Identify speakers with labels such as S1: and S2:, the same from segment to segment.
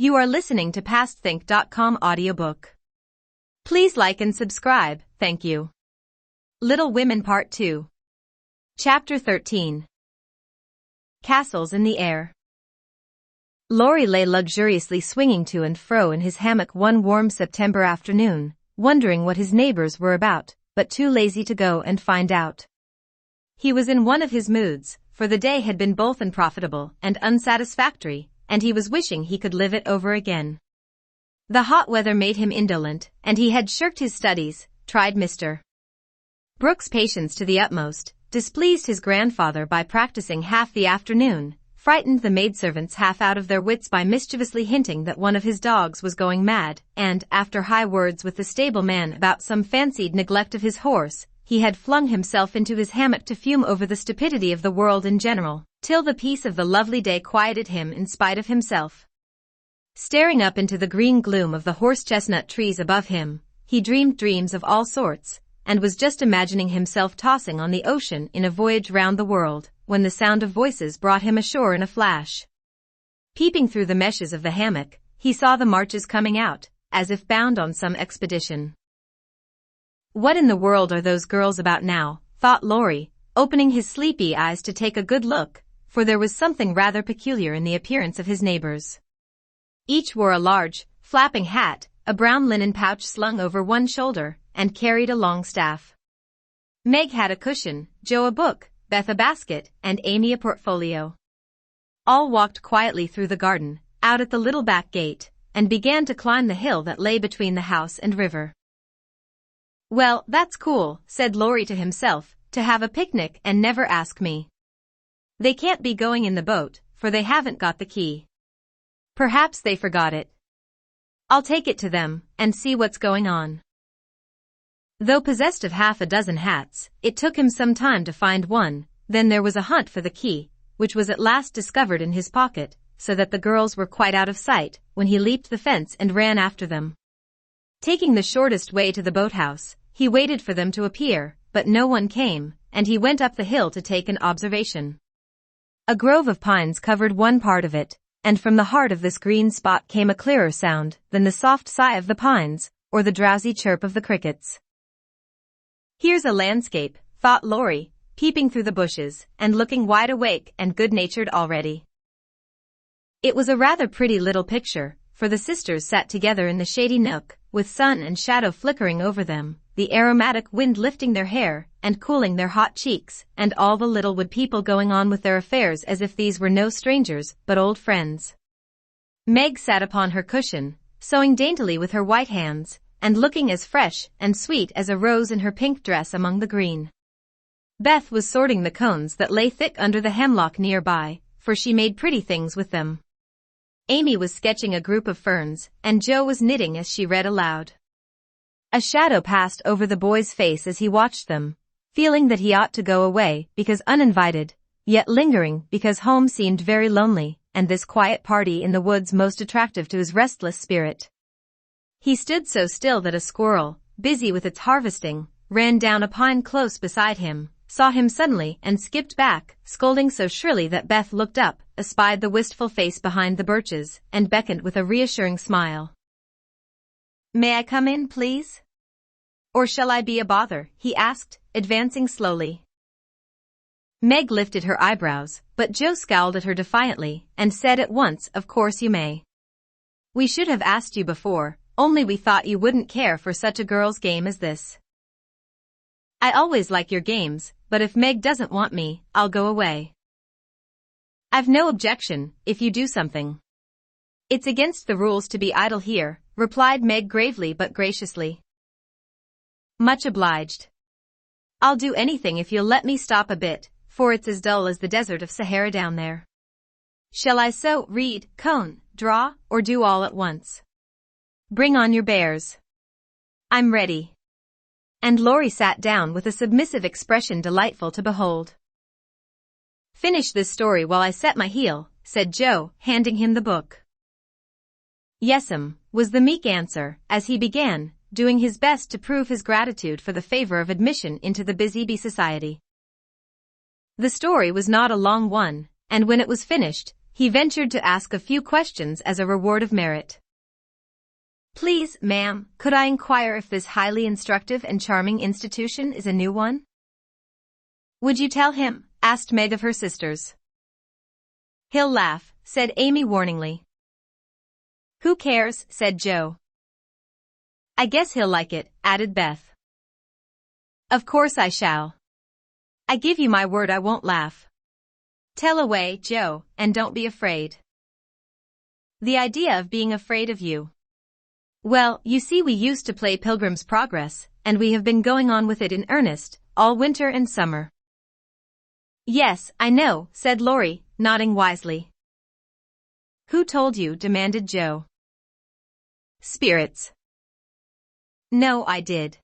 S1: You are listening to PastThink.com audiobook. Please like and subscribe, thank you. Little Women Part 2. Chapter 13. Castles in the Air. Laurie lay luxuriously swinging to and fro in his hammock one warm September afternoon, wondering what his neighbors were about, but too lazy to go and find out. He was in one of his moods, for the day had been both unprofitable and unsatisfactory, and he was wishing he could live it over again. The hot weather made him indolent, and he had shirked his studies, tried Mr. Brooks' patience to the utmost, displeased his grandfather by practicing half the afternoon, frightened the maidservants half out of their wits by mischievously hinting that one of his dogs was going mad, and, after high words with the stableman about some fancied neglect of his horse, he had flung himself into his hammock to fume over the stupidity of the world in general, till the peace of the lovely day quieted him in spite of himself. Staring up into the green gloom of the horse-chestnut trees above him, he dreamed dreams of all sorts, and was just imagining himself tossing on the ocean in a voyage round the world, when the sound of voices brought him ashore in a flash. Peeping through the meshes of the hammock, he saw the marches coming out, as if bound on some expedition. What in the world are those girls about now, thought Laurie, opening his sleepy eyes to take a good look, for there was something rather peculiar in the appearance of his neighbors. Each wore a large, flapping hat, a brown linen pouch slung over one shoulder, and carried a long staff. Meg had a cushion, Joe a book, Beth a basket, and Amy a portfolio. All walked quietly through the garden, out at the little back gate, and began to climb the hill that lay between the house and river. "Well, that's cool," said Laurie to himself, "to have a picnic and never ask me. They can't be going in the boat, for they haven't got the key. Perhaps they forgot it. I'll take it to them, and see what's going on." Though possessed of half a dozen hats, it took him some time to find one. Then there was a hunt for the key, which was at last discovered in his pocket, so that the girls were quite out of sight, when he leaped the fence and ran after them. Taking the shortest way to the boathouse, he waited for them to appear, but no one came, and he went up the hill to take an observation. A grove of pines covered one part of it, and from the heart of this green spot came a clearer sound than the soft sigh of the pines, or the drowsy chirp of the crickets. "Here's a landscape," thought Laurie, peeping through the bushes, and looking wide awake and good-natured already. It was a rather pretty little picture, for the sisters sat together in the shady nook, with sun and shadow flickering over them, the aromatic wind lifting their hair and cooling their hot cheeks, and all the Littlewood people going on with their affairs as if these were no strangers, but old friends. Meg sat upon her cushion, sewing daintily with her white hands, and looking as fresh and sweet as a rose in her pink dress among the green. Beth was sorting the cones that lay thick under the hemlock nearby, for she made pretty things with them. Amy was sketching a group of ferns, and Joe was knitting as she read aloud. A shadow passed over the boy's face as he watched them, feeling that he ought to go away because uninvited, yet lingering because home seemed very lonely, and this quiet party in the woods most attractive to his restless spirit. He stood so still that a squirrel, busy with its harvesting, ran down a pine close beside him, saw him suddenly and skipped back, scolding so shrilly that Beth looked up, espied the wistful face behind the birches, and beckoned with a reassuring smile. "May I come in, please? Or shall I be a bother?" he asked, advancing slowly. Meg lifted her eyebrows, but Joe scowled at her defiantly, and said at once, "Of course you may. We should have asked you before, only we thought you wouldn't care for such a girl's game as this." "I always like your games, but if Meg doesn't want me, I'll go away." "I've no objection, if you do something." "It's against the rules to be idle here," replied Meg gravely but graciously. "Much obliged. I'll do anything if you'll let me stop a bit, for it's as dull as the desert of Sahara down there. Shall I sew, read, cone, draw, or do all at once?" "Bring on your bears. I'm ready." And Laurie sat down with a submissive expression delightful to behold. "Finish this story while I set my heel," said Joe, handing him the book. "Yes'm," was the meek answer, as he began, doing his best to prove his gratitude for the favor of admission into the Busy Bee Society. The story was not a long one, and when it was finished, he ventured to ask a few questions as a reward of merit. "Please, ma'am, could I inquire if this highly instructive and charming institution is a new one?" "Would you tell him?" asked Meg of her sisters. "He'll laugh," said Amy warningly. "Who cares?" said Jo. "I guess he'll like it," added Beth. "Of course I shall. I give you my word I won't laugh. Tell away, Jo, and don't be afraid." "The idea of being afraid of you." "Well, you see we used to play Pilgrim's Progress, and we have been going on with it in earnest, all winter and summer." "Yes, I know," said Laurie, nodding wisely. "Who told you?" demanded Jo. "Spirits." "No, I did.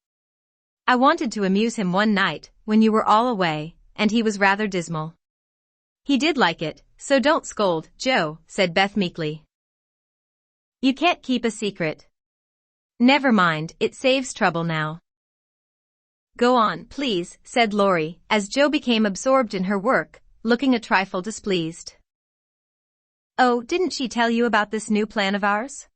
S1: I wanted to amuse him one night, when you were all away, and he was rather dismal. He did like it, so don't scold, Jo," said Beth meekly. "You can't keep a secret." "Never mind, it saves trouble now." "Go on, please," said Laurie, as Jo became absorbed in her work, looking a trifle displeased. "Oh, didn't she tell you about this new plan of ours?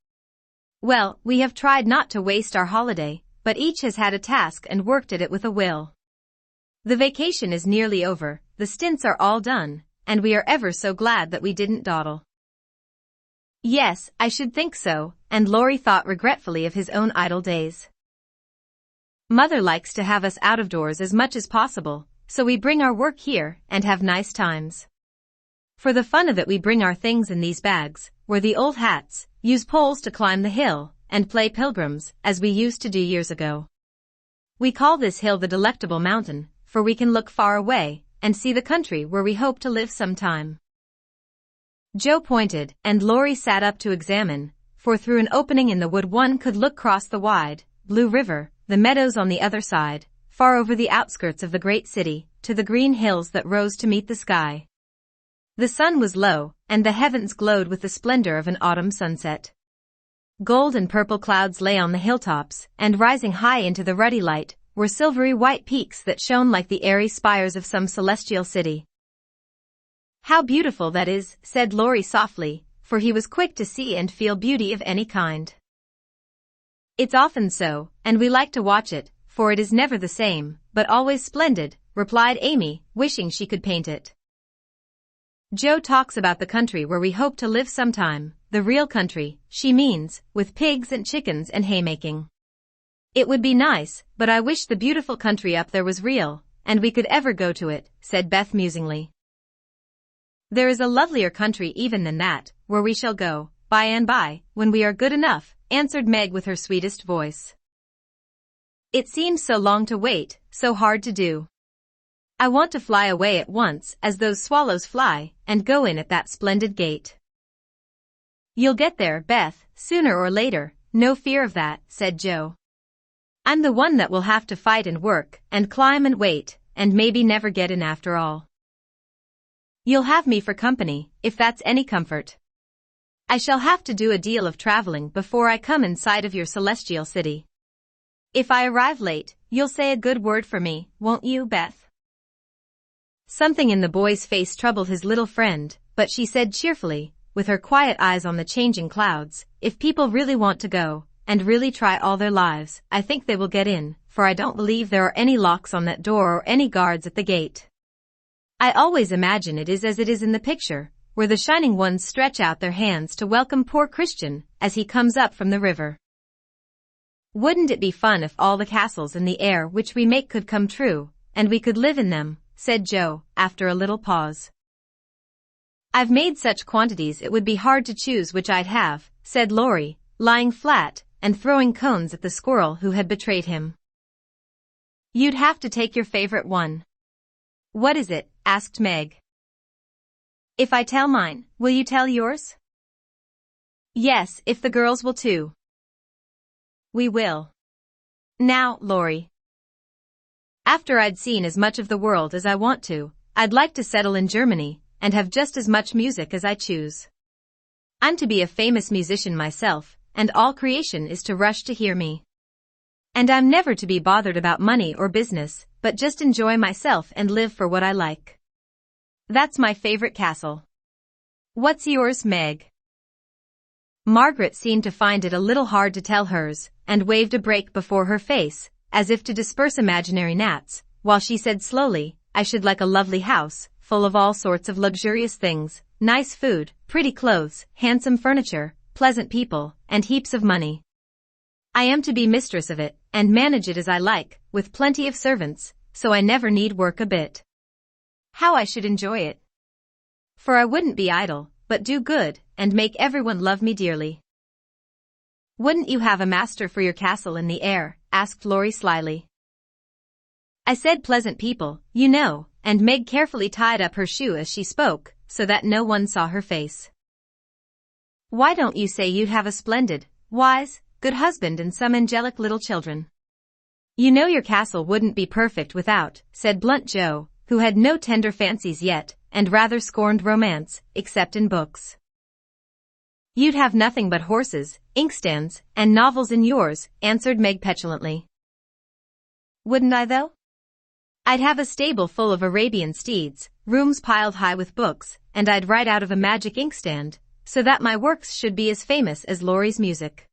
S1: Well, we have tried not to waste our holiday, but each has had a task and worked at it with a will. The vacation is nearly over, the stints are all done, and we are ever so glad that we didn't dawdle." "Yes, I should think so," and Laurie thought regretfully of his own idle days. "Mother likes to have us out of doors as much as possible, so we bring our work here and have nice times. For the fun of it we bring our things in these bags, wear the old hats, use poles to climb the hill, and play pilgrims, as we used to do years ago. We call this hill the Delectable Mountain, for we can look far away, and see the country where we hope to live sometime." Jo pointed, and Laurie sat up to examine, for through an opening in the wood one could look across the wide, blue river, the meadows on the other side, far over the outskirts of the great city, to the green hills that rose to meet the sky. The sun was low, and the heavens glowed with the splendor of an autumn sunset. Gold and purple clouds lay on the hilltops, and rising high into the ruddy light, were silvery white peaks that shone like the airy spires of some celestial city. "How beautiful that is," said Laurie softly, for he was quick to see and feel beauty of any kind. "It's often so, and we like to watch it, for it is never the same, but always splendid," replied Amy, wishing she could paint it. "Jo talks about the country where we hope to live sometime, the real country, she means, with pigs and chickens and haymaking. It would be nice, but I wish the beautiful country up there was real, and we could ever go to it," said Beth musingly. "There is a lovelier country even than that, where we shall go, by and by, when we are good enough," answered Meg with her sweetest voice. "It seems so long to wait, so hard to do. I want to fly away at once, as those swallows fly, and go in at that splendid gate." "You'll get there, Beth, sooner or later, no fear of that," said Jo. "I'm the one that will have to fight and work, and climb and wait, and maybe never get in after all. You'll have me for company, if that's any comfort. I shall have to do a deal of traveling before I come in sight of your celestial city. If I arrive late, you'll say a good word for me, won't you, Beth?" Something in the boy's face troubled his little friend, but she said cheerfully, with her quiet eyes on the changing clouds, "If people really want to go, and really try all their lives, I think they will get in, for I don't believe there are any locks on that door or any guards at the gate. I always imagine it is as it is in the picture, where the shining ones stretch out their hands to welcome poor Christian, as he comes up from the river. Wouldn't it be fun if all the castles in the air which we make could come true, and we could live in them?" said Jo, after a little pause. "I've made such quantities it would be hard to choose which I'd have," said Laurie, lying flat, and throwing cones at the squirrel who had betrayed him. "You'd have to take your favorite one." "What is it?" asked Meg. "If I tell mine, will you tell yours?" "Yes, if the girls will too." "We will. Now, Laurie. After I'd seen as much of the world as I want to, I'd like to settle in Germany, and have just as much music as I choose. I'm to be a famous musician myself, and all creation is to rush to hear me. And I'm never to be bothered about money or business, but just enjoy myself and live for what I like. That's my favorite castle. What's yours, Meg? Margaret seemed to find it a little hard to tell hers, and waved a break before her face, as if to disperse imaginary gnats, while she said slowly, I should like a lovely house, full of all sorts of luxurious things, nice food, pretty clothes, handsome furniture, pleasant people, and heaps of money. I am to be mistress of it, and manage it as I like, with plenty of servants, so I never need work a bit. How I should enjoy it! For I wouldn't be idle, but do good, and make everyone love me dearly. Wouldn't you have a master for your castle in the air? Asked Laurie slyly. I said pleasant people, you know, and Meg carefully tied up her shoe as she spoke, so that no one saw her face. Why don't you say you'd have a splendid, wise, good husband and some angelic little children? You know your castle wouldn't be perfect without, said blunt Joe, who had no tender fancies yet, and rather scorned romance, except in books. You'd have nothing but horses, inkstands, and novels in yours, answered Meg petulantly. Wouldn't I though? I'd have a stable full of Arabian steeds, rooms piled high with books, and I'd write out of a magic inkstand, so that my works should be as famous as Laurie's music.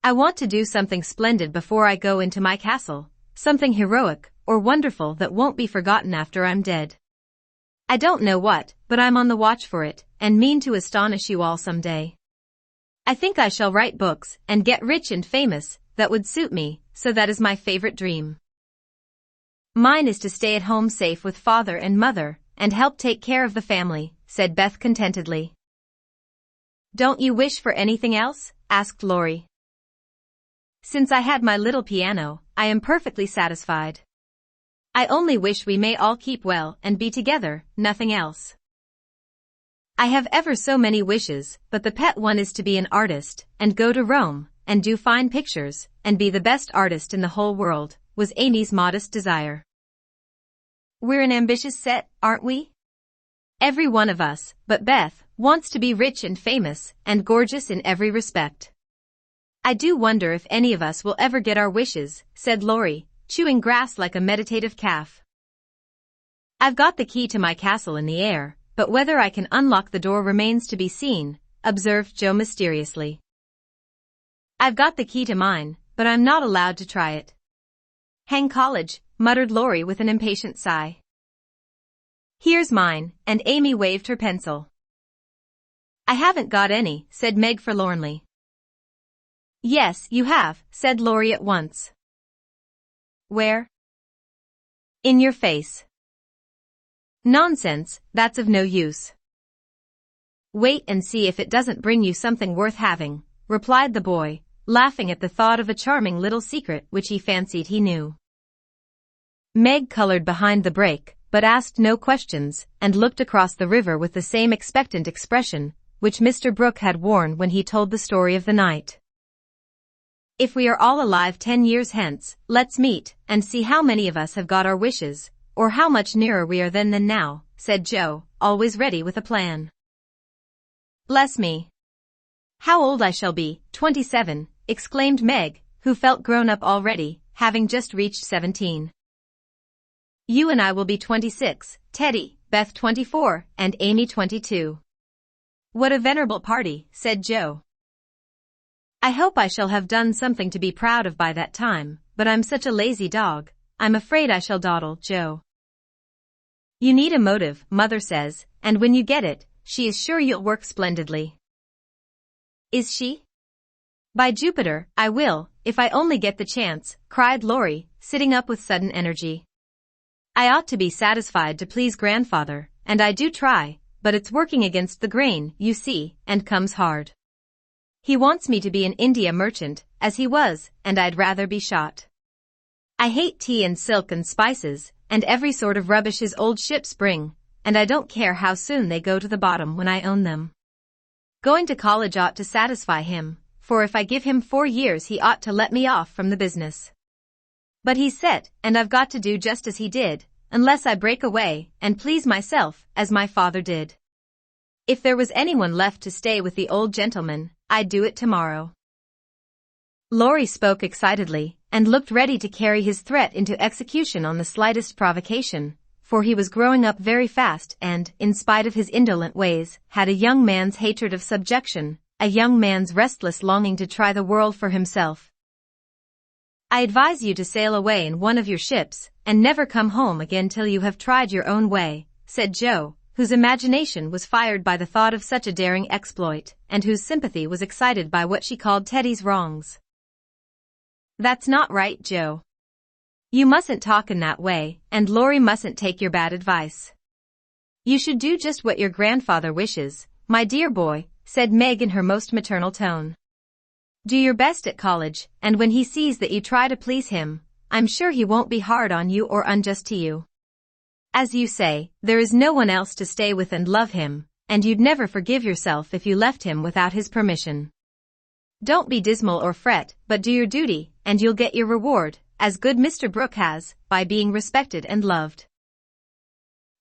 S1: I want to do something splendid before I go into my castle, something heroic or wonderful that won't be forgotten after I'm dead. I don't know what, but I'm on the watch for it, and mean to astonish you all some day. I think I shall write books and get rich and famous, that would suit me, so that is my favorite dream. Mine is to stay at home safe with father and mother, and help take care of the family, said Beth contentedly. Don't you wish for anything else? Asked Laurie. Since I had my little piano, I am perfectly satisfied. I only wish we may all keep well and be together, nothing else. I have ever so many wishes, but the pet one is to be an artist, and go to Rome, and do fine pictures, and be the best artist in the whole world, was Amy's modest desire. We're an ambitious set, aren't we? Every one of us, but Beth, wants to be rich and famous, and gorgeous in every respect. I do wonder if any of us will ever get our wishes, said Laurie, chewing grass like a meditative calf. I've got the key to my castle in the air, but whether I can unlock the door remains to be seen, observed Joe mysteriously. I've got the key to mine, but I'm not allowed to try it. Hang college, muttered Laurie with an impatient sigh. Here's mine, and Amy waved her pencil. I haven't got any, said Meg forlornly. Yes, you have, said Laurie at once. Where? In your face. Nonsense, that's of no use. Wait and see if it doesn't bring you something worth having, replied the boy, laughing at the thought of a charming little secret which he fancied he knew. Meg colored behind the break, but asked no questions, and looked across the river with the same expectant expression which Mr. Brooke had worn when he told the story of the night. If we are all alive 10 years hence, let's meet, and see how many of us have got our wishes, or how much nearer we are then than now, said Joe, always ready with a plan. Bless me! How old I shall be, 27, exclaimed Meg, who felt grown up already, having just reached 17. You and I will be 26, Teddy, Beth 24, and Amy 22. What a venerable party, said Joe. I hope I shall have done something to be proud of by that time, but I'm such a lazy dog, I'm afraid I shall dawdle, Joe. You need a motive, Mother says, and when you get it, she is sure you'll work splendidly. Is she? By Jupiter, I will, if I only get the chance, cried Laurie, sitting up with sudden energy. I ought to be satisfied to please grandfather, and I do try, but it's working against the grain, you see, and comes hard. He wants me to be an India merchant, as he was, and I'd rather be shot. I hate tea and silk and spices, and every sort of rubbish his old ships bring, and I don't care how soon they go to the bottom when I own them. Going to college ought to satisfy him, for if I give him 4 years he ought to let me off from the business. But he's set, and I've got to do just as he did, unless I break away and please myself, as my father did. If there was anyone left to stay with the old gentleman, I'd do it tomorrow. Laurie spoke excitedly, and looked ready to carry his threat into execution on the slightest provocation, for he was growing up very fast and, in spite of his indolent ways, had a young man's hatred of subjection, a young man's restless longing to try the world for himself. "I advise you to sail away in one of your ships, and never come home again till you have tried your own way," said Joe, whose imagination was fired by the thought of such a daring exploit, and whose sympathy was excited by what she called Teddy's wrongs. "That's not right, Joe. You mustn't talk in that way, and Laurie mustn't take your bad advice. You should do just what your grandfather wishes, my dear boy," said Meg in her most maternal tone. "Do your best at college, and when he sees that you try to please him, I'm sure he won't be hard on you or unjust to you. As you say, there is no one else to stay with and love him, and you'd never forgive yourself if you left him without his permission. Don't be dismal or fret, but do your duty, and you'll get your reward, as good Mr. Brooke has, by being respected and loved."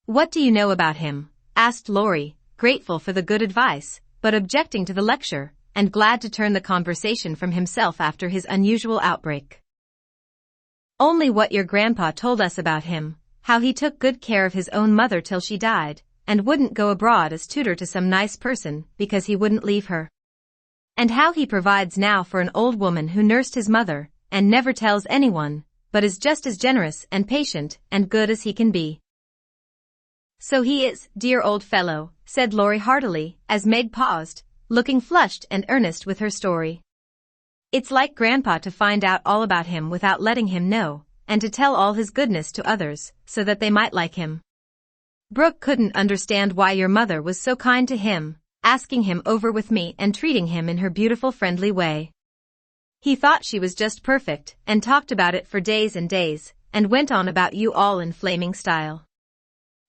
S1: "What do you know about him?" asked Laurie, grateful for the good advice, but objecting to the lecture, and glad to turn the conversation from himself after his unusual outbreak. "Only what your grandpa told us about him, how he took good care of his own mother till she died, and wouldn't go abroad as tutor to some nice person because he wouldn't leave her. And how he provides now for an old woman who nursed his mother, and never tells anyone, but is just as generous and patient and good as he can be." "So he is, dear old fellow," said Laurie heartily, as Meg paused, looking flushed and earnest with her story. "It's like Grandpa to find out all about him without letting him know, and to tell all his goodness to others, so that they might like him. Brooke couldn't understand why your mother was so kind to him, asking him over with me and treating him in her beautiful friendly way. He thought she was just perfect, and talked about it for days and days, and went on about you all in flaming style.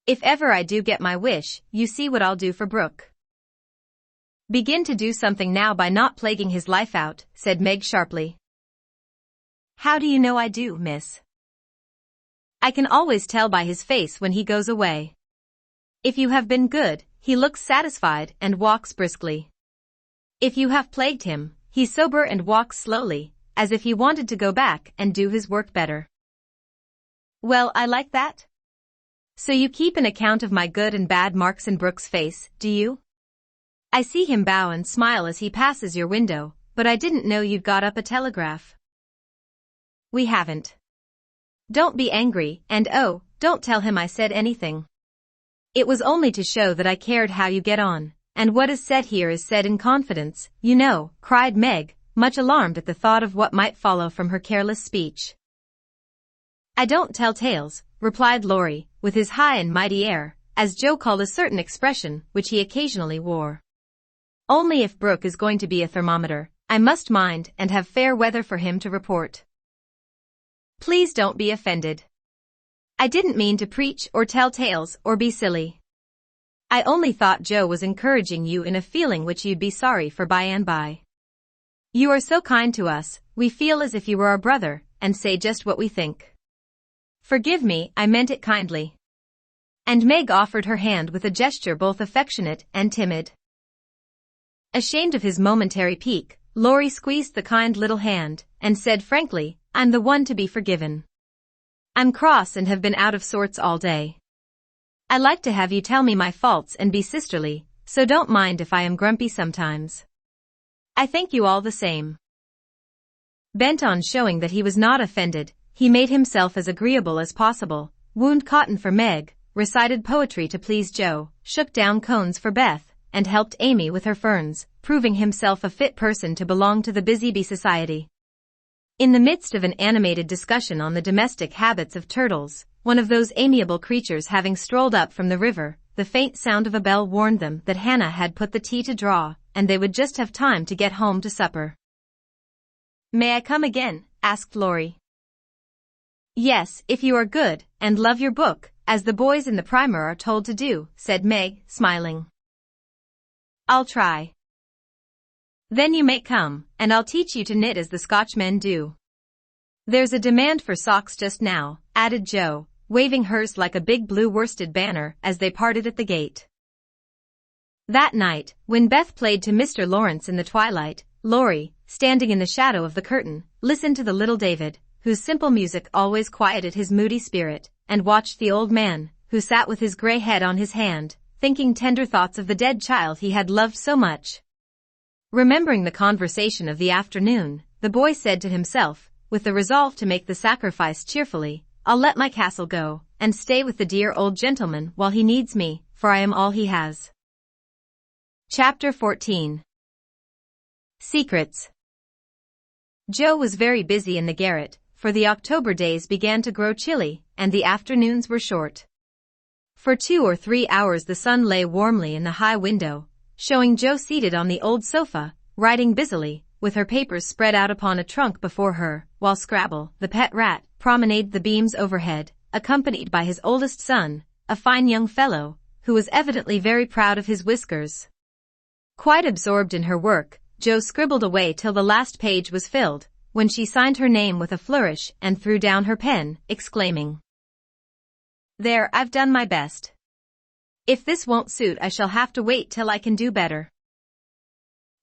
S1: If ever I do get my wish, you see what I'll do for Brooke." "Begin to do something now by not plaguing his life out," said Meg sharply. "How do you know I do, miss?" "I can always tell by his face when he goes away. If you have been good, he looks satisfied and walks briskly. If you have plagued him, he's sober and walks slowly, as if he wanted to go back and do his work better." "Well, I like that. So you keep an account of my good and bad marks in Brooke's face, do you? I see him bow and smile as he passes your window, but I didn't know you'd got up a telegraph." "We haven't. Don't be angry, and oh, don't tell him I said anything. It was only to show that I cared how you get on, and what is said here is said in confidence, you know," cried Meg, much alarmed at the thought of what might follow from her careless speech. "I don't tell tales," replied Laurie, with his high and mighty air, as Joe called a certain expression which he occasionally wore. "Only if Brooke is going to be a thermometer, I must mind and have fair weather for him to report. Please don't be offended. I didn't mean to preach or tell tales or be silly. I only thought Joe was encouraging you in a feeling which you'd be sorry for by and by. You are so kind to us, we feel as if you were our brother, and say just what we think. Forgive me, I meant it kindly." And Meg offered her hand with a gesture both affectionate and timid. Ashamed of his momentary pique, Laurie squeezed the kind little hand, and said frankly, "I'm the one to be forgiven. I'm cross and have been out of sorts all day. I like to have you tell me my faults and be sisterly, so don't mind if I am grumpy sometimes. I thank you all the same." Bent on showing that he was not offended, he made himself as agreeable as possible, wound cotton for Meg, recited poetry to please Joe, shook down cones for Beth, and helped Amy with her ferns, proving himself a fit person to belong to the busy bee society. In the midst of an animated discussion on the domestic habits of turtles, one of those amiable creatures having strolled up from the river, the faint sound of a bell warned them that Hannah had put the tea to draw, and they would just have time to get home to supper. "May I come again?" asked Laurie. "Yes, if you are good, and love your book, as the boys in the primer are told to do," said Meg, smiling. "I'll try." "Then you may come, and I'll teach you to knit as the Scotchmen do. There's a demand for socks just now," added Joe, waving hers like a big blue worsted banner as they parted at the gate. That night, when Beth played to Mr. Lawrence in the twilight, Laurie, standing in the shadow of the curtain, listened to the little David, whose simple music always quieted his moody spirit, and watched the old man, who sat with his gray head on his hand, thinking tender thoughts of the dead child he had loved so much. Remembering the conversation of the afternoon, the boy said to himself, with the resolve to make the sacrifice cheerfully, "I'll let my castle go, and stay with the dear old gentleman while he needs me, for I am all he has." Chapter 14. Secrets. Joe was very busy in the garret, for the October days began to grow chilly, and the afternoons were short. For 2 or 3 hours the sun lay warmly in the high window, showing Joe seated on the old sofa, writing busily, with her papers spread out upon a trunk before her, while Scrabble, the pet rat, promenaded the beams overhead, accompanied by his oldest son, a fine young fellow, who was evidently very proud of his whiskers. Quite absorbed in her work, Joe scribbled away till the last page was filled, when she signed her name with a flourish and threw down her pen, exclaiming, "There, I've done my best. If this won't suit, I shall have to wait till I can do better."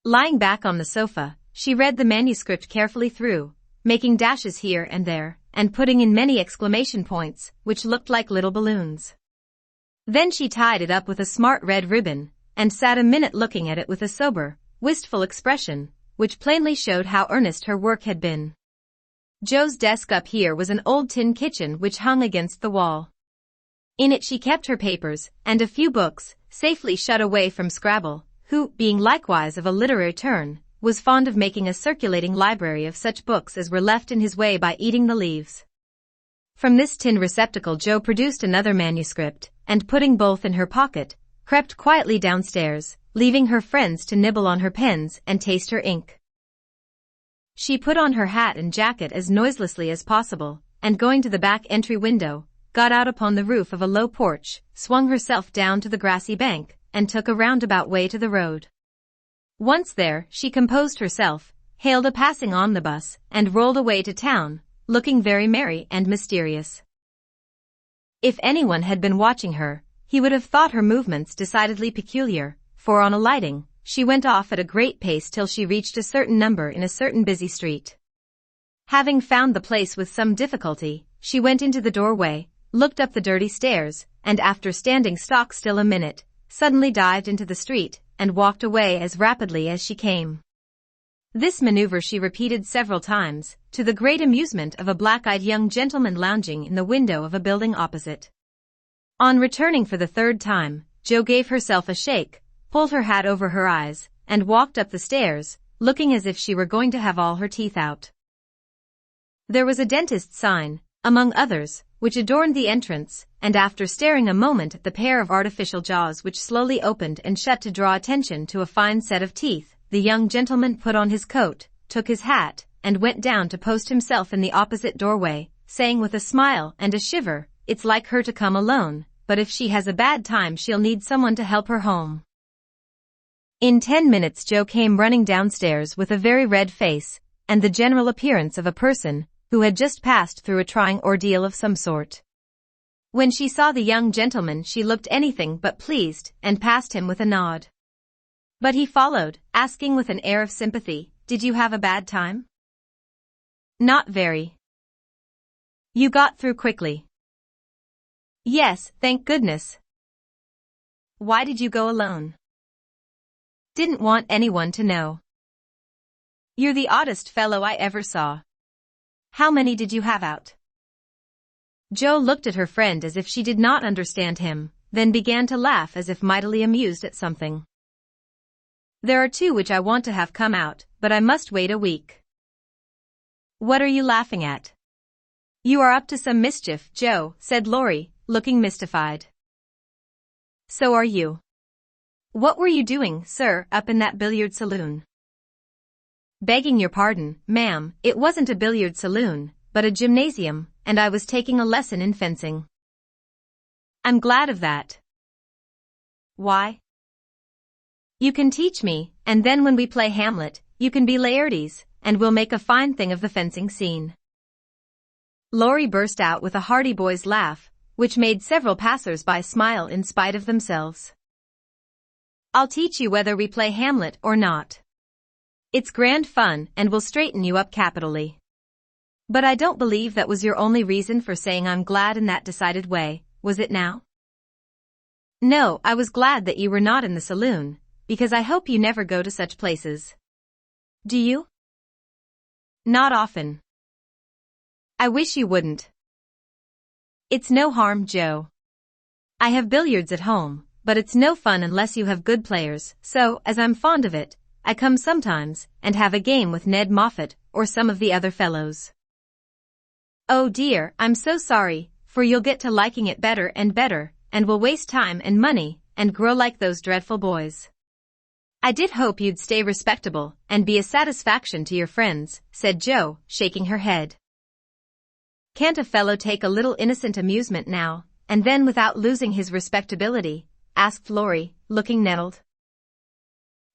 S1: Lying back on the sofa, she read the manuscript carefully through, making dashes here and there, and putting in many exclamation points, which looked like little balloons. Then she tied it up with a smart red ribbon, and sat a minute looking at it with a sober, wistful expression, which plainly showed how earnest her work had been. Joe's desk up here was an old tin kitchen which hung against the wall. In it she kept her papers, and a few books, safely shut away from Scrabble, who, being likewise of a literary turn, was fond of making a circulating library of such books as were left in his way by eating the leaves. From this tin receptacle Joe produced another manuscript, and putting both in her pocket, crept quietly downstairs, leaving her friends to nibble on her pens and taste her ink. She put on her hat and jacket as noiselessly as possible, and going to the back entry window, got out upon the roof of a low porch, swung herself down to the grassy bank, and took a roundabout way to the road. Once there, she composed herself, hailed a passing omnibus, and rolled away to town, looking very merry and mysterious. If anyone had been watching her, he would have thought her movements decidedly peculiar, for on alighting, she went off at a great pace till she reached a certain number in a certain busy street. Having found the place with some difficulty, she went into the doorway, looked up the dirty stairs, and after standing stock still a minute, suddenly dived into the street, and walked away as rapidly as she came. This maneuver she repeated several times, to the great amusement of a black-eyed young gentleman lounging in the window of a building opposite. On returning for the third time, Joe gave herself a shake, pulled her hat over her eyes, and walked up the stairs, looking as if she were going to have all her teeth out. There was a dentist's sign, among others, which adorned the entrance, and after staring a moment at the pair of artificial jaws which slowly opened and shut to draw attention to a fine set of teeth, the young gentleman put on his coat, took his hat, and went down to post himself in the opposite doorway, saying with a smile and a shiver, "It's like her to come alone, but if she has a bad time she'll need someone to help her home." In 10 minutes Joe came running downstairs with a very red face, and the general appearance of a person who had just passed through a trying ordeal of some sort. When she saw the young gentleman she looked anything but pleased, and passed him with a nod. But he followed, asking with an air of sympathy, "Did you have a bad time?" "Not very." "You got through quickly?" "Yes, thank goodness." "Why did you go alone?" "Didn't want anyone to know." "You're the oddest fellow I ever saw. How many did you have out?" Joe looked at her friend as if she did not understand him, then began to laugh as if mightily amused at something. "There are 2 which I want to have come out, but I must wait a week." "What are you laughing at?" "You are up to some mischief, Joe," said Laurie, looking mystified. "So are you. What were you doing, sir, up in that billiard saloon?" "Begging your pardon, ma'am, it wasn't a billiard saloon, but a gymnasium, and I was taking a lesson in fencing." "I'm glad of that." "Why?" "You can teach me, and then when we play Hamlet, you can be Laertes, and we'll make a fine thing of the fencing scene." Laurie burst out with a hearty boy's laugh, which made several passers-by smile in spite of themselves. "I'll teach you whether we play Hamlet or not. It's grand fun and will straighten you up capitally. But I don't believe that was your only reason for saying I'm glad in that decided way, was it now?" No, I was glad that you were not in the saloon, because I hope you never go to such places. Do you? Not often. I wish you wouldn't. It's no harm, Joe. I have billiards at home, but it's no fun unless you have good players, so, as I'm fond of it, I come sometimes, and have a game with Ned Moffat, or some of the other fellows. Oh dear, I'm so sorry, for you'll get to liking it better, and will waste time and money, and grow like those dreadful boys. I did hope you'd stay respectable, and be a satisfaction to your friends, said Joe, shaking her head. Can't a fellow take a little innocent amusement now, and then without losing his respectability? Asked Laurie, looking nettled.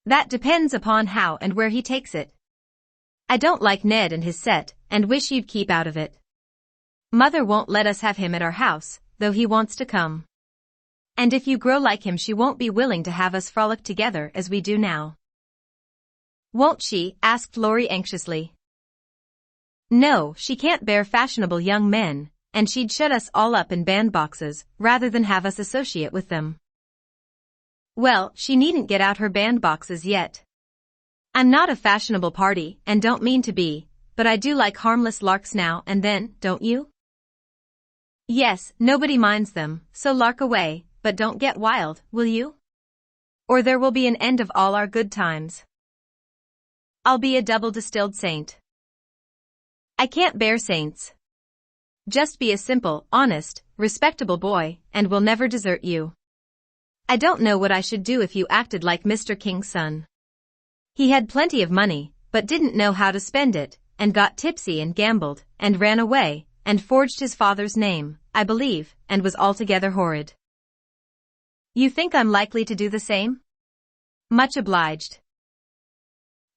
S1: That depends upon how and where he takes it. I don't like Ned and his set, and wish you'd keep out of it. Mother won't let us have him at our house, though he wants to come. And if you grow like him, she won't be willing to have us frolic together as we do now. Won't she? Asked Laurie anxiously. No, she can't bear fashionable young men, and she'd shut us all up in bandboxes, rather than have us associate with them. Well, she needn't get out her bandboxes yet. I'm not a fashionable party, and don't mean to be, but I do like harmless larks now and then, don't you? Yes, nobody minds them, so lark away, but don't get wild, will you? Or there will be an end of all our good times. I'll be a double distilled saint. I can't bear saints. Just be a simple, honest, respectable boy, and we'll never desert you. I don't know what I should do if you acted like Mr. King's son. He had plenty of money, but didn't know how to spend it, and got tipsy and gambled, and ran away, and forged his father's name, I believe, and was altogether horrid. You think I'm likely to do the same? Much obliged.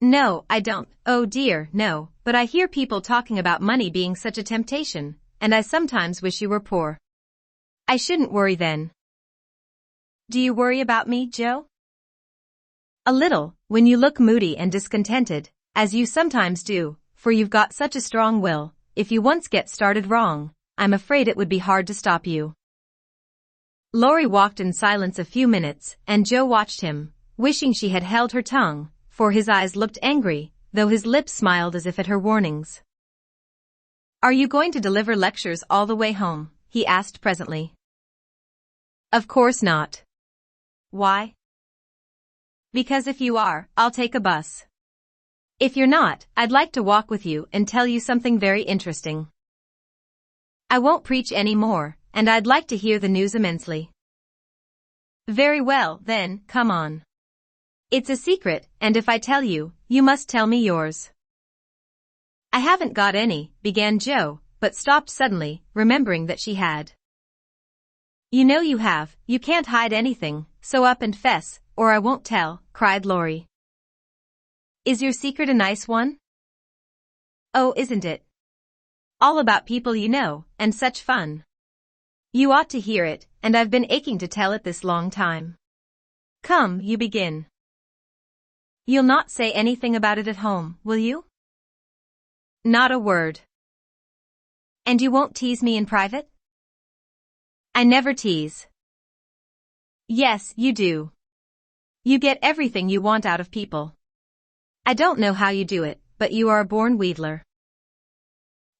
S1: No, I don't. Oh dear, no, but I hear people talking about money being such a temptation, and I sometimes wish you were poor. I shouldn't worry then. Do you worry about me, Joe? A little, when you look moody and discontented, as you sometimes do, for you've got such a strong will. If you once get started wrong, I'm afraid it would be hard to stop you. Laurie walked in silence a few minutes, and Joe watched him, wishing she had held her tongue, for his eyes looked angry, though his lips smiled as if at her warnings. Are you going to deliver lectures all the way home? He asked presently. Of course not. Why? Because if you are, I'll take a bus. If you're not, I'd like to walk with you and tell you something very interesting. I won't preach any more, and I'd like to hear the news immensely. Very well, then, come on. It's a secret, and if I tell you, you must tell me yours. I haven't got any, began Joe, but stopped suddenly, remembering that she had. You know you have, you can't hide anything, so up and fess, or I won't tell, cried Laurie. Is your secret a nice one? Oh, isn't it? All about people you know, and such fun. You ought to hear it, and I've been aching to tell it this long time. Come, you begin. You'll not say anything about it at home, will you? Not a word. And you won't tease me in private? I never tease. Yes, you do. You get everything you want out of people. I don't know how you do it, but you are a born wheedler.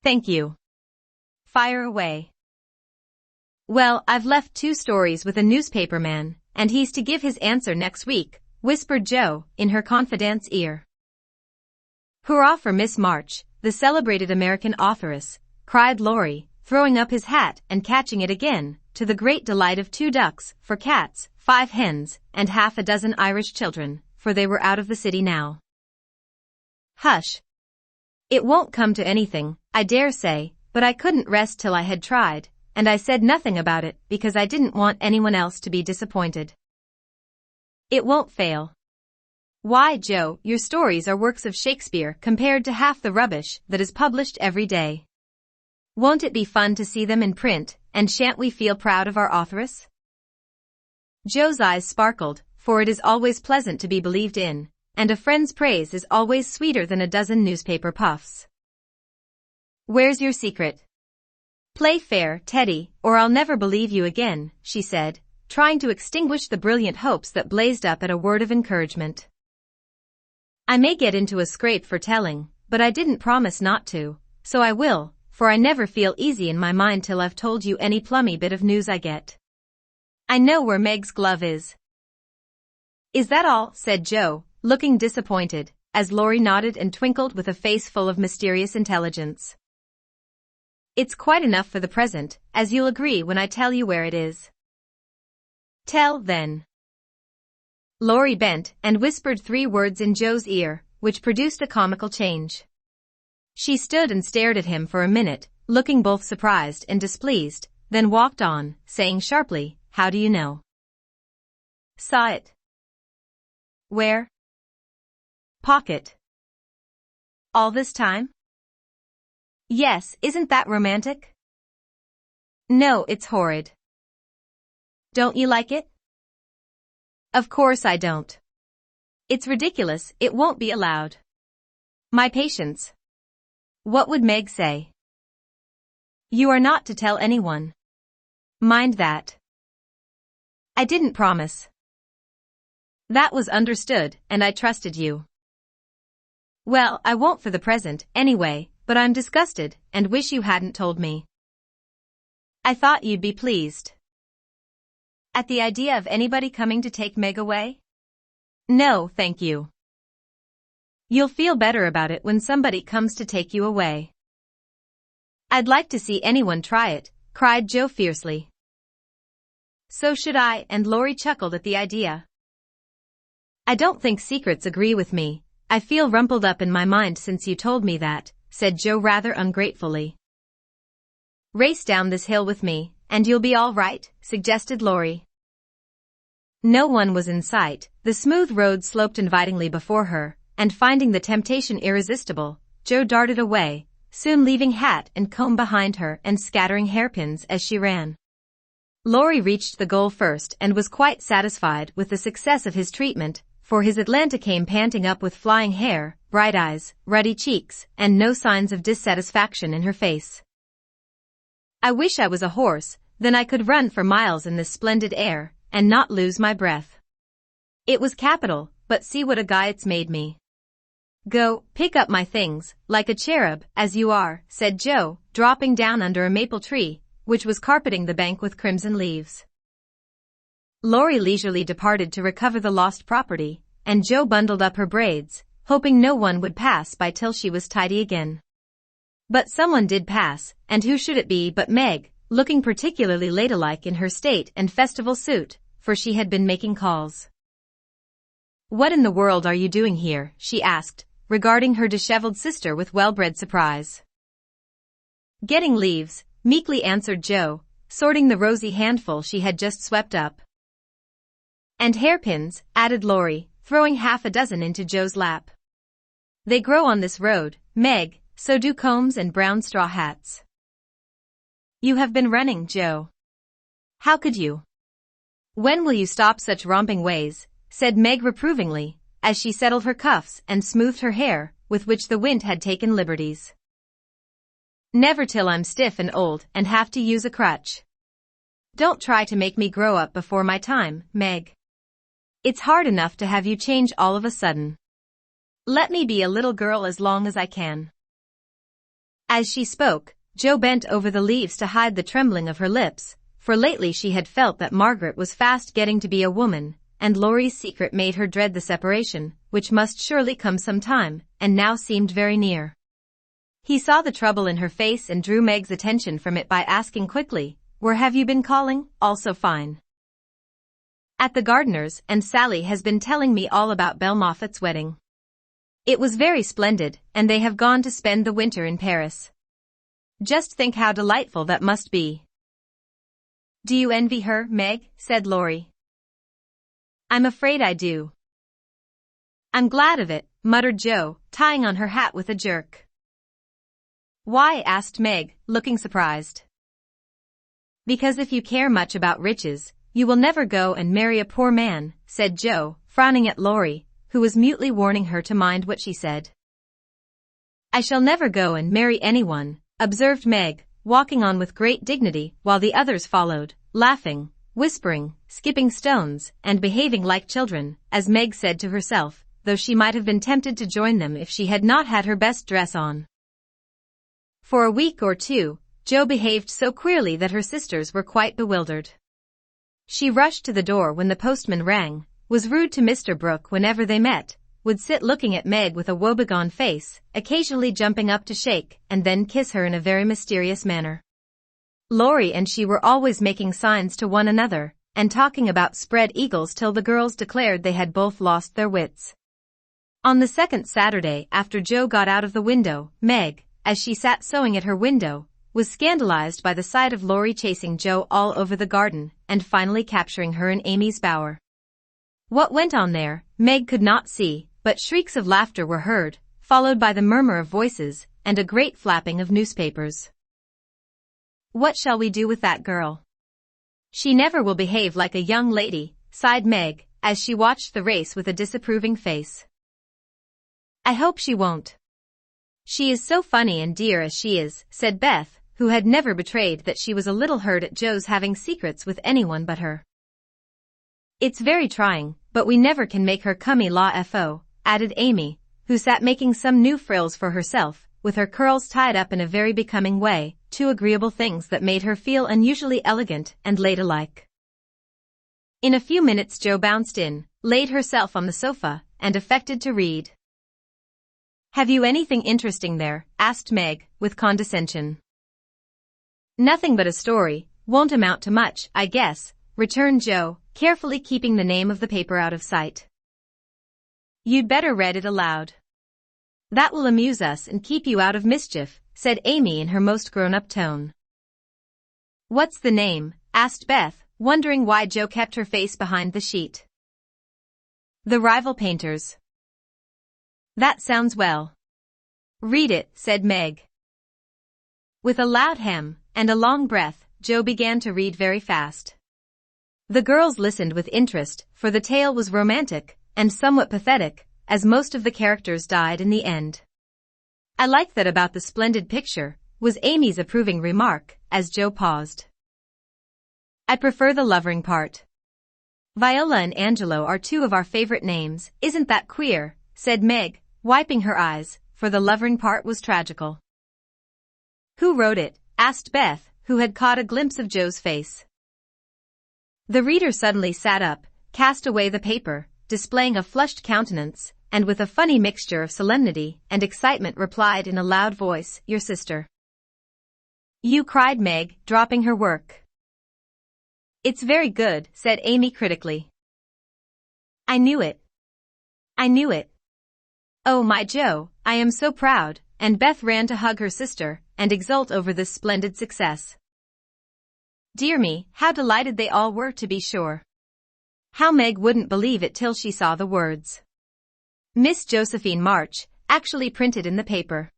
S1: Thank you. Fire away. Well, I've left 2 stories with a newspaper man, and he's to give his answer next week, whispered Joe, in her confidante's ear. Hurrah for Miss March, the celebrated American authoress, cried Laurie, throwing up his hat and catching it again, to the great delight of 2 ducks, 4 cats, 5 hens, and half a dozen Irish children, for they were out of the city now. Hush. It won't come to anything, I dare say, but I couldn't rest till I had tried, and I said nothing about it because I didn't want anyone else to be disappointed. It won't fail. Why, Joe, your stories are works of Shakespeare compared to half the rubbish that is published every day. Won't it be fun to see them in print, and shan't we feel proud of our authoress? Joe's eyes sparkled, for it is always pleasant to be believed in, and a friend's praise is always sweeter than a dozen newspaper puffs. Where's your secret? Play fair, Teddy, or I'll never believe you again, she said, trying to extinguish the brilliant hopes that blazed up at a word of encouragement. I may get into a scrape for telling, but I didn't promise not to, so I will, for I never feel easy in my mind till I've told you any plummy bit of news I get. I know where Meg's glove is. Is that all? Said Joe, looking disappointed, as Laurie nodded and twinkled with a face full of mysterious intelligence. It's quite enough for the present, as you'll agree when I tell you where it is. Tell, then. Laurie bent and whispered 3 words in Joe's ear, which produced a comical change. She stood and stared at him for a minute, looking both surprised and displeased, then walked on, saying sharply, "How do you know?" Saw it. Where? Pocket. All this time? Yes, isn't that romantic? No, it's horrid. Don't you like it? Of course I don't. It's ridiculous, it won't be allowed. My patience. What would Meg say? You are not to tell anyone. Mind that. I didn't promise. That was understood, and I trusted you. Well, I won't for the present, anyway, but I'm disgusted, and wish you hadn't told me. I thought you'd be pleased. At the idea of anybody coming to take Meg away? No, thank you. You'll feel better about it when somebody comes to take you away. I'd like to see anyone try it, cried Joe fiercely. So should I, and Laurie chuckled at the idea. I don't think secrets agree with me. I feel rumpled up in my mind since you told me that, said Joe rather ungratefully. Race down this hill with me, and you'll be all right, suggested Laurie. No one was in sight, the smooth road sloped invitingly before her, and finding the temptation irresistible, Joe darted away, soon leaving hat and comb behind her and scattering hairpins as she ran. Laurie reached the goal first and was quite satisfied with the success of his treatment, for his Atlanta came panting up with flying hair, bright eyes, ruddy cheeks, and no signs of dissatisfaction in her face. I wish I was a horse, then I could run for miles in this splendid air, and not lose my breath. It was capital, but see what a guy it's made me. Go, pick up my things, like a cherub, as you are, said Joe, dropping down under a maple tree, which was carpeting the bank with crimson leaves. Laurie leisurely departed to recover the lost property, and Joe bundled up her braids, hoping no one would pass by till she was tidy again. But someone did pass, and who should it be but Meg, looking particularly ladylike in her state and festival suit, for she had been making calls. What in the world are you doing here? She asked, regarding her disheveled sister with well-bred surprise. Getting leaves, meekly answered Joe, sorting the rosy handful she had just swept up. And hairpins, added Laurie, throwing half a dozen into Joe's lap. They grow on this road, Meg, so do combs and brown straw hats. You have been running, Joe. How could you? When will you stop such romping ways? Said Meg reprovingly, as she settled her cuffs and smoothed her hair, with which the wind had taken liberties. Never till I'm stiff and old and have to use a crutch. Don't try to make me grow up before my time, Meg. It's hard enough to have you change all of a sudden. Let me be a little girl as long as I can. As she spoke, Joe bent over the leaves to hide the trembling of her lips, for lately she had felt that Margaret was fast getting to be a woman, and Laurie's secret made her dread the separation, which must surely come some time, and now seemed very near. He saw the trouble in her face and drew Meg's attention from it by asking quickly, "Where have you been calling? Also fine." "At the gardener's, and Sally has been telling me all about Belle Moffat's wedding. It was very splendid, and they have gone to spend the winter in Paris. Just think how delightful that must be." "Do you envy her, Meg?" said Laurie. "I'm afraid I do." "I'm glad of it," muttered Joe, tying on her hat with a jerk. "Why?" asked Meg, looking surprised. "Because if you care much about riches, you will never go and marry a poor man," said Joe, frowning at Laurie, who was mutely warning her to mind what she said. "I shall never go and marry anyone," observed Meg, walking on with great dignity while the others followed, laughing, whispering, skipping stones, and behaving like children, as Meg said to herself, though she might have been tempted to join them if she had not had her best dress on. For a week or two, Jo behaved so queerly that her sisters were quite bewildered. She rushed to the door when the postman rang, was rude to Mr. Brooke whenever they met, would sit looking at Meg with a woebegone face, occasionally jumping up to shake and then kiss her in a very mysterious manner. Laurie and she were always making signs to one another, and talking about spread eagles till the girls declared they had both lost their wits. On the second Saturday after Jo got out of the window, Meg, as she sat sewing at her window, was scandalized by the sight of Laurie chasing Jo all over the garden, and finally capturing her in Amy's bower. What went on there, Meg could not see, but shrieks of laughter were heard, followed by the murmur of voices, and a great flapping of newspapers. "What shall we do with that girl? She never will behave like a young lady," sighed Meg, as she watched the race with a disapproving face. "I hope she won't. She is so funny and dear as she is," said Beth, who had never betrayed that she was a little hurt at Jo's having secrets with anyone but her. "It's very trying, but we never can make her cummy la fo," added Amy, who sat making some new frills for herself, with her curls tied up in a very becoming way, two agreeable things that made her feel unusually elegant and ladylike. In a few minutes Jo bounced in, laid herself on the sofa, and affected to read. "Have you anything interesting there?" asked Meg, with condescension. "Nothing but a story, won't amount to much, I guess," returned Jo, carefully keeping the name of the paper out of sight. "You'd better read it aloud. That will amuse us and keep you out of mischief," said Amy in her most grown-up tone. "What's the name?" asked Beth, wondering why Jo kept her face behind the sheet. "The Rival Painters." "That sounds well. Read it," said Meg. With a loud hem and a long breath, Jo began to read very fast. The girls listened with interest, for the tale was romantic and somewhat pathetic, as most of the characters died in the end. "I like that about the splendid picture," was Amy's approving remark, as Jo paused. "I prefer the lovering part. Viola and Angelo are two of our favorite names, isn't that queer?" said Meg, wiping her eyes, for the lovering part was tragical. "Who wrote it?" asked Beth, who had caught a glimpse of Jo's face. The reader suddenly sat up, cast away the paper, displaying a flushed countenance, and with a funny mixture of solemnity and excitement replied in a loud voice, "Your sister." "You," cried Meg, dropping her work. "It's very good," said Amy critically. "I knew it. I knew it. Oh my Jo, I am so proud," and Beth ran to hug her sister and exult over this splendid success. Dear me, how delighted they all were, to be sure. How Meg wouldn't believe it till she saw the words "Miss Josephine March," actually printed in the paper.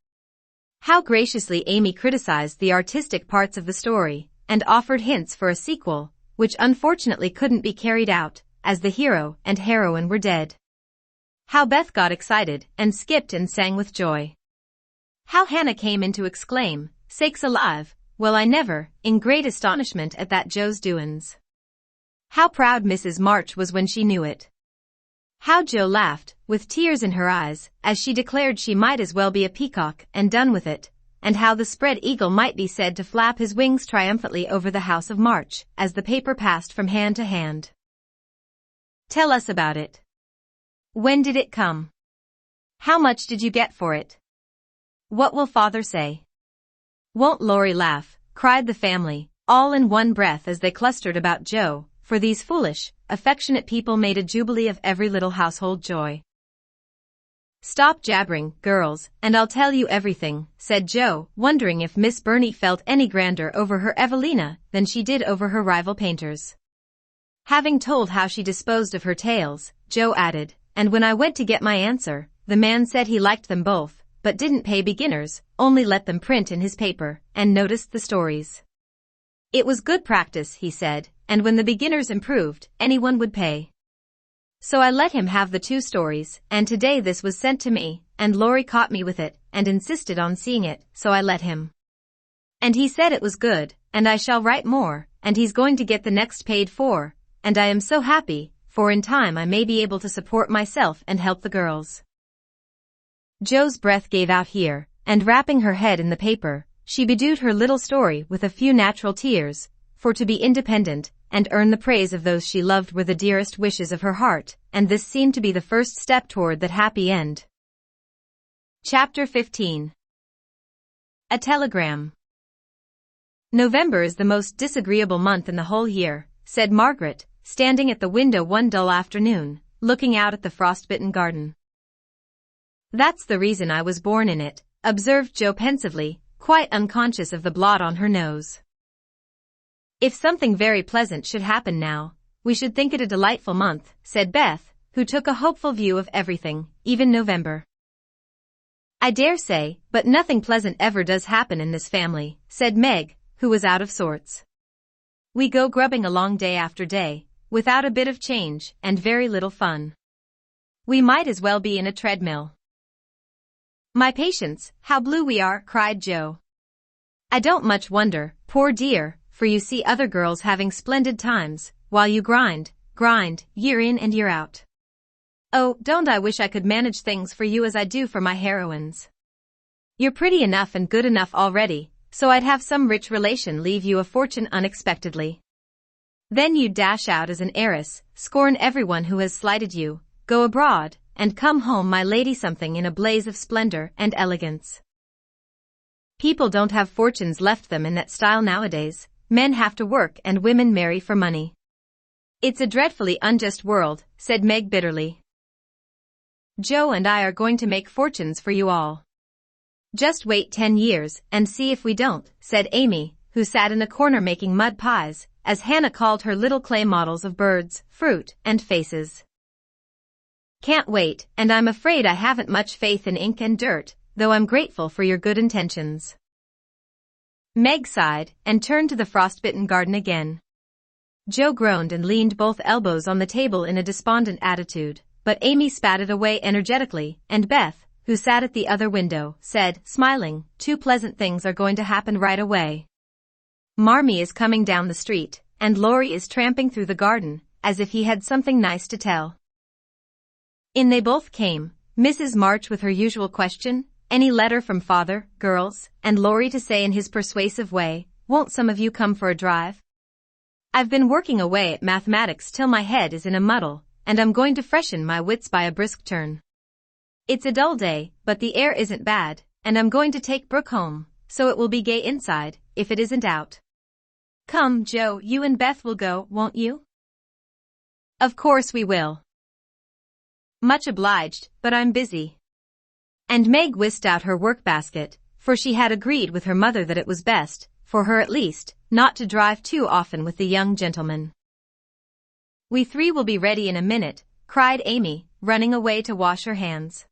S1: How graciously Amy criticized the artistic parts of the story, and offered hints for a sequel, which unfortunately couldn't be carried out, as the hero and heroine were dead. How Beth got excited and skipped and sang with joy. How Hannah came in to exclaim, "Sakes alive, well I never," in great astonishment at that Jo's doin's. How proud Mrs. March was when she knew it. How Jo laughed, with tears in her eyes, as she declared she might as well be a peacock and done with it, and how the spread eagle might be said to flap his wings triumphantly over the house of March, as the paper passed from hand to hand. "Tell us about it. When did it come? How much did you get for it? What will father say? Won't Laurie laugh?" cried the family, all in one breath as they clustered about Jo, for these foolish, affectionate people made a jubilee of every little household joy. "Stop jabbering, girls, and I'll tell you everything," said Jo, wondering if Miss Burney felt any grander over her Evelina than she did over her rival painters. Having told how she disposed of her tales, Jo added, "And when I went to get my answer, the man said he liked them both, but didn't pay beginners, only let them print in his paper, and noticed the stories. It was good practice, he said, and when the beginners improved, anyone would pay. So I let him have the 2 stories, and today this was sent to me, and Laurie caught me with it, and insisted on seeing it, so I let him. And he said it was good, and I shall write more, and he's going to get the next paid for, and I am so happy, for in time I may be able to support myself and help the girls." Joe's breath gave out here, and wrapping her head in the paper, she bedewed her little story with a few natural tears, for to be independent and earn the praise of those she loved were the dearest wishes of her heart, and this seemed to be the first step toward that happy end. Chapter 15. A Telegram. "November is the most disagreeable month in the whole year," said Margaret, standing at the window one dull afternoon, looking out at the frostbitten garden. "That's the reason I was born in it," observed Joe pensively, quite unconscious of the blot on her nose. "If something very pleasant should happen now, we should think it a delightful month," said Beth, who took a hopeful view of everything, even November. "I dare say, but nothing pleasant ever does happen in this family," said Meg, who was out of sorts. "We go grubbing along day after day, without a bit of change, and very little fun. We might as well be in a treadmill." "My patience, how blue we are," cried Joe. "I don't much wonder, poor dear, for you see other girls having splendid times, while you grind, year in and year out. Oh, don't I wish I could manage things for you as I do for my heroines. You're pretty enough and good enough already, so I'd have some rich relation leave you a fortune unexpectedly. Then you'd dash out as an heiress, scorn everyone who has slighted you, go abroad, and come home my lady something in a blaze of splendor and elegance. People don't have fortunes left them in that style nowadays. Men have to work and women marry for money. It's a dreadfully unjust world," said Meg bitterly. "Joe and I are going to make fortunes for you all. Just wait 10 years and see if we don't," said Amy, who sat in a corner making mud pies, as Hannah called her little clay models of birds, fruit, and faces. "Can't wait, and I'm afraid I haven't much faith in ink and dirt, though I'm grateful for your good intentions." Meg sighed and turned to the frostbitten garden again. Joe groaned and leaned both elbows on the table in a despondent attitude, but Amy spat it away energetically, and Beth, who sat at the other window, said, smiling, "Two pleasant things are going to happen right away. Marmee is coming down the street, and Laurie is tramping through the garden, as if he had something nice to tell." In they both came, Mrs. March with her usual question, "Any letter from father, girls?" and Laurie to say in his persuasive way, "Won't some of you come for a drive? I've been working away at mathematics till my head is in a muddle, and I'm going to freshen my wits by a brisk turn. It's a dull day, but the air isn't bad, and I'm going to take Brooke home, so it will be gay inside, if it isn't out. Come, Joe, you and Beth will go, won't you?" "Of course we will." "Much obliged, but I'm busy." And Meg whisked out her work-basket, for she had agreed with her mother that it was best, for her at least, not to drive too often with the young gentleman. "We three will be ready in a minute," cried Amy, running away to wash her hands.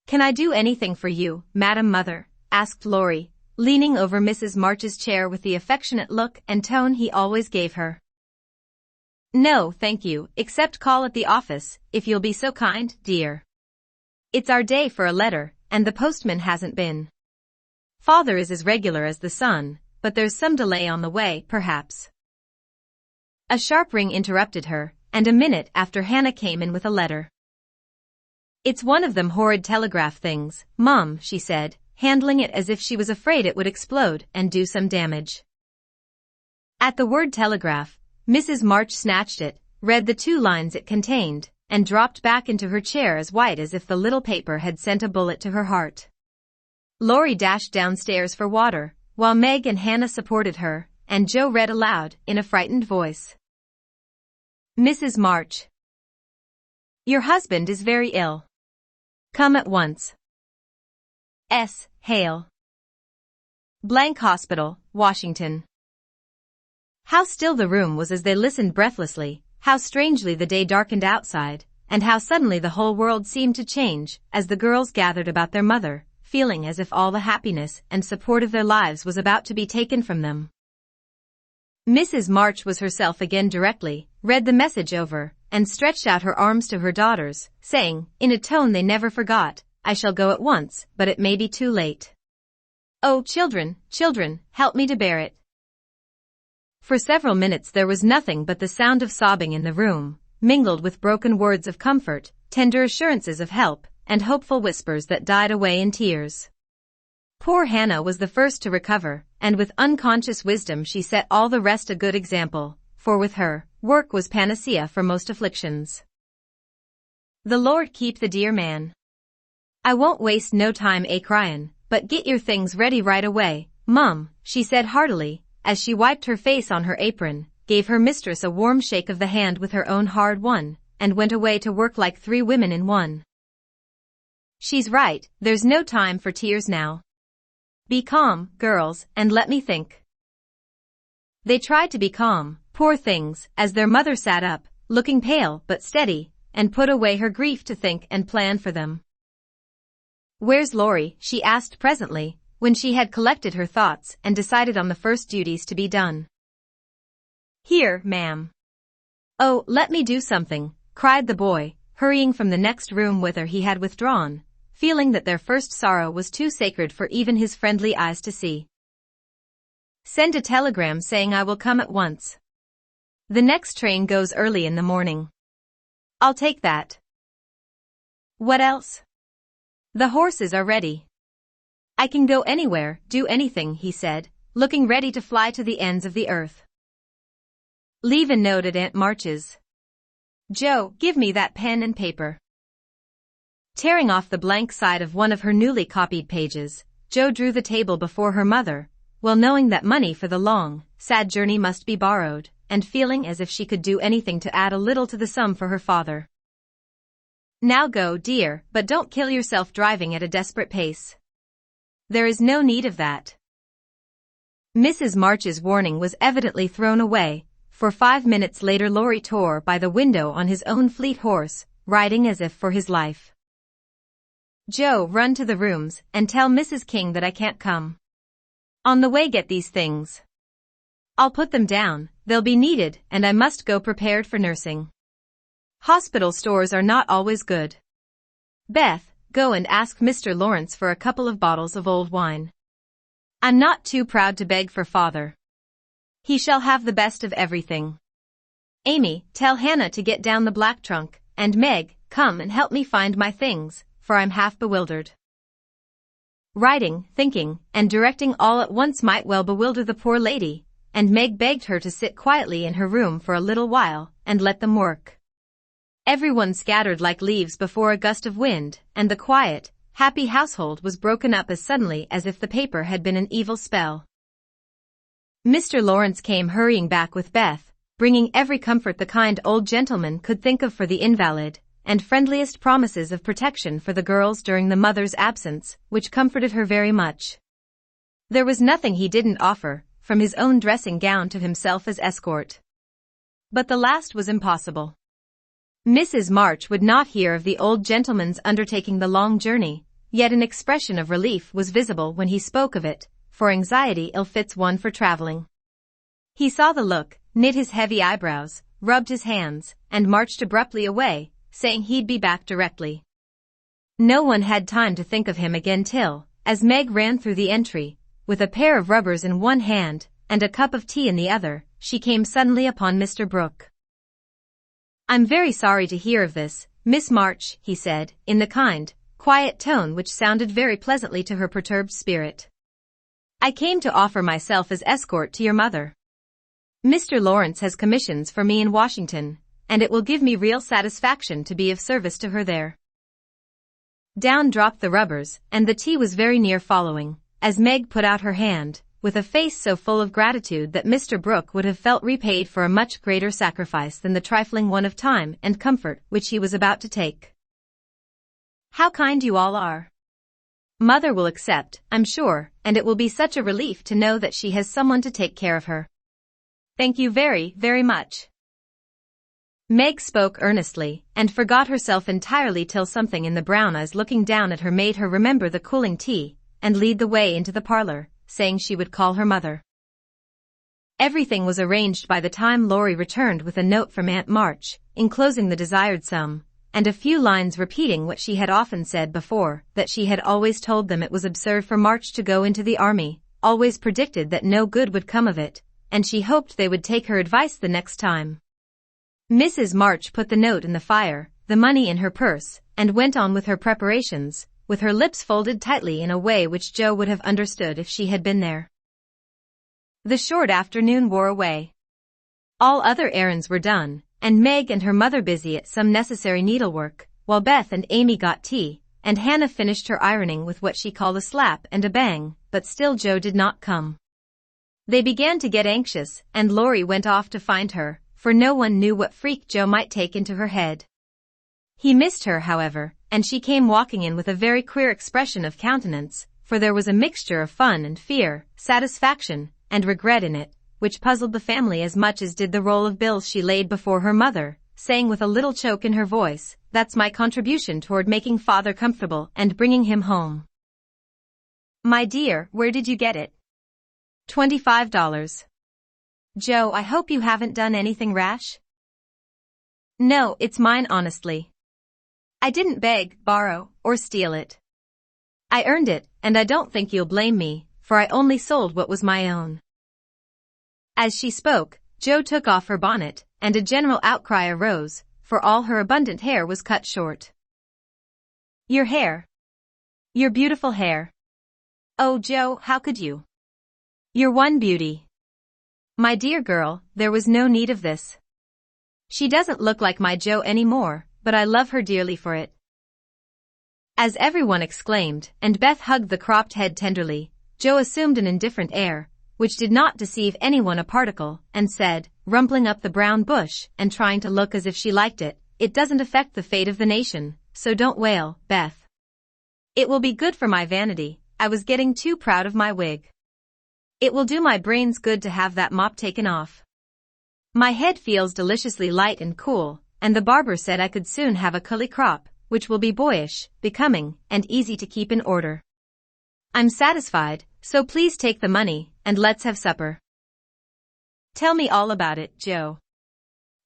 S1: "Can I do anything for you, Madam Mother?" asked Laurie, leaning over Mrs. March's chair with the affectionate look and tone he always gave her. "No, thank you, except call at the office, if you'll be so kind, dear. It's our day for a letter, and the postman hasn't been. Father is as regular as the sun, but there's some delay on the way, perhaps." A sharp ring interrupted her, and a minute after Hannah came in with a letter. "It's one of them horrid telegraph things, Mum," she said, handling it as if she was afraid it would explode and do some damage. At the word telegraph, Mrs. March snatched it, read the 2 lines it contained, and dropped back into her chair as white as if the little paper had sent a bullet to her heart. Laurie dashed downstairs for water, while Meg and Hannah supported her, and Joe read aloud, in a frightened voice. "Mrs. March. Your husband is very ill. Come at once. S. Hale. Blank Hospital, Washington." How still the room was as they listened breathlessly, how strangely the day darkened outside, and how suddenly the whole world seemed to change, as the girls gathered about their mother, feeling as if all the happiness and support of their lives was about to be taken from them. Mrs. March was herself again directly, read the message over, and stretched out her arms to her daughters, saying, in a tone they never forgot, "I shall go at once, but it may be too late. Oh, children, children, help me to bear it. For several minutes there was nothing but the sound of sobbing in the room, mingled with broken words of comfort, tender assurances of help, and hopeful whispers that died away in tears. Poor Hannah was the first to recover, and with unconscious wisdom she set all the rest a good example, for with her, work was panacea for most afflictions. The Lord keep the dear man. I won't waste no time a-cryin', but get your things ready right away, Mum, she said heartily, as she wiped her face on her apron, gave her mistress a warm shake of the hand with her own hard one, and went away to work like 3 women in one. She's right, there's no time for tears now. Be calm, girls, and let me think. They tried to be calm, poor things, as their mother sat up, looking pale but steady, and put away her grief to think and plan for them. Where's Laurie? She asked presently, when she had collected her thoughts and decided on the first duties to be done. Here, ma'am. Oh, let me do something, cried the boy, hurrying from the next room whither he had withdrawn, feeling that their first sorrow was too sacred for even his friendly eyes to see. Send a telegram saying I will come at once. The next train goes early in the morning. I'll take that. What else? The horses are ready. I can go anywhere, do anything, he said, looking ready to fly to the ends of the earth. Leave a note at Aunt March's. Joe, give me that pen and paper. Tearing off the blank side of one of her newly copied pages, Jo drew the table before her mother, well knowing that money for the long, sad journey must be borrowed, and feeling as if she could do anything to add a little to the sum for her father. Now go, dear, but don't kill yourself driving at a desperate pace. There is no need of that. Mrs. March's warning was evidently thrown away, for 5 minutes later Laurie tore by the window on his own fleet horse, riding as if for his life. Joe, run to the rooms and tell Mrs. King that I can't come. On the way get these things. I'll put them down, they'll be needed, and I must go prepared for nursing. Hospital stores are not always good. Beth, go and ask Mr. Lawrence for a couple of bottles of old wine. I'm not too proud to beg for father. He shall have the best of everything. Amy, tell Hannah to get down the black trunk, and Meg, come and help me find my things, for I'm half bewildered. Writing, thinking, and directing all at once might well bewilder the poor lady, and Meg begged her to sit quietly in her room for a little while, and let them work. Everyone scattered like leaves before a gust of wind, and the quiet, happy household was broken up as suddenly as if the paper had been an evil spell. Mr. Lawrence came hurrying back with Beth, bringing every comfort the kind old gentleman could think of for the invalid, and friendliest promises of protection for the girls during the mother's absence, which comforted her very much. There was nothing he didn't offer, from his own dressing gown to himself as escort. But the last was impossible. Mrs. March would not hear of the old gentleman's undertaking the long journey, yet an expression of relief was visible when he spoke of it, for anxiety ill-fits one for traveling. He saw the look, knit his heavy eyebrows, rubbed his hands, and marched abruptly away, saying he'd be back directly. No one had time to think of him again till, as Meg ran through the entry, with a pair of rubbers in one hand, and a cup of tea in the other, she came suddenly upon Mr. Brooke. I'm very sorry to hear of this, Miss March, he said, in the kind, quiet tone which sounded very pleasantly to her perturbed spirit. I came to offer myself as escort to your mother. Mr. Lawrence has commissions for me in Washington, and it will give me real satisfaction to be of service to her there. Down dropped the rubbers, and the tea was very near following, as Meg put out her hand, with a face so full of gratitude that Mr. Brooke would have felt repaid for a much greater sacrifice than the trifling one of time and comfort which he was about to take. How kind you all are. Mother will accept, I'm sure, and it will be such a relief to know that she has someone to take care of her. Thank you very, very much. Meg spoke earnestly, and forgot herself entirely till something in the brown eyes looking down at her made her remember the cooling tea, and lead the way into the parlor, saying she would call her mother. Everything was arranged by the time Laurie returned with a note from Aunt March, enclosing the desired sum, and a few lines repeating what she had often said before, that she had always told them it was absurd for March to go into the army, always predicted that no good would come of it, and she hoped they would take her advice the next time. Mrs. March put the note in the fire, the money in her purse, and went on with her preparations, with her lips folded tightly in a way which Joe would have understood if she had been there. The short afternoon wore away. All other errands were done, and Meg and her mother busy at some necessary needlework, while Beth and Amy got tea, and Hannah finished her ironing with what she called a slap and a bang, but still Joe did not come. They began to get anxious, and Laurie went off to find her, for no one knew what freak Joe might take into her head. He missed her, however, and she came walking in with a very queer expression of countenance, for there was a mixture of fun and fear, satisfaction, and regret in it, which puzzled the family as much as did the roll of bills she laid before her mother, saying with a little choke in her voice, "That's my contribution toward making father comfortable and bringing him home." "My dear, where did you get it?" $25. "Joe, I hope you haven't done anything rash?" "No, it's mine honestly. I didn't beg, borrow, or steal it. I earned it, and I don't think you'll blame me, for I only sold what was my own." As she spoke, Joe took off her bonnet, and a general outcry arose, for all her abundant hair was cut short. "Your hair. Your beautiful hair. Oh, Joe, how could you? You're one beauty." "My dear girl, there was no need of this. She doesn't look like my Joe anymore, but I love her dearly for it." As everyone exclaimed, and Beth hugged the cropped head tenderly, Joe assumed an indifferent air, which did not deceive anyone a particle, and said, rumpling up the brown bush and trying to look as if she liked it, "It doesn't affect the fate of the nation, so don't wail, Beth. It will be good for my vanity. I was getting too proud of my wig. It will do my brains good to have that mop taken off. My head feels deliciously light and cool, and the barber said I could soon have a curly crop, which will be boyish, becoming, and easy to keep in order. I'm satisfied, so please take the money, and let's have supper." "Tell me all about it, Joe."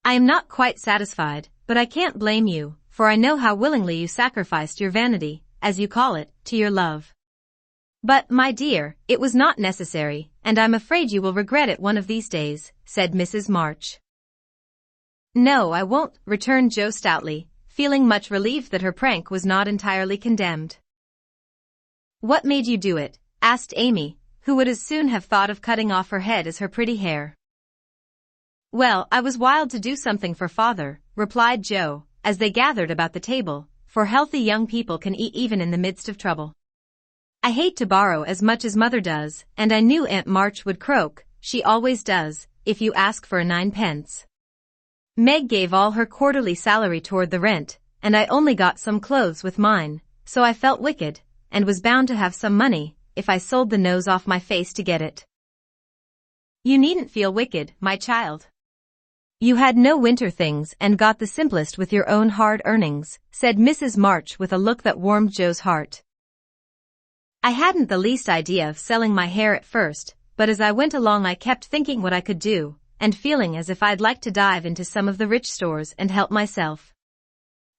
S1: "I am not quite satisfied, but I can't blame you, for I know how willingly you sacrificed your vanity, as you call it, to your love. But, my dear, it was not necessary, and I'm afraid you will regret it one of these days," said Mrs. March. "No, I won't," returned Joe stoutly, feeling much relieved that her prank was not entirely condemned. "What made you do it?" asked Amy, who would as soon have thought of cutting off her head as her pretty hair. "Well, I was wild to do something for father," replied Joe, as they gathered about the table, for healthy young people can eat even in the midst of trouble. "I hate to borrow as much as mother does, and I knew Aunt March would croak, she always does, if you ask for a 9 pence. Meg gave all her quarterly salary toward the rent, and I only got some clothes with mine, so I felt wicked, and was bound to have some money, if I sold the nose off my face to get it." "You needn't feel wicked, my child. You had no winter things and got the simplest with your own hard earnings," said Mrs. March with a look that warmed Joe's heart. "I hadn't the least idea of selling my hair at first, but as I went along I kept thinking what I could do, and feeling as if I'd like to dive into some of the rich stores and help myself.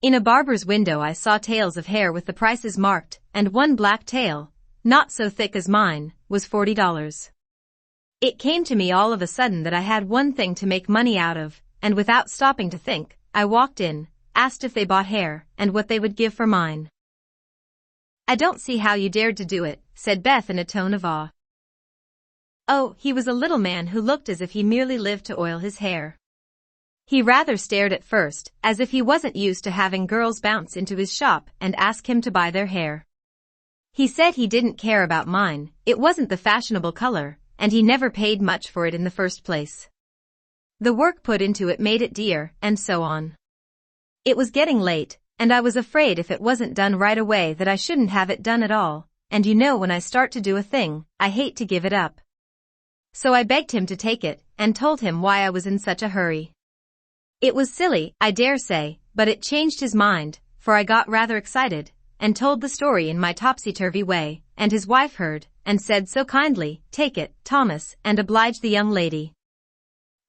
S1: In a barber's window I saw tails of hair with the prices marked, and one black tail, not so thick as mine, was $40. It came to me all of a sudden that I had one thing to make money out of, and without stopping to think, I walked in, asked if they bought hair, and what they would give for mine." "I don't see how you dared to do it," said Beth in a tone of awe. "Oh, he was a little man who looked as if he merely lived to oil his hair. He rather stared at first, as if he wasn't used to having girls bounce into his shop and ask him to buy their hair. He said he didn't care about mine, it wasn't the fashionable color, and he never paid much for it in the first place. The work put into it made it dear, and so on. It was getting late, and I was afraid if it wasn't done right away that I shouldn't have it done at all, and you know when I start to do a thing, I hate to give it up. So I begged him to take it, and told him why I was in such a hurry. It was silly, I dare say, but it changed his mind, for I got rather excited, and told the story in my topsy-turvy way, and his wife heard, and said so kindly, 'Take it, Thomas, and oblige the young lady.'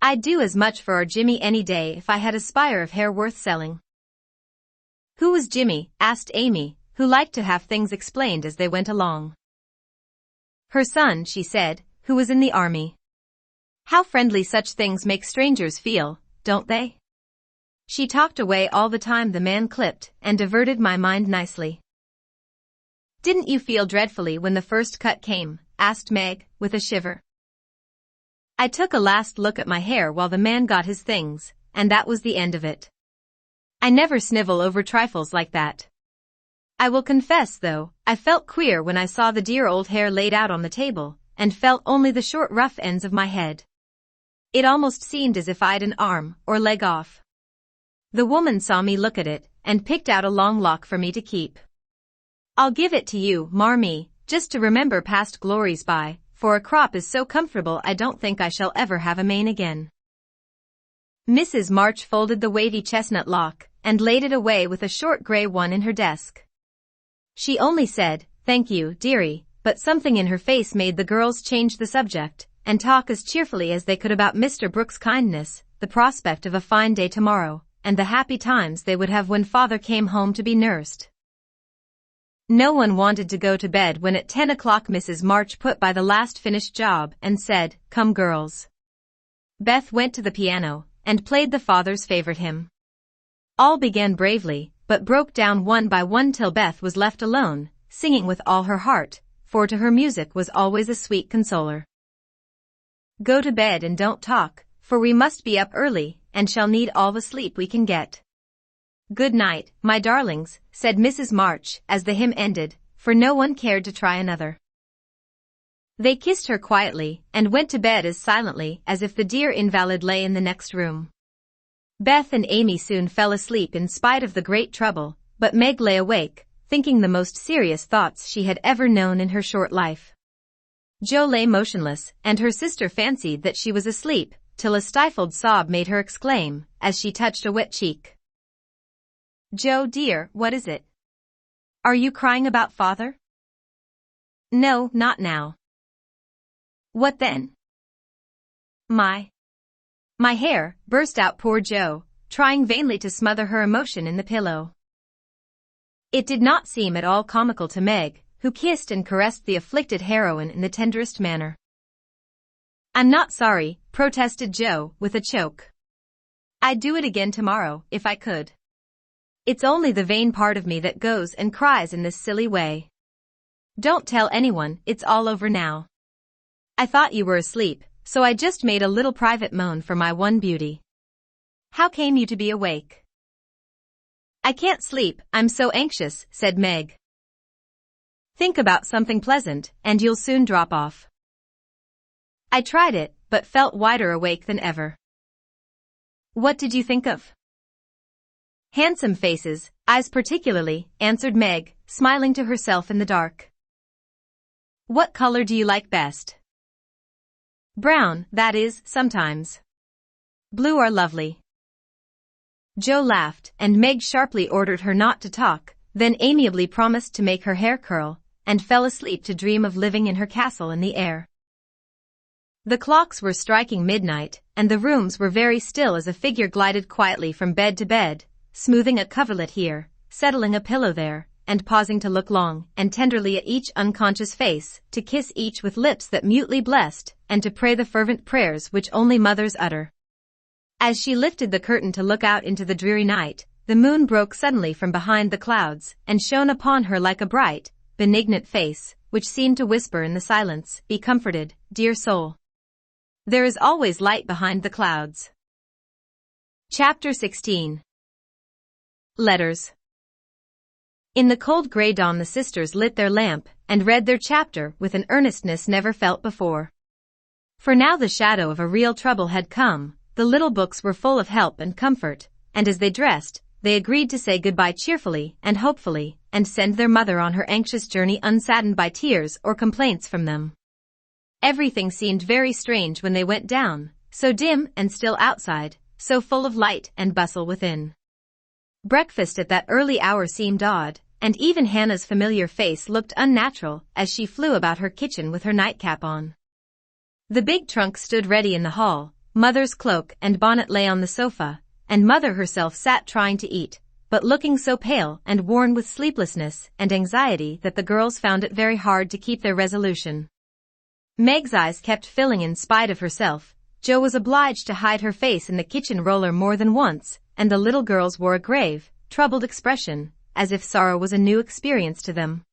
S1: I'd do as much for our Jimmy any day if I had a spire of hair worth selling." "Who was Jimmy?" asked Amy, who liked to have things explained as they went along. "Her son," she said, "who was in the army." How friendly such things make strangers feel, don't they? She talked away all the time the man clipped and diverted my mind nicely. Didn't you feel dreadfully when the first cut came? Asked Meg, with a shiver. I took a last look at my hair while the man got his things, and that was the end of it. I never snivel over trifles like that. I will confess though, I felt queer when I saw the dear old hair laid out on the table, and felt only the short rough ends of my head. It almost seemed as if I'd an arm or leg off. The woman saw me look at it, and picked out a long lock for me to keep. I'll give it to you, Marmee, just to remember past glories by, for a crop is so comfortable I don't think I shall ever have a mane again. Mrs. March folded the wavy chestnut lock, and laid it away with a short grey one in her desk. She only said, "Thank you, dearie," but something in her face made the girls change the subject, and talk as cheerfully as they could about Mr. Brooks' kindness, the prospect of a fine day tomorrow, and the happy times they would have when father came home to be nursed. No one wanted to go to bed when at 10 o'clock Mrs. March put by the last finished job and said, "Come girls." Beth went to the piano, and played the father's favorite hymn. All began bravely, but broke down one by one till Beth was left alone, singing with all her heart, for to her music was always a sweet consoler. "Go to bed and don't talk, for we must be up early, and shall need all the sleep we can get. Good night, my darlings," said Mrs. March as the hymn ended, for no one cared to try another. They kissed her quietly, and went to bed as silently as if the dear invalid lay in the next room. Beth and Amy soon fell asleep in spite of the great trouble, but Meg lay awake, thinking the most serious thoughts she had ever known in her short life. Jo lay motionless, and her sister fancied that she was asleep, till a stifled sob made her exclaim, as she touched a wet cheek. "Jo dear, what is it? Are you crying about father?" "No, not now." "What then?" My hair," burst out poor Jo, trying vainly to smother her emotion in the pillow. It did not seem at all comical to Meg, who kissed and caressed the afflicted heroine in the tenderest manner. "I'm not sorry," protested Jo, with a choke. "I'd do it again tomorrow, if I could. It's only the vain part of me that goes and cries in this silly way. Don't tell anyone, it's all over now. I thought you were asleep, so I just made a little private moan for my one beauty. How came you to be awake?" "I can't sleep, I'm so anxious," said Meg. "Think about something pleasant, and you'll soon drop off." I tried it, but felt wider awake than ever. "What did you think of?" "Handsome faces, eyes particularly," answered Meg, smiling to herself in the dark. "What color do you like best?" "Brown, that is, sometimes. Blue are lovely." Jo laughed, and Meg sharply ordered her not to talk, then amiably promised to make her hair curl, and fell asleep to dream of living in her castle in the air. The clocks were striking midnight, and the rooms were very still as a figure glided quietly from bed to bed, smoothing a coverlet here, settling a pillow there, and pausing to look long and tenderly at each unconscious face, to kiss each with lips that mutely blessed, and to pray the fervent prayers which only mothers utter. As she lifted the curtain to look out into the dreary night, the moon broke suddenly from behind the clouds, and shone upon her like a bright, benignant face, which seemed to whisper in the silence, "Be comforted, dear soul. There is always light behind the clouds." Chapter 16. Letters. In the cold grey dawn the sisters lit their lamp, and read their chapter with an earnestness never felt before. For now the shadow of a real trouble had come, the little books were full of help and comfort, and as they dressed, they agreed to say goodbye cheerfully and hopefully, and send their mother on her anxious journey unsaddened by tears or complaints from them. Everything seemed very strange when they went down, so dim and still outside, so full of light and bustle within. Breakfast at that early hour seemed odd, and even Hannah's familiar face looked unnatural as she flew about her kitchen with her nightcap on. The big trunk stood ready in the hall, Mother's cloak and bonnet lay on the sofa, and Mother herself sat trying to eat, but looking so pale and worn with sleeplessness and anxiety that the girls found it very hard to keep their resolution. Meg's eyes kept filling in spite of herself, Jo was obliged to hide her face in the kitchen roller more than once, and the little girls wore a grave, troubled expression, as if sorrow was a new experience to them.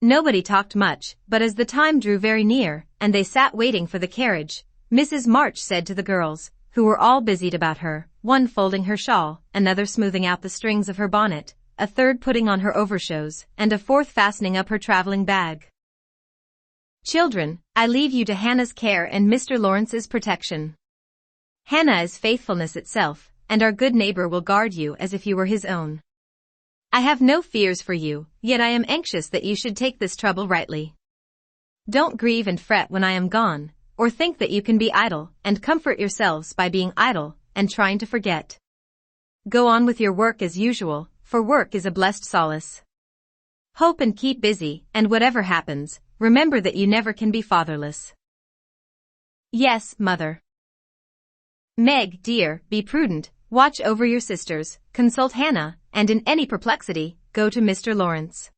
S1: Nobody talked much, but as the time drew very near, and they sat waiting for the carriage, Mrs. March said to the girls, who were all busied about her, one folding her shawl, another smoothing out the strings of her bonnet, a third putting on her overshoes, and a fourth fastening up her traveling bag. "Children, I leave you to Hannah's care and Mr. Lawrence's protection. Hannah is faithfulness itself, and our good neighbor will guard you as if you were his own. I have no fears for you, yet I am anxious that you should take this trouble rightly. Don't grieve and fret when I am gone, or think that you can be idle, and comfort yourselves by being idle, and trying to forget. Go on with your work as usual, for work is a blessed solace. Hope and keep busy, and whatever happens, remember that you never can be fatherless." "Yes, Mother." "Meg, dear, be prudent, watch over your sisters, consult Hannah, and in any perplexity, go to Mr. Lawrence.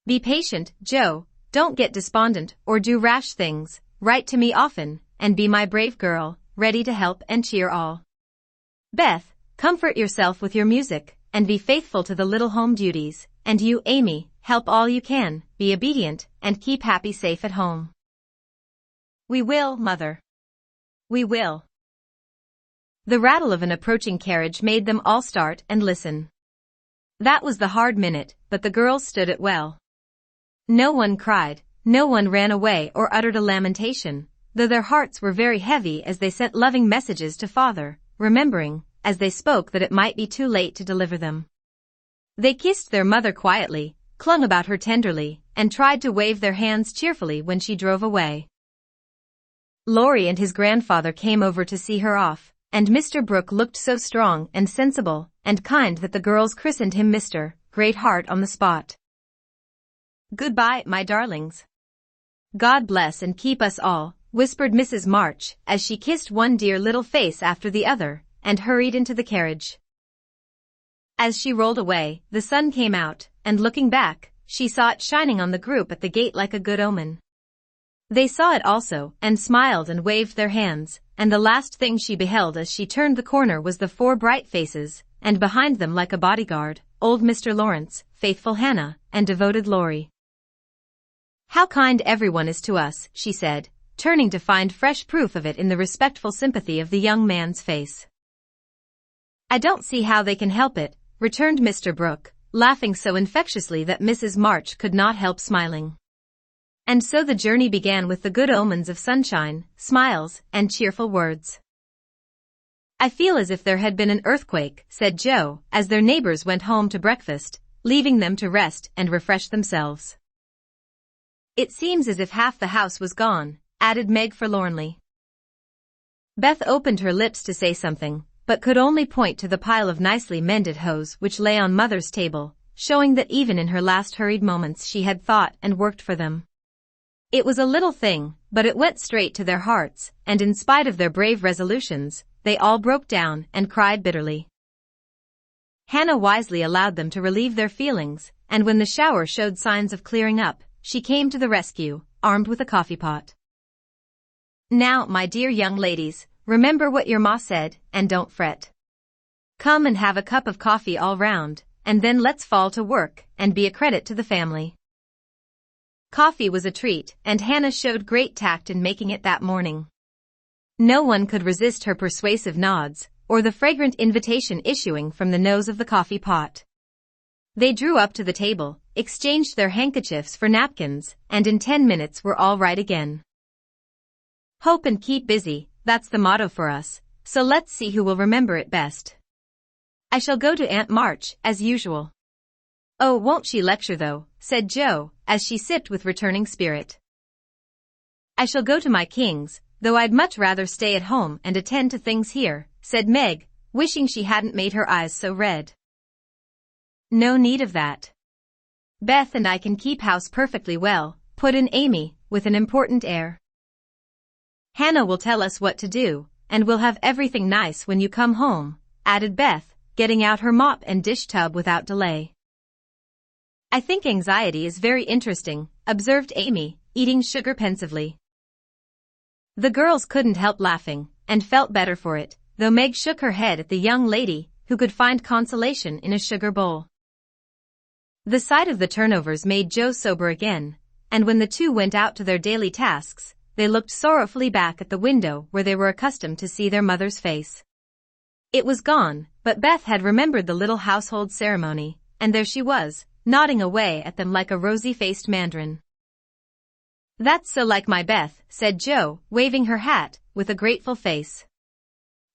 S1: Be patient, Jo, don't get despondent or do rash things, write to me often, and be my brave girl, ready to help and cheer all. Beth, comfort yourself with your music, and be faithful to the little home duties, and you, Amy, help all you can, be obedient, and keep Happy safe at home." "We will, Mother. We will." The rattle of an approaching carriage made them all start and listen. That was the hard minute, but the girls stood it well. No one cried, no one ran away or uttered a lamentation, though their hearts were very heavy as they sent loving messages to Father, remembering, as they spoke, that it might be too late to deliver them. They kissed their mother quietly, clung about her tenderly, and tried to wave their hands cheerfully when she drove away. Laurie and his grandfather came over to see her off, and Mr. Brooke looked so strong and sensible and kind that the girls christened him Mr. Greatheart on the spot. "Goodbye, my darlings. God bless and keep us all," whispered Mrs. March as she kissed one dear little face after the other, and hurried into the carriage. As she rolled away, the sun came out, and looking back, she saw it shining on the group at the gate like a good omen. They saw it also, and smiled and waved their hands, and the last thing she beheld as she turned the corner was the 4 bright faces, and behind them like a bodyguard, old Mr. Lawrence, faithful Hannah, and devoted Laurie. "How kind everyone is to us," she said, turning to find fresh proof of it in the respectful sympathy of the young man's face. "I don't see how they can help it," returned Mr. Brooke, laughing so infectiously that Mrs. March could not help smiling. And so the journey began with the good omens of sunshine, smiles, and cheerful words. "I feel as if there had been an earthquake," said Jo, as their neighbors went home to breakfast, leaving them to rest and refresh themselves. "It seems as if half the house was gone," added Meg forlornly. Beth opened her lips to say something, but could only point to the pile of nicely mended hose which lay on Mother's table, showing that even in her last hurried moments she had thought and worked for them. It was a little thing, but it went straight to their hearts, and in spite of their brave resolutions, they all broke down and cried bitterly. Hannah wisely allowed them to relieve their feelings, and when the shower showed signs of clearing up, she came to the rescue, armed with a coffee pot. "Now, my dear young ladies, remember what your ma said, and don't fret. Come and have a cup of coffee all round, and then let's fall to work, and be a credit to the family." Coffee was a treat, and Hannah showed great tact in making it that morning. No one could resist her persuasive nods, or the fragrant invitation issuing from the nose of the coffee pot. They drew up to the table, exchanged their handkerchiefs for napkins, and in 10 minutes were all right again. "Hope and keep busy," that's the motto for us, so let's see who will remember it best. "I shall go to Aunt March, as usual." "Oh, won't she lecture though," said Jo, as she sipped with returning spirit. "I shall go to my King's, though I'd much rather stay at home and attend to things here," said Meg, wishing she hadn't made her eyes so red. "No need of that. Beth and I can keep house perfectly well," put in Amy, with an important air. "Hannah will tell us what to do, and we'll have everything nice when you come home," added Beth, getting out her mop and dish tub without delay. "I think anxiety is very interesting," observed Amy, eating sugar pensively. The girls couldn't help laughing, and felt better for it, though Meg shook her head at the young lady, who could find consolation in a sugar bowl. The sight of the turnovers made Joe sober again, and when the two went out to their daily tasks, they looked sorrowfully back at the window where they were accustomed to see their mother's face. It was gone, but Beth had remembered the little household ceremony, and there she was, nodding away at them like a rosy-faced mandarin. "That's so like my Beth," said Joe, waving her hat, with a grateful face.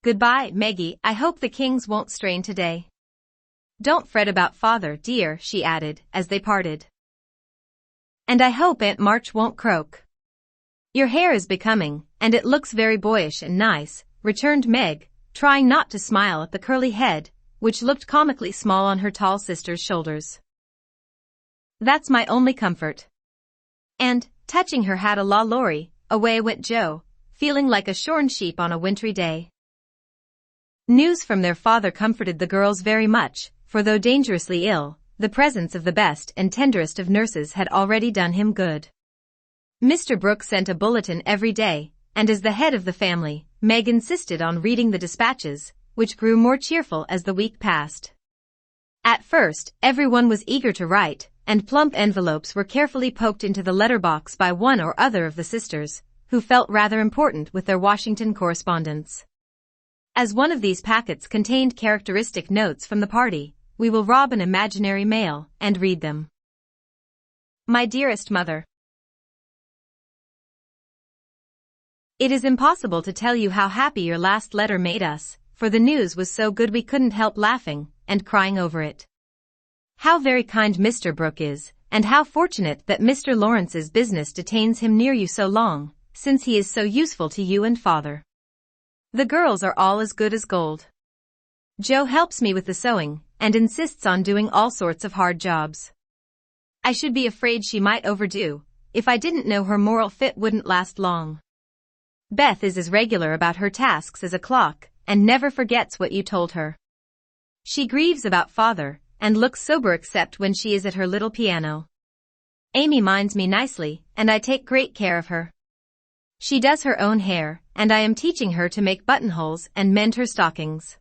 S1: "Goodbye, Meggie, I hope the Kings won't strain today. Don't fret about Father, dear," she added, as they parted. "And I hope Aunt March won't croak." "Your hair is becoming, and it looks very boyish and nice," returned Meg, trying not to smile at the curly head, which looked comically small on her tall sister's shoulders. "That's my only comfort." And, touching her hat a la Laurie, away went Joe, feeling like a shorn sheep on a wintry day. News from their father comforted the girls very much, for though dangerously ill, the presence of the best and tenderest of nurses had already done him good. Mr. Brooke sent a bulletin every day, and as the head of the family, Meg insisted on reading the dispatches, which grew more cheerful as the week passed. At first, everyone was eager to write, and plump envelopes were carefully poked into the letterbox by one or other of the sisters, who felt rather important with their Washington correspondence. As one of these packets contained characteristic notes from the party, we will rob an imaginary mail and read them. My dearest mother. It is impossible to tell you how happy your last letter made us, for the news was so good we couldn't help laughing and crying over it. How very kind Mr. Brooke is, and how fortunate that Mr. Lawrence's business detains him near you so long, since he is so useful to you and Father. The girls are all as good as gold. Joe helps me with the sewing, and insists on doing all sorts of hard jobs. I should be afraid she might overdo, if I didn't know her moral fit wouldn't last long. Beth is as regular about her tasks as a clock, and never forgets what you told her. She grieves about Father, and looks sober except when she is at her little piano. Amy minds me nicely, and I take great care of her. She does her own hair, and I am teaching her to make buttonholes and mend her stockings.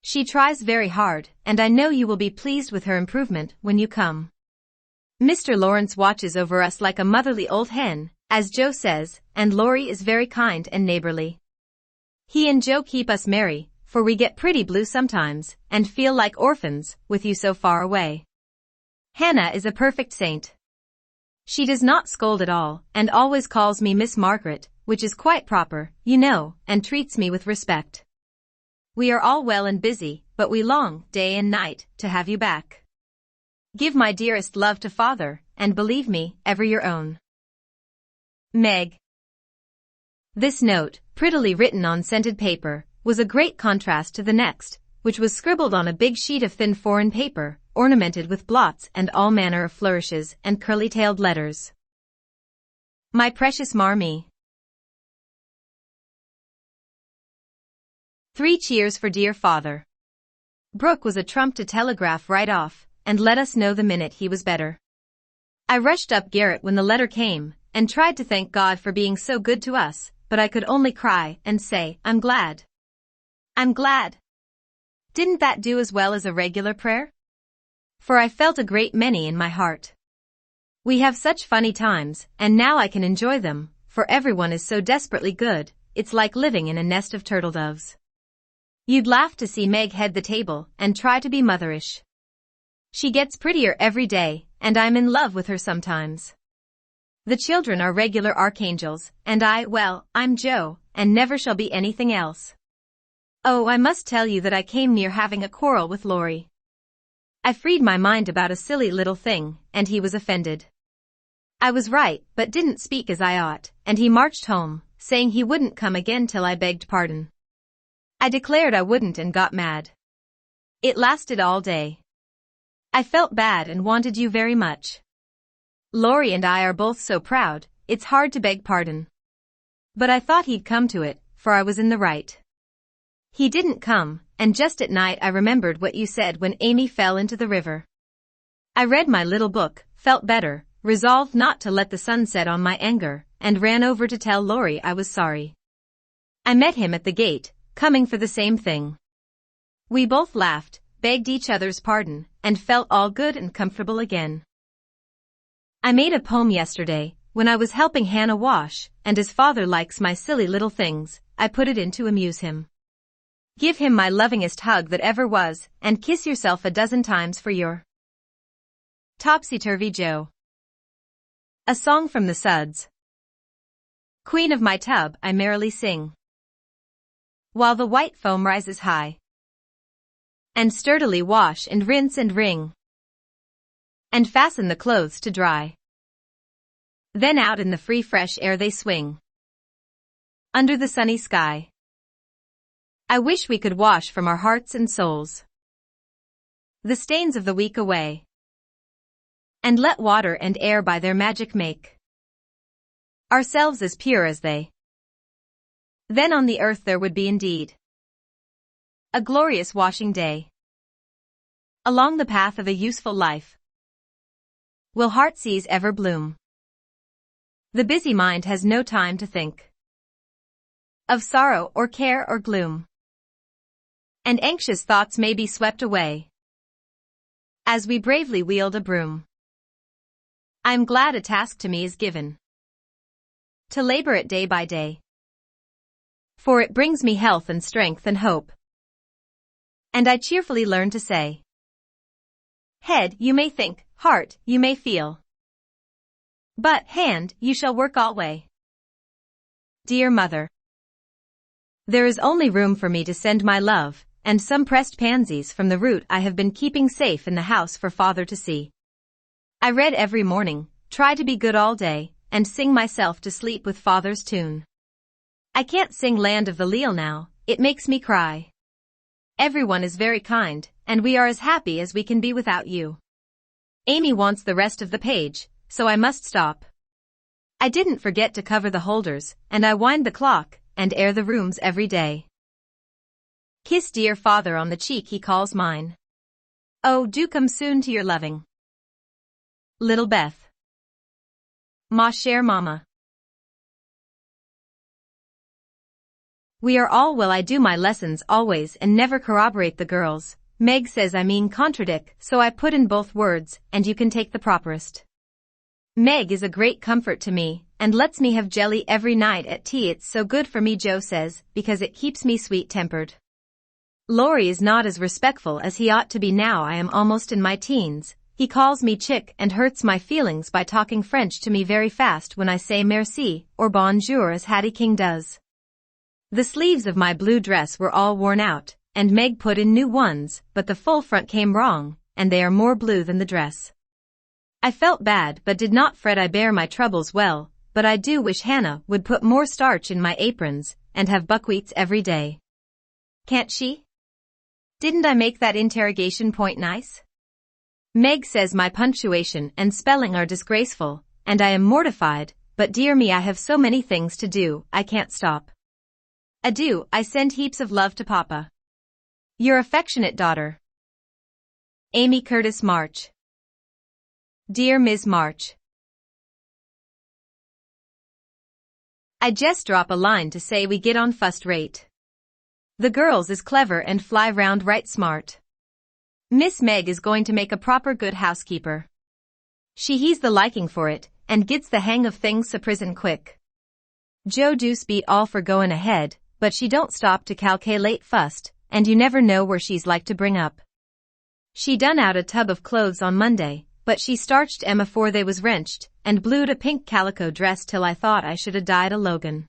S1: She tries very hard, and I know you will be pleased with her improvement when you come. Mr. Lawrence watches over us like a motherly old hen, as Joe says, and Laurie is very kind and neighborly. He and Joe keep us merry, for we get pretty blue sometimes, and feel like orphans, with you so far away. Hannah is a perfect saint. She does not scold at all, and always calls me Miss Margaret, which is quite proper, you know, and treats me with respect. We are all well and busy, but we long, day and night, to have you back. Give my dearest love to Father, and believe me, ever your own. Meg. This note, prettily written on scented paper, was a great contrast to the next, which was scribbled on a big sheet of thin foreign paper, ornamented with blots and all manner of flourishes and curly-tailed letters. My precious Marmee. 3 cheers for dear Father. Brooke was a trump to telegraph right off, and let us know the minute he was better. I rushed up garret when the letter came, and tried to thank God for being so good to us, but I could only cry and say, I'm glad. I'm glad. Didn't that do as well as a regular prayer? For I felt a great many in my heart. We have such funny times, and now I can enjoy them, for everyone is so desperately good, it's like living in a nest of turtle doves. You'd laugh to see Meg head the table and try to be motherish. She gets prettier every day, and I'm in love with her sometimes. The children are regular archangels, and I'm Joe, and never shall be anything else. Oh, I must tell you that I came near having a quarrel with Laurie. I freed my mind about a silly little thing, and he was offended. I was right, but didn't speak as I ought, and he marched home, saying he wouldn't come again till I begged pardon. I declared I wouldn't and got mad. It lasted all day. I felt bad and wanted you very much. Laurie and I are both so proud, it's hard to beg pardon. But I thought he'd come to it, for I was in the right. He didn't come, and just at night I remembered what you said when Amy fell into the river. I read my little book, felt better, resolved not to let the sun set on my anger, and ran over to tell Laurie I was sorry. I met him at the gate, coming for the same thing. We both laughed, begged each other's pardon, and felt all good and comfortable again. I made a poem yesterday, when I was helping Hannah wash, and his father likes my silly little things, I put it in to amuse him. Give him my lovingest hug that ever was, and kiss yourself a dozen times for your Topsy-Turvy Joe. A song from the Suds. Queen of my tub, I merrily sing, while the white foam rises high, and sturdily wash and rinse and wring, and fasten the clothes to dry. Then out in the free fresh air they swing, under the sunny sky. I wish we could wash from our hearts and souls the stains of the week away, and let water and air by their magic make ourselves as pure as they. Then on the earth there would be indeed a glorious washing day. Along the path of a useful life will heartsease ever bloom. The busy mind has no time to think of sorrow or care or gloom, and anxious thoughts may be swept away as we bravely wield a broom. I'm glad a task to me is given to labor it day by day, for it brings me health and strength and hope, and I cheerfully learn to say, head, you may think, heart, you may feel, but hand, you shall work alway. Dear Mother, there is only room for me to send my love, and some pressed pansies from the root I have been keeping safe in the house for Father to see. I read every morning, try to be good all day, and sing myself to sleep with Father's tune. I can't sing Land of the Leal now, it makes me cry. Everyone is very kind, and we are as happy as we can be without you. Amy wants the rest of the page, so I must stop. I didn't forget to cover the holders, and I wind the clock, and air the rooms every day. Kiss dear Father on the cheek he calls mine. Oh, do come soon to your loving little Beth. Ma chère Mama. We are all well. I do my lessons always and never corroborate the girls. Meg says I mean contradict, so I put in both words, and you can take the properest. Meg is a great comfort to me, and lets me have jelly every night at tea. It's so good for me, Joe says, because it keeps me sweet-tempered. Laurie is not as respectful as he ought to be now I am almost in my teens. He calls me chick and hurts my feelings by talking French to me very fast when I say merci or bonjour as Hattie King does. The sleeves of my blue dress were all worn out, and Meg put in new ones, but the full front came wrong, and they are more blue than the dress. I felt bad but did not fret. I bear my troubles well, but I do wish Hannah would put more starch in my aprons, and have buckwheats every day. Can't she? Didn't I make that interrogation point nice? Meg says my punctuation and spelling are disgraceful, and I am mortified, but dear me, I have so many things to do, I can't stop. Adieu, I send heaps of love to Papa. Your affectionate daughter, Amy Curtis March. Dear Ms. March, I just drop a line to say we get on first rate. The girls is clever and fly round right smart. Miss Meg is going to make a proper good housekeeper. She he's the liking for it, and gets the hang of things so prison quick. Joe Deuce beat all for goin' ahead, but she don't stop to calculate fust, and you never know where she's like to bring up. She done out a tub of clothes on Monday, but she starched 'em afore they was wrenched, and blued a pink calico dress till I thought I should 'a died a Logan.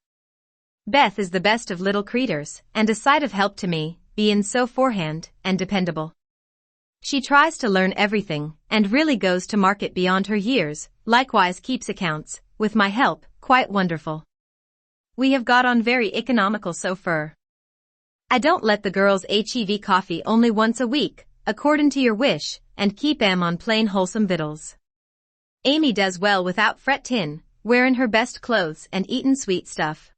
S1: Beth is the best of little creeters, and a sight of help to me, bein' so forehand, and dependable. She tries to learn everything, and really goes to market beyond her years, likewise keeps accounts, with my help, quite wonderful. We have got on very economical so far. I don't let the girls hev coffee only once a week, accordin' to your wish, and keep 'em on plain wholesome victuals. Amy does well without frettin', wearin' her best clothes and eatin' sweet stuff.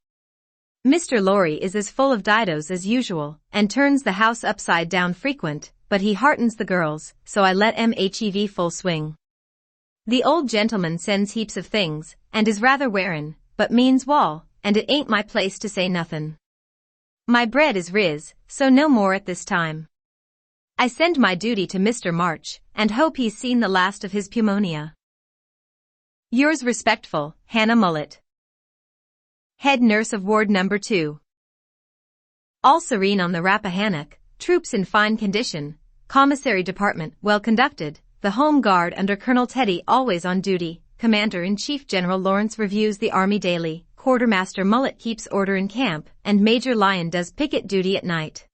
S1: Mr. Laurie is as full of didos as usual, and turns the house upside down frequent, but he heartens the girls, so I let 'em hev full swing. The old gentleman sends heaps of things, and is rather wearin', but means wall, and it ain't my place to say nothin'. My bread is riz, so no more at this time. I send my duty to Mr. March, and hope he's seen the last of his pneumonia. Yours respectful, Hannah Mullet. Head Nurse of Ward Number 2. All serene on the Rappahannock, troops in fine condition, commissary department well conducted, the Home Guard under Colonel Teddy always on duty, Commander-in-Chief General Lawrence reviews the Army daily, Quartermaster Mullet keeps order in camp, and Major Lyon does picket duty at night.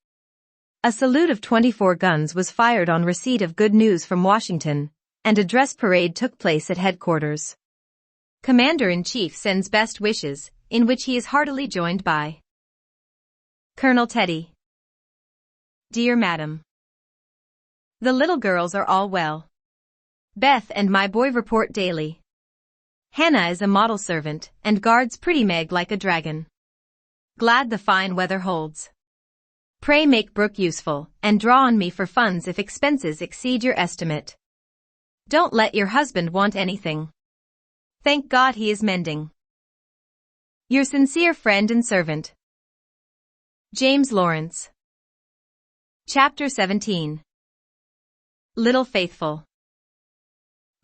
S1: A salute of 24 guns was fired on receipt of good news from Washington, and a dress parade took place at headquarters. Commander-in-Chief sends best wishes, in which he is heartily joined by Colonel Teddy. Dear Madam, the little girls are all well. Beth and my boy report daily. Hannah is a model servant, and guards pretty Meg like a dragon. Glad the fine weather holds. Pray make Brooke useful, and draw on me for funds if expenses exceed your estimate. Don't let your husband want anything. Thank God he is mending. Your sincere friend and servant, James Lawrence. Chapter 17. Little Faithful.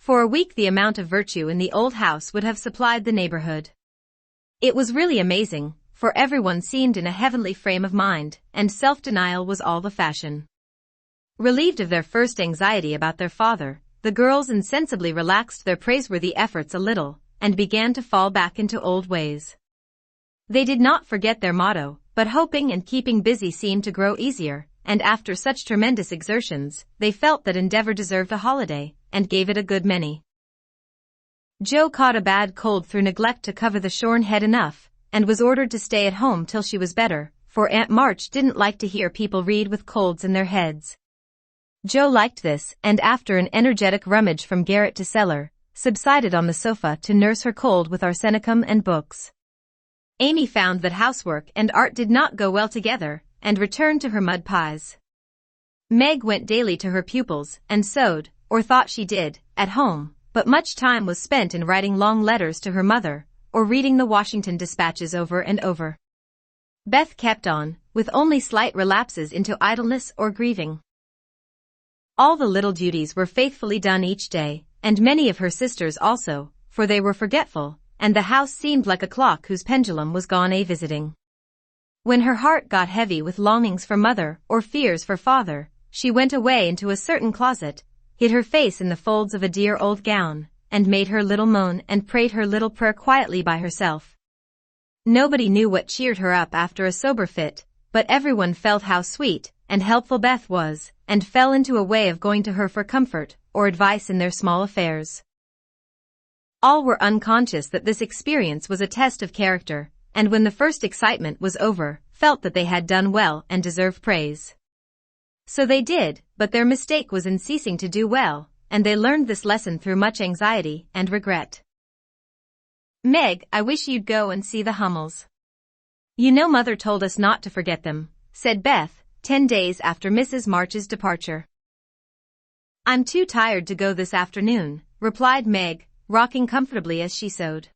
S1: For a week the amount of virtue in the old house would have supplied the neighborhood. It was really amazing, for everyone seemed in a heavenly frame of mind, and self-denial was all the fashion. Relieved of their first anxiety about their father, the girls insensibly relaxed their praiseworthy efforts a little, and began to fall back into old ways. They did not forget their motto, but hoping and keeping busy seemed to grow easier, and after such tremendous exertions, they felt that endeavor deserved a holiday, and gave it a good many. Jo caught a bad cold through neglect to cover the shorn head enough, and was ordered to stay at home till she was better, for Aunt March didn't like to hear people read with colds in their heads. Jo liked this, and after an energetic rummage from garret to cellar, subsided on the sofa to nurse her cold with arsenicum and books. Amy found that housework and art did not go well together, and returned to her mud pies. Meg went daily to her pupils, and sewed, or thought she did, at home, but much time was spent in writing long letters to her mother, or reading the Washington dispatches over and over. Beth kept on, with only slight relapses into idleness or grieving. All the little duties were faithfully done each day, and many of her sisters also, for they were forgetful, and the house seemed like a clock whose pendulum was gone a-visiting. When her heart got heavy with longings for mother or fears for father, she went away into a certain closet, hid her face in the folds of a dear old gown, and made her little moan and prayed her little prayer quietly by herself. Nobody knew what cheered her up after a sober fit, but everyone felt how sweet and helpful Beth was, and fell into a way of going to her for comfort or advice in their small affairs. All were unconscious that this experience was a test of character, and when the first excitement was over, felt that they had done well and deserved praise. So they did, but their mistake was in ceasing to do well, and they learned this lesson through much anxiety and regret. Meg, I wish you'd go and see the Hummels. You know Mother told us not to forget them, said Beth, 10 days after Mrs. March's departure. I'm too tired to go this afternoon, replied Meg, rocking comfortably as she sewed.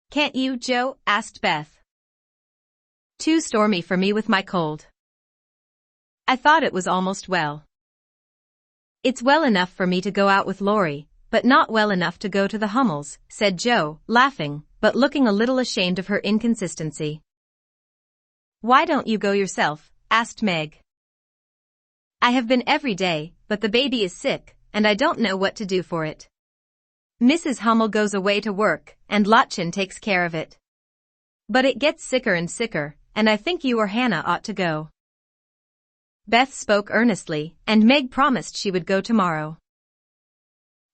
S1: Can't you, Jo? Asked Beth. Too stormy for me with my cold. I thought it was almost well. It's well enough for me to go out with Laurie, but not well enough to go to the Hummels, said Jo, laughing, but looking a little ashamed of her inconsistency. Why don't you go yourself? Asked Meg. I have been every day, but the baby is sick, and I don't know what to do for it. Mrs. Hummel goes away to work, and Lottchen takes care of it. But it gets sicker and sicker, and I think you or Hannah ought to go. Beth spoke earnestly, and Meg promised she would go tomorrow.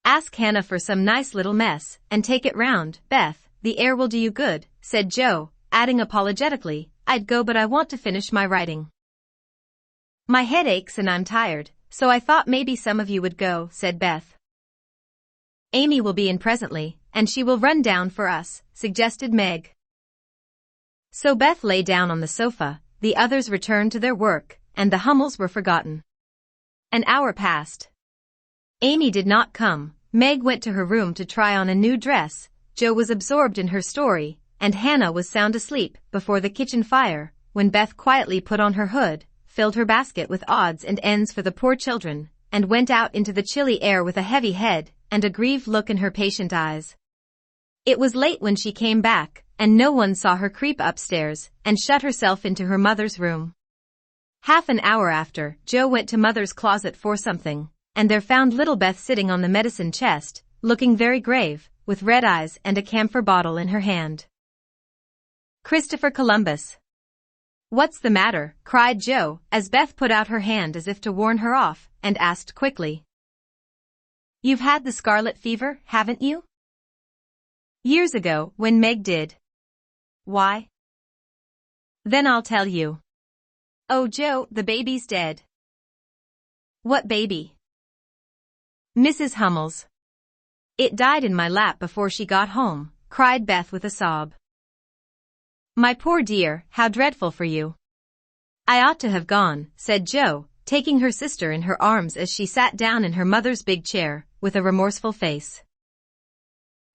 S1: Ask Hannah for some nice little mess, and take it round, Beth, the air will do you good, said Jo, adding apologetically, I'd go but I want to finish my writing. My head aches and I'm tired, so I thought maybe some of you would go, said Beth. Amy will be in presently, and she will run down for us, suggested Meg. So Beth lay down on the sofa, the others returned to their work, and the Hummels were forgotten. An hour passed. Amy did not come, Meg went to her room to try on a new dress. Jo was absorbed in her story, and Hannah was sound asleep before the kitchen fire, when Beth quietly put on her hood, filled her basket with odds and ends for the poor children, and went out into the chilly air with a heavy head and a grieved look in her patient eyes. It was late when she came back, and no one saw her creep upstairs and shut herself into her mother's room. Half an hour after, Jo went to Mother's closet for something, and there found little Beth sitting on the medicine chest, looking very grave, with red eyes and a camphor bottle in her hand. Christopher Columbus. "What's the matter?" cried Jo, as Beth put out her hand as if to warn her off, and asked quickly. "You've had the scarlet fever, haven't you?" "Years ago, when Meg did." "Why?" "Then I'll tell you." "Oh Jo, the baby's dead." "What baby?" "Mrs. Hummel's. It died in my lap before she got home," cried Beth with a sob. "My poor dear, how dreadful for you." "I ought to have gone," said Jo, taking her sister in her arms as she sat down in her mother's big chair, with a remorseful face.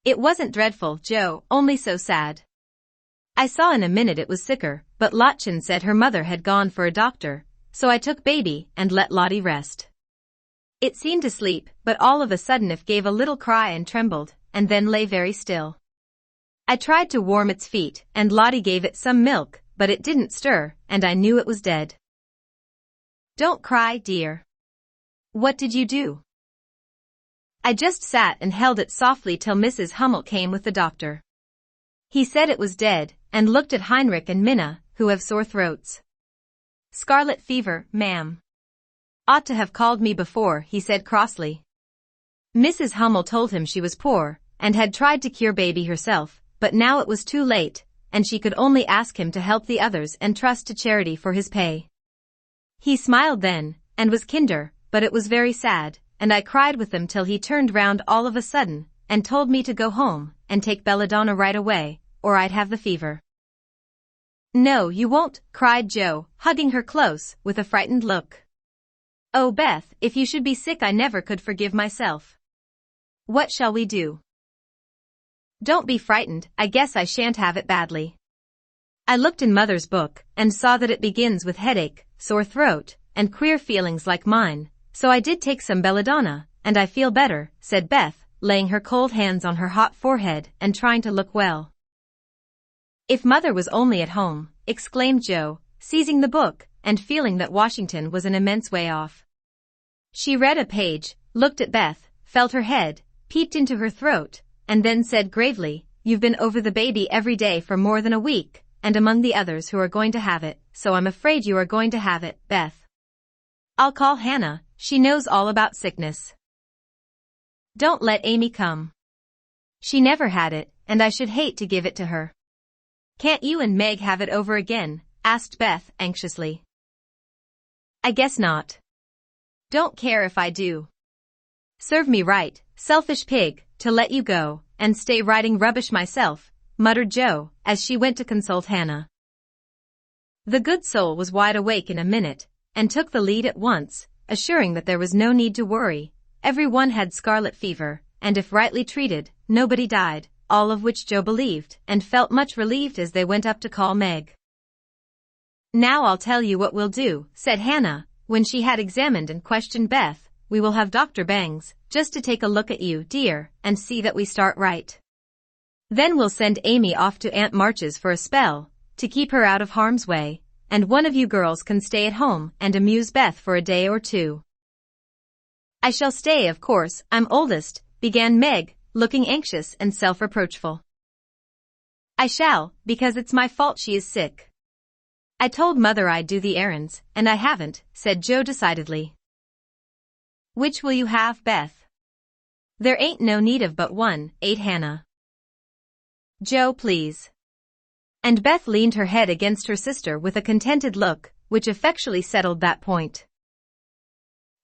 S1: "It wasn't dreadful, Jo, only so sad. I saw in a minute it was sicker, but Lottchen said her mother had gone for a doctor, so I took baby and let Lottie rest. It seemed asleep, but all of a sudden it gave a little cry and trembled, and then lay very still. I tried to warm its feet, and Lottie gave it some milk, but it didn't stir, and I knew it was dead." "Don't cry, dear." "What did you do?" "I just sat and held it softly till Mrs. Hummel came with the doctor. He said it was dead, and looked at Heinrich and Minna, who have sore throats. 'Scarlet fever, ma'am.' 'Ought to have called me before,' he said crossly. Mrs. Hummel told him she was poor, and had tried to cure baby herself, but now it was too late, and she could only ask him to help the others and trust to charity for his pay. He smiled then, and was kinder, but it was very sad, and I cried with them till he turned round all of a sudden, and told me to go home, and take belladonna right away, or I'd have the fever." "No, you won't," cried Jo, hugging her close, with a frightened look. "Oh Beth, if you should be sick I never could forgive myself. What shall we do?" "Don't be frightened, I guess I shan't have it badly. I looked in Mother's book, and saw that it begins with headache, sore throat, and queer feelings like mine, so I did take some belladonna, and I feel better," said Beth, laying her cold hands on her hot forehead and trying to look well. "If Mother was only at home," exclaimed Jo, seizing the book, and feeling that Washington was an immense way off. She read a page, looked at Beth, felt her head, peeped into her throat, and then said gravely, "You've been over the baby every day for more than a week, and among the others who are going to have it, so I'm afraid you are going to have it, Beth. I'll call Hannah, she knows all about sickness. Don't let Amy come. She never had it, and I should hate to give it to her." "Can't you and Meg have it over again?" asked Beth anxiously. "I guess not. Don't care if I do. Serve me right, selfish pig, to let you go, and stay writing rubbish myself," muttered Jo, as she went to consult Hannah. The good soul was wide awake in a minute, and took the lead at once, assuring that there was no need to worry. Everyone had scarlet fever, and if rightly treated, nobody died, all of which Jo believed, and felt much relieved as they went up to call Meg. "Now I'll tell you what we'll do," said Hannah, when she had examined and questioned Beth. "We will have Dr. Bangs, just to take a look at you, dear, and see that we start right. Then we'll send Amy off to Aunt March's for a spell, to keep her out of harm's way, and one of you girls can stay at home and amuse Beth for a day or two." "I shall stay, of course, I'm oldest," began Meg, looking anxious and self-reproachful. "I shall, because it's my fault she is sick. I told Mother I'd do the errands, and I haven't," said Jo decidedly. "Which will you have, Beth?" "There ain't no need of but one," ate Hannah. "Jo, please." And Beth leaned her head against her sister with a contented look, which effectually settled that point.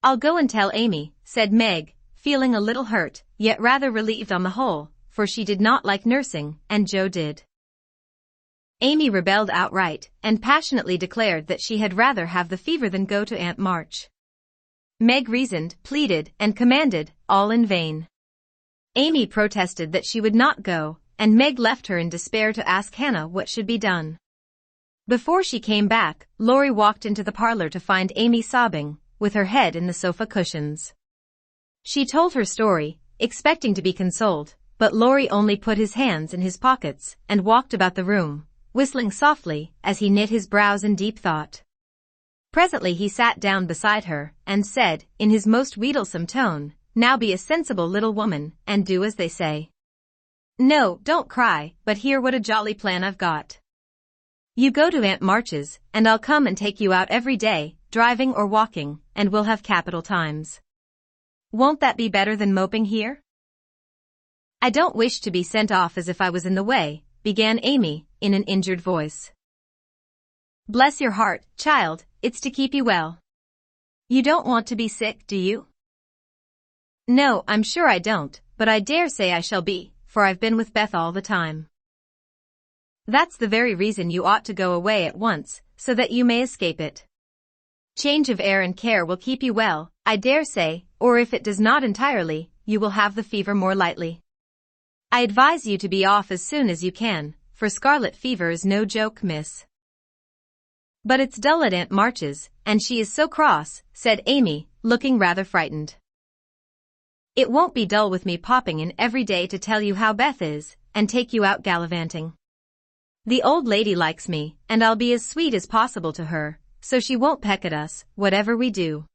S1: "I'll go and tell Amy," said Meg, feeling a little hurt, yet rather relieved on the whole, for she did not like nursing, and Jo did. Amy rebelled outright, and passionately declared that she had rather have the fever than go to Aunt March. Meg reasoned, pleaded, and commanded, all in vain. Amy protested that she would not go, and Meg left her in despair to ask Hannah what should be done. Before she came back, Laurie walked into the parlor to find Amy sobbing, with her head in the sofa cushions. She told her story, expecting to be consoled, but Laurie only put his hands in his pockets and walked about the room, whistling softly as he knit his brows in deep thought. Presently he sat down beside her and said, in his most wheedlesome tone, "Now be a sensible little woman and do as they say. No, don't cry, but hear what a jolly plan I've got. You go to Aunt March's, and I'll come and take you out every day, driving or walking, and we'll have capital times. Won't that be better than moping here?" "I don't wish to be sent off as if I was in the way," began Amy, in an injured voice. "Bless your heart, child, it's to keep you well. You don't want to be sick, do you?" "No, I'm sure I don't, but I dare say I shall be, for I've been with Beth all the time." "That's the very reason you ought to go away at once, so that you may escape it. Change of air and care will keep you well, I dare say, or if it does not entirely, you will have the fever more lightly. I advise you to be off as soon as you can, for scarlet fever is no joke, miss." "But it's dull at Aunt March's, and she is so cross," said Amy, looking rather frightened. "It won't be dull with me popping in every day to tell you how Beth is, and take you out gallivanting. The old lady likes me, and I'll be as sweet as possible to her, so she won't peck at us, whatever we do.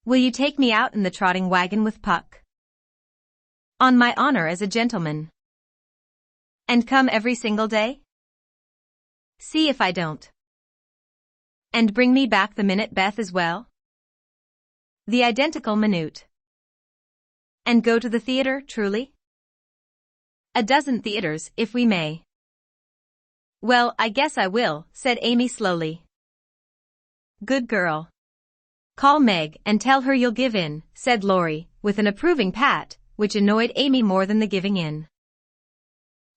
S1: Will you take me out in the trotting wagon with Puck?" "On my honor as a gentleman." "And come every single day?" "See if I don't." "And bring me back the minute Beth is well?" "The identical minute." "And go to the theater, truly?" "A dozen theaters, if we may." "Well, I guess I will," said Amy slowly. "Good girl. Call Meg and tell her you'll give in," said Laurie, with an approving pat, which annoyed Amy more than the giving in.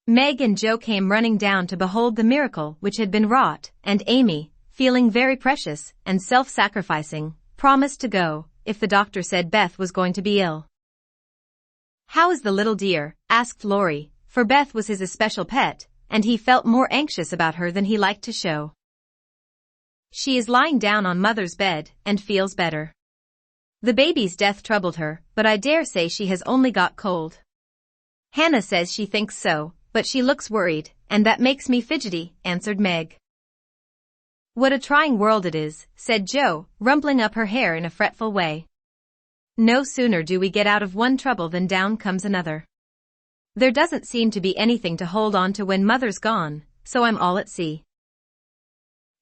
S1: Meg and Joe came running down to behold the miracle which had been wrought, and Amy, feeling very precious and self-sacrificing, promised to go, if the doctor said Beth was going to be ill. "How is the little dear?" asked Laurie, for Beth was his especial pet, and he felt more anxious about her than he liked to show. "She is lying down on Mother's bed, and feels better. The baby's death troubled her, but I dare say she has only got cold. Hannah says she thinks so, but she looks worried, and that makes me fidgety," answered Meg. "What a trying world it is," said Joe, rumpling up her hair in a fretful way. "No sooner do we get out of one trouble than down comes another. There doesn't seem to be anything to hold on to when Mother's gone, so I'm all at sea."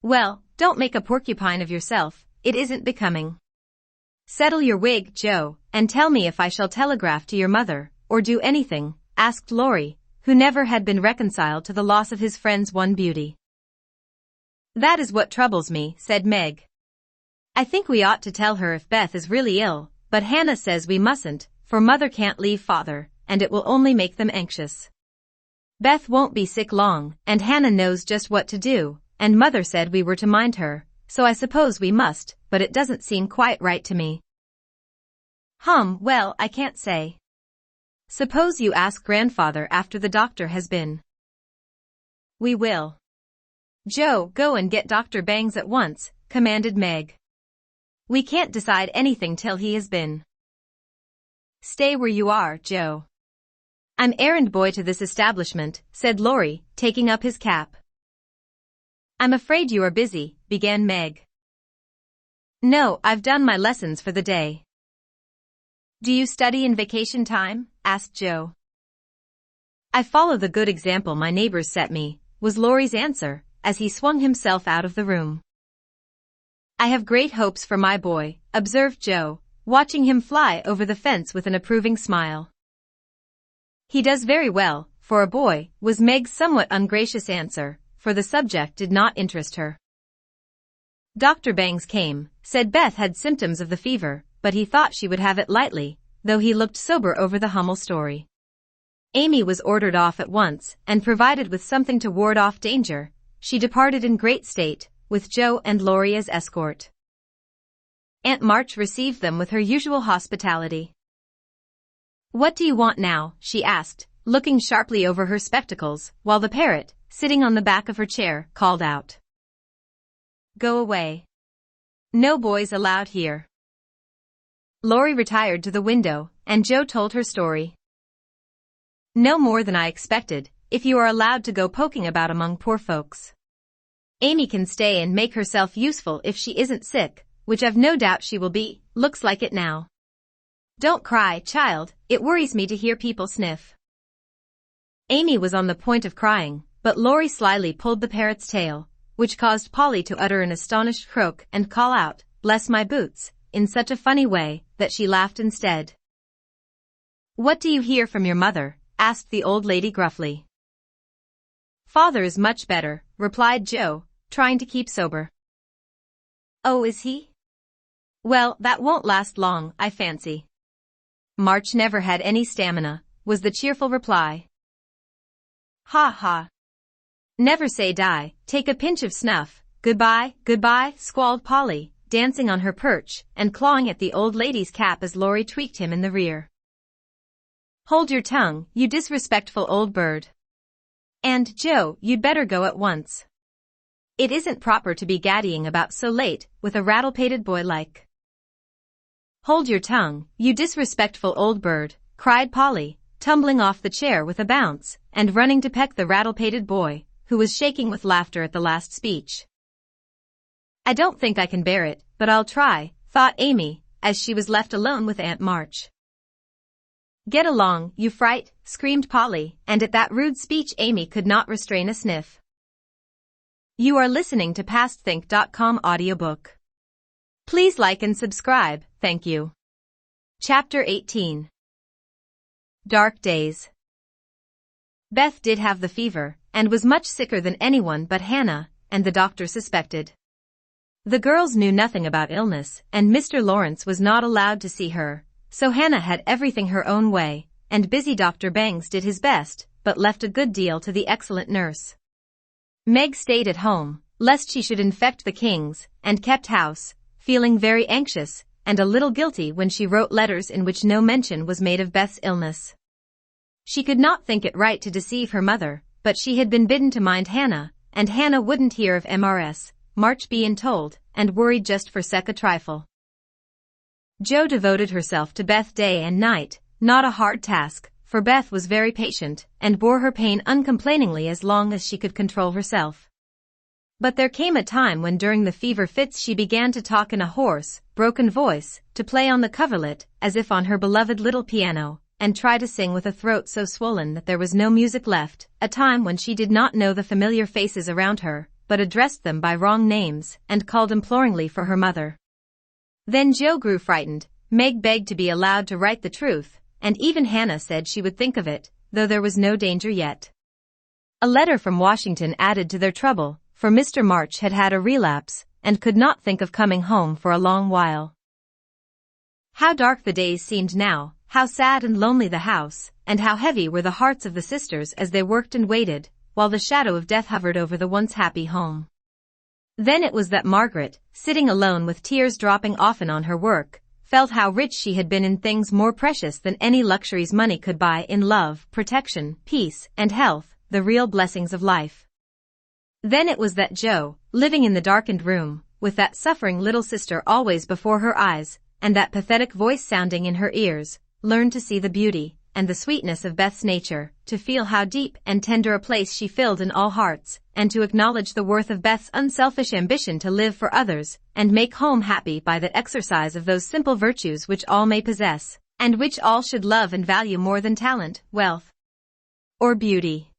S1: "Well, don't make a porcupine of yourself, it isn't becoming. Settle your wig, Joe, and tell me if I shall telegraph to your mother, or do anything," asked Laurie, who never had been reconciled to the loss of his friend's one beauty. "That is what troubles me," said Meg. "I think we ought to tell her if Beth is really ill, but Hannah says we mustn't, for Mother can't leave Father, and it will only make them anxious. Beth won't be sick long, and Hannah knows just what to do, and Mother said we were to mind her, so I suppose we must, but it doesn't seem quite right to me." Well, I can't say. Suppose you ask Grandfather after the doctor has been." "We will." "Joe, go and get Dr. Bangs at once," commanded Meg. "We can't decide anything till he has been." "Stay where you are, Joe. I'm errand boy to this establishment," said Laurie, taking up his cap. "I'm afraid you are busy," began Meg. "No, I've done my lessons for the day." "Do you study in vacation time?" asked Joe. "I follow the good example my neighbors set me," was Laurie's answer, as he swung himself out of the room. "I have great hopes for my boy," observed Joe, watching him fly over the fence with an approving smile. "He does very well, for a boy," was Meg's somewhat ungracious answer, for the subject did not interest her. Dr. Bangs came, said Beth had symptoms of the fever, but he thought she would have it lightly, though he looked sober over the Hummel story. Amy was ordered off at once, and provided with something to ward off danger, she departed in great state, with Joe and Laurie as escort. Aunt March received them with her usual hospitality. "What do you want now?" she asked, looking sharply over her spectacles, while the parrot, sitting on the back of her chair, called out, "Go away. No boys allowed here." Laurie retired to the window, and Jo told her story. "No more than I expected, if you are allowed to go poking about among poor folks. Amy can stay and make herself useful if she isn't sick, which I've no doubt she will be, looks like it now. Don't cry, child, it worries me to hear people sniff." Amy was on the point of crying, but Laurie slyly pulled the parrot's tail, which caused Polly to utter an astonished croak and call out, "Bless my boots," in such a funny way that she laughed instead. "What do you hear from your mother?" asked the old lady gruffly. "Father is much better," replied Jo, trying to keep sober. "Oh, is he? Well, that won't last long, I fancy. March never had any stamina," was the cheerful reply. "Ha ha. Never say die, take a pinch of snuff, goodbye, goodbye," squalled Polly, dancing on her perch and clawing at the old lady's cap as Laurie tweaked him in the rear. "Hold your tongue, you disrespectful old bird. And, Jo, you'd better go at once. It isn't proper to be gaddying about so late with a rattle-pated boy like." "Hold your tongue, you disrespectful old bird," cried Polly, tumbling off the chair with a bounce and running to peck the rattle-pated boy, who was shaking with laughter at the last speech. "I don't think I can bear it, but I'll try," thought Amy, as she was left alone with Aunt March. "Get along, you fright," screamed Polly, and at that rude speech Amy could not restrain a sniff. You are listening to PastThink.com audiobook. Please like and subscribe, thank you. Chapter 18. Dark Days. Beth did have the fever, and was much sicker than anyone but Hannah, and the doctor suspected. The girls knew nothing about illness, and Mr. Lawrence was not allowed to see her, so Hannah had everything her own way, and busy Dr. Bangs did his best, but left a good deal to the excellent nurse. Meg stayed at home, lest she should infect the Kings, and kept house, feeling very anxious, and a little guilty when she wrote letters in which no mention was made of Beth's illness. She could not think it right to deceive her mother, but she had been bidden to mind Hannah, and Hannah wouldn't hear of MRS, March bein' told, and worried just for a trifle. Jo devoted herself to Beth day and night, not a hard task, for Beth was very patient, and bore her pain uncomplainingly as long as she could control herself. But there came a time when during the fever fits she began to talk in a hoarse, broken voice, to play on the coverlet, as if on her beloved little piano, and try to sing with a throat so swollen that there was no music left, a time when she did not know the familiar faces around her, but addressed them by wrong names, and called imploringly for her mother. Then Jo grew frightened, Meg begged to be allowed to write the truth, and even Hannah said she would think of it, though there was no danger yet. A letter from Washington added to their trouble, for Mr. March had had a relapse, and could not think of coming home for a long while. How dark the days seemed now, how sad and lonely the house, and how heavy were the hearts of the sisters as they worked and waited, while the shadow of death hovered over the once happy home. Then it was that Margaret, sitting alone with tears dropping often on her work, felt how rich she had been in things more precious than any luxuries money could buy in love, protection, peace, and health, the real blessings of life. Then it was that Jo, living in the darkened room, with that suffering little sister always before her eyes, and that pathetic voice sounding in her ears, learned to see the beauty and the sweetness of Beth's nature, to feel how deep and tender a place she filled in all hearts, and to acknowledge the worth of Beth's unselfish ambition to live for others, and make home happy by the exercise of those simple virtues which all may possess, and which all should love and value more than talent, wealth, or beauty.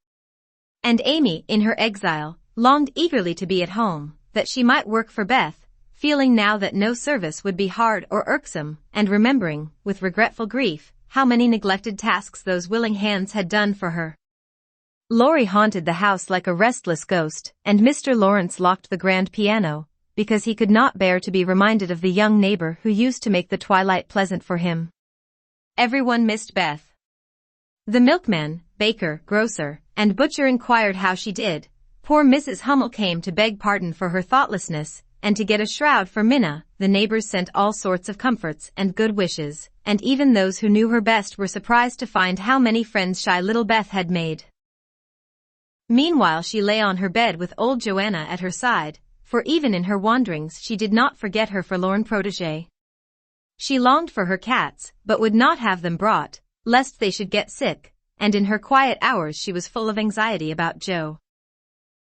S1: And Amy, in her exile, longed eagerly to be at home, that she might work for Beth, feeling now that no service would be hard or irksome, and remembering, with regretful grief, how many neglected tasks those willing hands had done for her. Laurie haunted the house like a restless ghost, and Mr. Lawrence locked the grand piano, because he could not bear to be reminded of the young neighbor who used to make the twilight pleasant for him. Everyone missed Beth. The milkman, baker, grocer, and butcher inquired how she did. Poor Mrs. Hummel came to beg pardon for her thoughtlessness, and to get a shroud for Minna, the neighbors sent all sorts of comforts and good wishes, and even those who knew her best were surprised to find how many friends shy little Beth had made. Meanwhile she lay on her bed with old Joanna at her side, for even in her wanderings she did not forget her forlorn protégé. She longed for her cats, but would not have them brought, lest they should get sick, and in her quiet hours she was full of anxiety about Joe.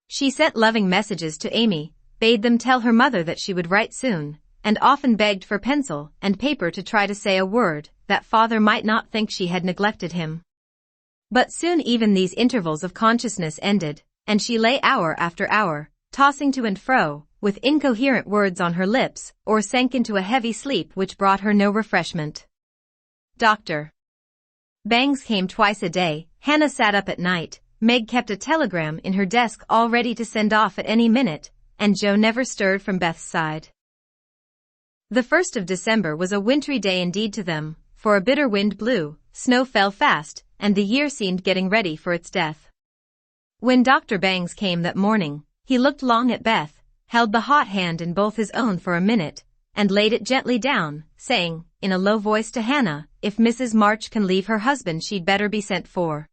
S1: She sent loving messages to Amy, bade them tell her mother that she would write soon, and often begged for pencil and paper to try to say a word, that father might not think she had neglected him. But soon even these intervals of consciousness ended, and she lay hour after hour, tossing to and fro, with incoherent words on her lips, or sank into a heavy sleep which brought her no refreshment. Dr. Bangs came twice a day, Hannah sat up at night, Meg kept a telegram in her desk all ready to send off at any minute, and Joe never stirred from Beth's side. The 1st of December was a wintry day indeed to them, for a bitter wind blew, snow fell fast, and the year seemed getting ready for its death. When Dr. Bangs came that morning, he looked long at Beth, held the hot hand in both his own for a minute, and laid it gently down, saying, in a low voice to Hannah, if Mrs. March can leave her husband she'd better be sent for.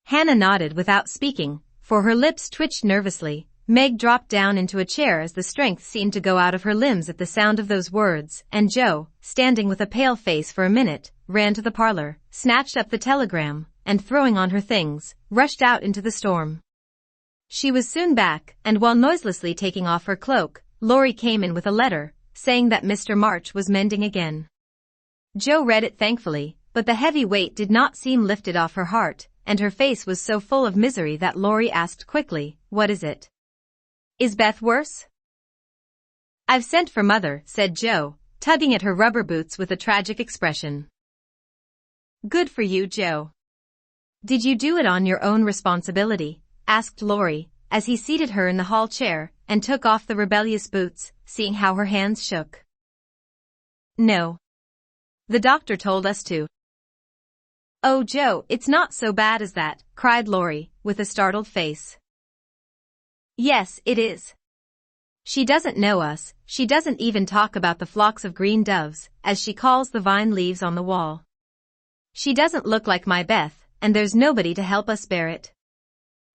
S1: Hannah nodded without speaking, for her lips twitched nervously. Meg dropped down into a chair as the strength seemed to go out of her limbs at the sound of those words, and Joe, standing with a pale face for a minute, ran to the parlor, snatched up the telegram, and throwing on her things, rushed out into the storm. She was soon back, and while noiselessly taking off her cloak, Laurie came in with a letter, saying that Mr. March was mending again. Joe read it thankfully, but the heavy weight did not seem lifted off her heart, and her face was so full of misery that Laurie asked quickly, "What is it? Is Beth worse?" "I've sent for Mother," said Joe, tugging at her rubber boots with a tragic expression. "Good for you, Joe." "Did you do it on your own responsibility?" asked Laurie, as he seated her in the hall chair, and took off the rebellious boots, seeing how her hands shook. "No. The doctor told us to." "Oh, Joe, it's not so bad as that," cried Laurie, with a startled face. "Yes, it is. She doesn't know us, she doesn't even talk about the flocks of green doves, as she calls the vine leaves on the wall. She doesn't look like my Beth, and there's nobody to help us bear it.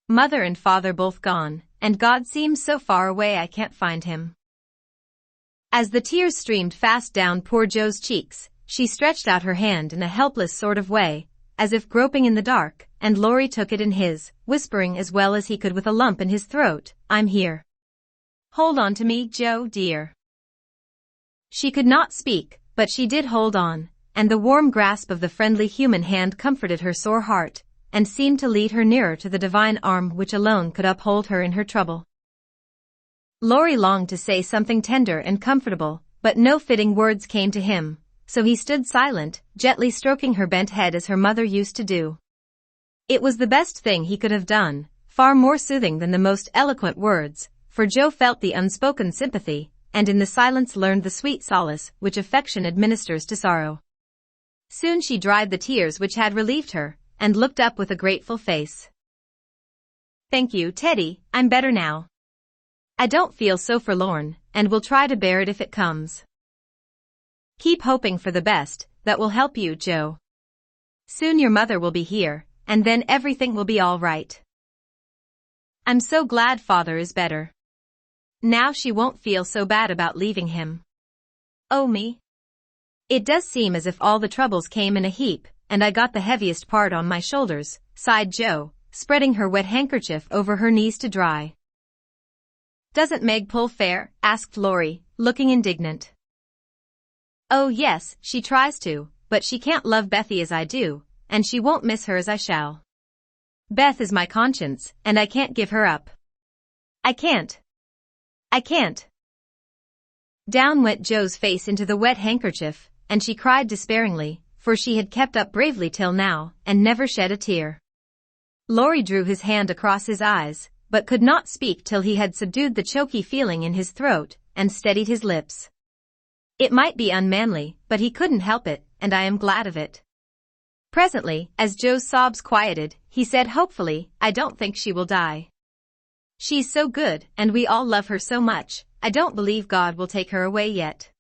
S1: Mother and Father both gone, and God seems so far away I can't find him." As the tears streamed fast down poor Joe's cheeks, she stretched out her hand in a helpless sort of way, as if groping in the dark, and Laurie took it in his, whispering as well as he could with a lump in his throat, "I'm here. Hold on to me, Joe, dear." She could not speak, but she did hold on, and the warm grasp of the friendly human hand comforted her sore heart, and seemed to lead her nearer to the divine arm which alone could uphold her in her trouble. Laurie longed to say something tender and comfortable, but no fitting words came to him, so he stood silent, gently stroking her bent head as her mother used to do. It was the best thing he could have done, far more soothing than the most eloquent words, for Joe felt the unspoken sympathy, and in the silence learned the sweet solace which affection administers to sorrow. Soon she dried the tears which had relieved her, and looked up with a grateful face. "Thank you, Teddy, I'm better now. I don't feel so forlorn, and will try to bear it if it comes. Keep hoping for the best, that will help you, Joe. Soon your mother will be here, and then everything will be all right. I'm so glad Father is better. Now she won't feel so bad about leaving him. Oh me. It does seem as if all the troubles came in a heap, and I got the heaviest part on my shoulders," sighed Joe, spreading her wet handkerchief over her knees to dry. "Doesn't Meg pull fair?" asked Laurie, looking indignant. "Oh yes, she tries to, but she can't love Bethy as I do, and she won't miss her as I shall. Beth is my conscience, and I can't give her up. I can't. I can't." Down went Joe's face into the wet handkerchief, and she cried despairingly, for she had kept up bravely till now, and never shed a tear. Laurie drew his hand across his eyes, but could not speak till he had subdued the choky feeling in his throat, and steadied his lips. It might be unmanly, but he couldn't help it, and I am glad of it. Presently, as Joe's sobs quieted, he said hopefully, "I don't think she will die. She's so good, and we all love her so much, I don't believe God will take her away yet."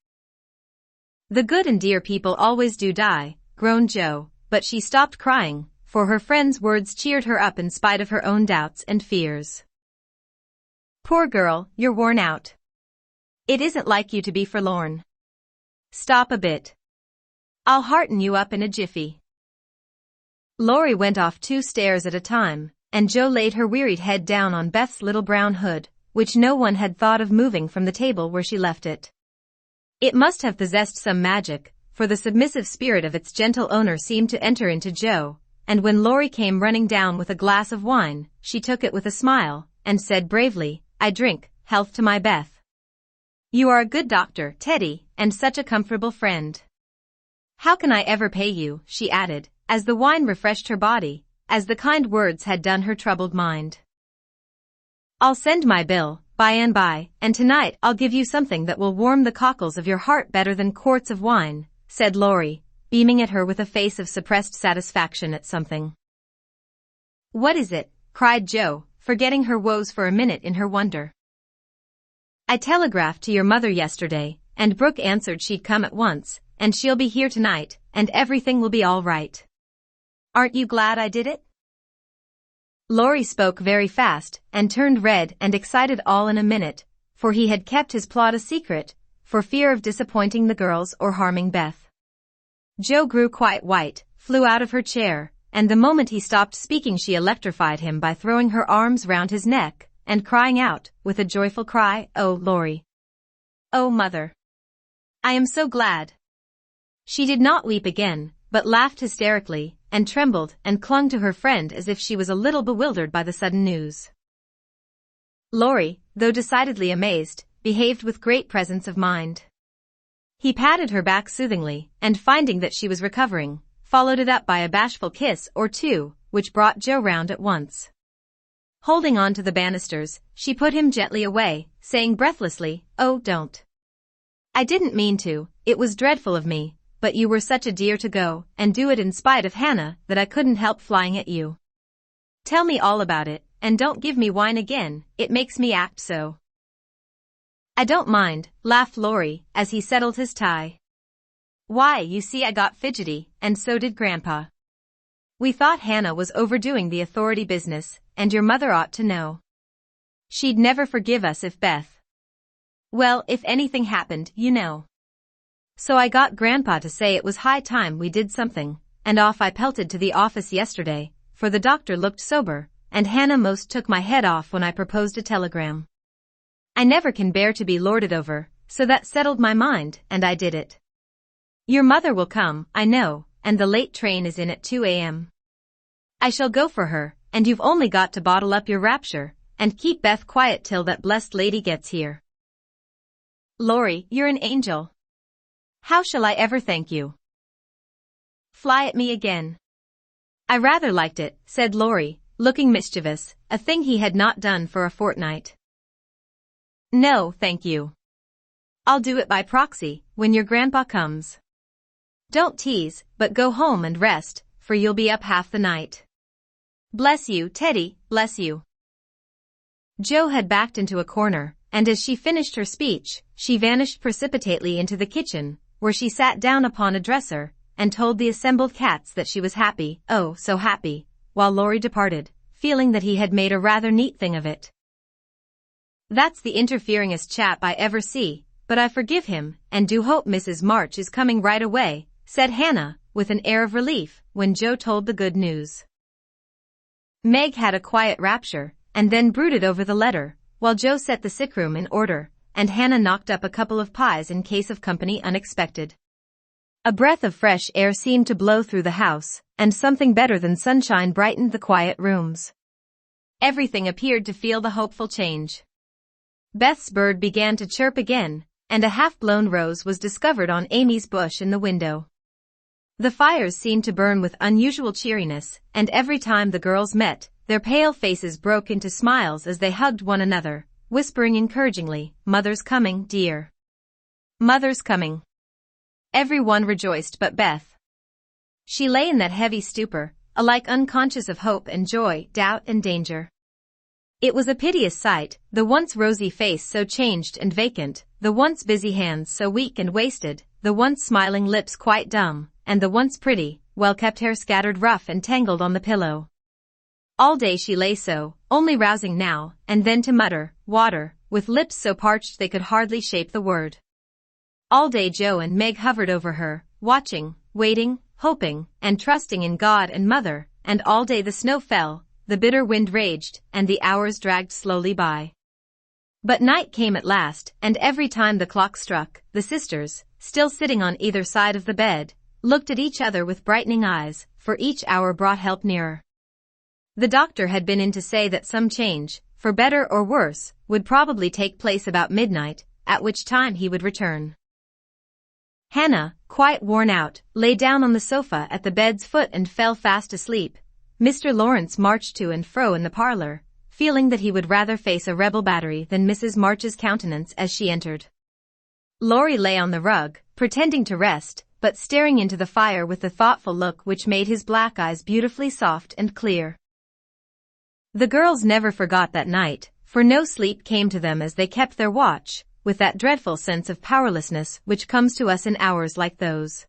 S1: "The good and dear people always do die," groaned Jo, but she stopped crying, for her friend's words cheered her up in spite of her own doubts and fears. "Poor girl, you're worn out. It isn't like you to be forlorn. Stop a bit. I'll hearten you up in a jiffy." Laurie went off 2 stairs at a time, and Jo laid her wearied head down on Beth's little brown hood, which no one had thought of moving from the table where she left it. It must have possessed some magic, for the submissive spirit of its gentle owner seemed to enter into Jo, and when Laurie came running down with a glass of wine, she took it with a smile, and said bravely, "I drink health to my Beth. You are a good doctor, Teddy, and such a comfortable friend. How can I ever pay you?" she added, as the wine refreshed her body, as the kind words had done her troubled mind. "I'll send my bill, by and by, and tonight I'll give you something that will warm the cockles of your heart better than quarts of wine," said Laurie, beaming at her with a face of suppressed satisfaction at something. "What is it?" cried Jo, forgetting her woes for a minute in her wonder. "I telegraphed to your mother yesterday, and Brooke answered she'd come at once, and she'll be here tonight, and everything will be all right. Aren't you glad I did it?" Laurie spoke very fast, and turned red and excited all in a minute, for he had kept his plot a secret, for fear of disappointing the girls or harming Beth. Jo grew quite white, flew out of her chair, and the moment he stopped speaking she electrified him by throwing her arms round his neck, and crying out, with a joyful cry, "Oh, Laurie! Oh, Mother! I am so glad!" She did not weep again, but laughed hysterically, and trembled and clung to her friend as if she was a little bewildered by the sudden news. Laurie, though decidedly amazed, behaved with great presence of mind. He patted her back soothingly, and finding that she was recovering, followed it up by a bashful kiss or two, which brought Jo round at once. Holding on to the banisters, she put him gently away, saying breathlessly, "Oh, don't. I didn't mean to, it was dreadful of me, but you were such a dear to go and do it in spite of Hannah that I couldn't help flying at you. Tell me all about it, and don't give me wine again, it makes me act so." "I don't mind," laughed Laurie, as he settled his tie. "Why, you see I got fidgety, and so did Grandpa. We thought Hannah was overdoing the authority business, and your mother ought to know. She'd never forgive us if Beth... Well, if anything happened, you know. So I got Grandpa to say it was high time we did something, and off I pelted to the office yesterday, for the doctor looked sober, and Hannah most took my head off when I proposed a telegram. I never can bear to be lorded over, so that settled my mind, and I did it. Your mother will come, I know, and the late train is in at 2 a.m. I shall go for her, and you've only got to bottle up your rapture, and keep Beth quiet till that blessed lady gets here." "Laurie, you're an angel. How shall I ever thank you?" "Fly at me again." "I rather liked it," said Laurie, looking mischievous, a thing he had not done for a fortnight. "No, thank you. I'll do it by proxy, when your grandpa comes. Don't tease, but go home and rest, for you'll be up half the night. Bless you, Teddy, bless you." Jo had backed into a corner, and as she finished her speech, she vanished precipitately into the kitchen, where she sat down upon a dresser, and told the assembled cats that she was happy, oh, so happy, while Laurie departed, feeling that he had made a rather neat thing of it. "That's the interferingest chap I ever see, but I forgive him, and do hope Mrs. March is coming right away," said Hannah, with an air of relief, when Jo told the good news. Meg had a quiet rapture, and then brooded over the letter, while Jo set the sick room in order, and Hannah knocked up a couple of pies in case of company unexpected. A breath of fresh air seemed to blow through the house, and something better than sunshine brightened the quiet rooms. Everything appeared to feel the hopeful change. Beth's bird began to chirp again, and a half-blown rose was discovered on Amy's bush in the window. The fires seemed to burn with unusual cheeriness, and every time the girls met, their pale faces broke into smiles as they hugged one another, whispering encouragingly, "Mother's coming, dear. Mother's coming." Everyone rejoiced but Beth. She lay in that heavy stupor, alike unconscious of hope and joy, doubt and danger. It was a piteous sight, the once rosy face so changed and vacant, the once busy hands so weak and wasted, the once smiling lips quite dumb, and the once pretty, well-kept hair scattered rough and tangled on the pillow. All day she lay so, only rousing now and then to mutter, "Water," with lips so parched they could hardly shape the word. All day Joe and Meg hovered over her, watching, waiting, hoping, and trusting in God and Mother, and all day the snow fell, the bitter wind raged, and the hours dragged slowly by. But night came at last, and every time the clock struck, the sisters, still sitting on either side of the bed, looked at each other with brightening eyes, for each hour brought help nearer. The doctor had been in to say that some change, for better or worse, would probably take place about midnight, at which time he would return. Hannah, quite worn out, lay down on the sofa at the bed's foot and fell fast asleep. Mr. Lawrence marched to and fro in the parlor, feeling that he would rather face a rebel battery than Mrs. March's countenance as she entered. Laurie lay on the rug, pretending to rest, but staring into the fire with the thoughtful look which made his black eyes beautifully soft and clear. The girls never forgot that night, for no sleep came to them as they kept their watch, with that dreadful sense of powerlessness which comes to us in hours like those.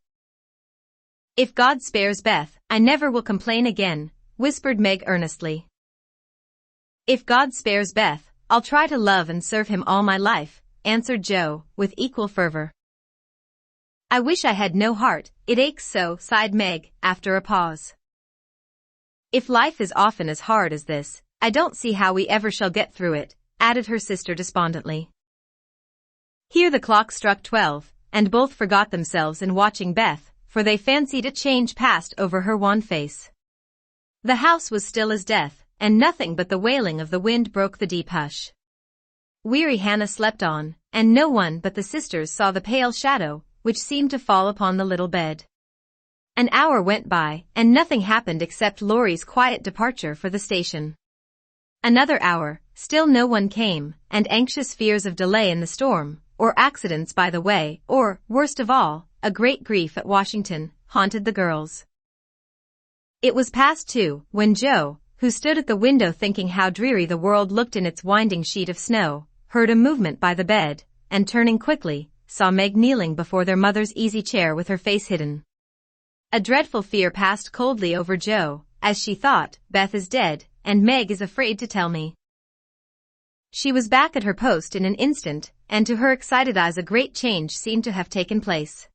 S1: "If God spares Beth, I never will complain again," whispered Meg earnestly. "If God spares Beth, I'll try to love and serve him all my life," answered Joe, with equal fervor. "I wish I had no heart, it aches so," sighed Meg, after a pause. "If life is often as hard as this, I don't see how we ever shall get through it," added her sister despondently. Here the clock struck 12, and both forgot themselves in watching Beth, for they fancied a change passed over her wan face. The house was still as death, and nothing but the wailing of the wind broke the deep hush. Weary Hannah slept on, and no one but the sisters saw the pale shadow, which seemed to fall upon the little bed. An hour went by, and nothing happened except Laurie's quiet departure for the station. Another hour, still no one came, and anxious fears of delay in the storm, or accidents by the way, or, worst of all, a great grief at Washington, haunted the girls. It was past 2, when Joe, who stood at the window thinking how dreary the world looked in its winding sheet of snow, heard a movement by the bed, and turning quickly, saw Meg kneeling before their mother's easy chair with her face hidden. A dreadful fear passed coldly over Joe, as she thought, "Beth is dead, and Meg is afraid to tell me." She was back at her post in an instant, and to her excited eyes a great change seemed to have taken place.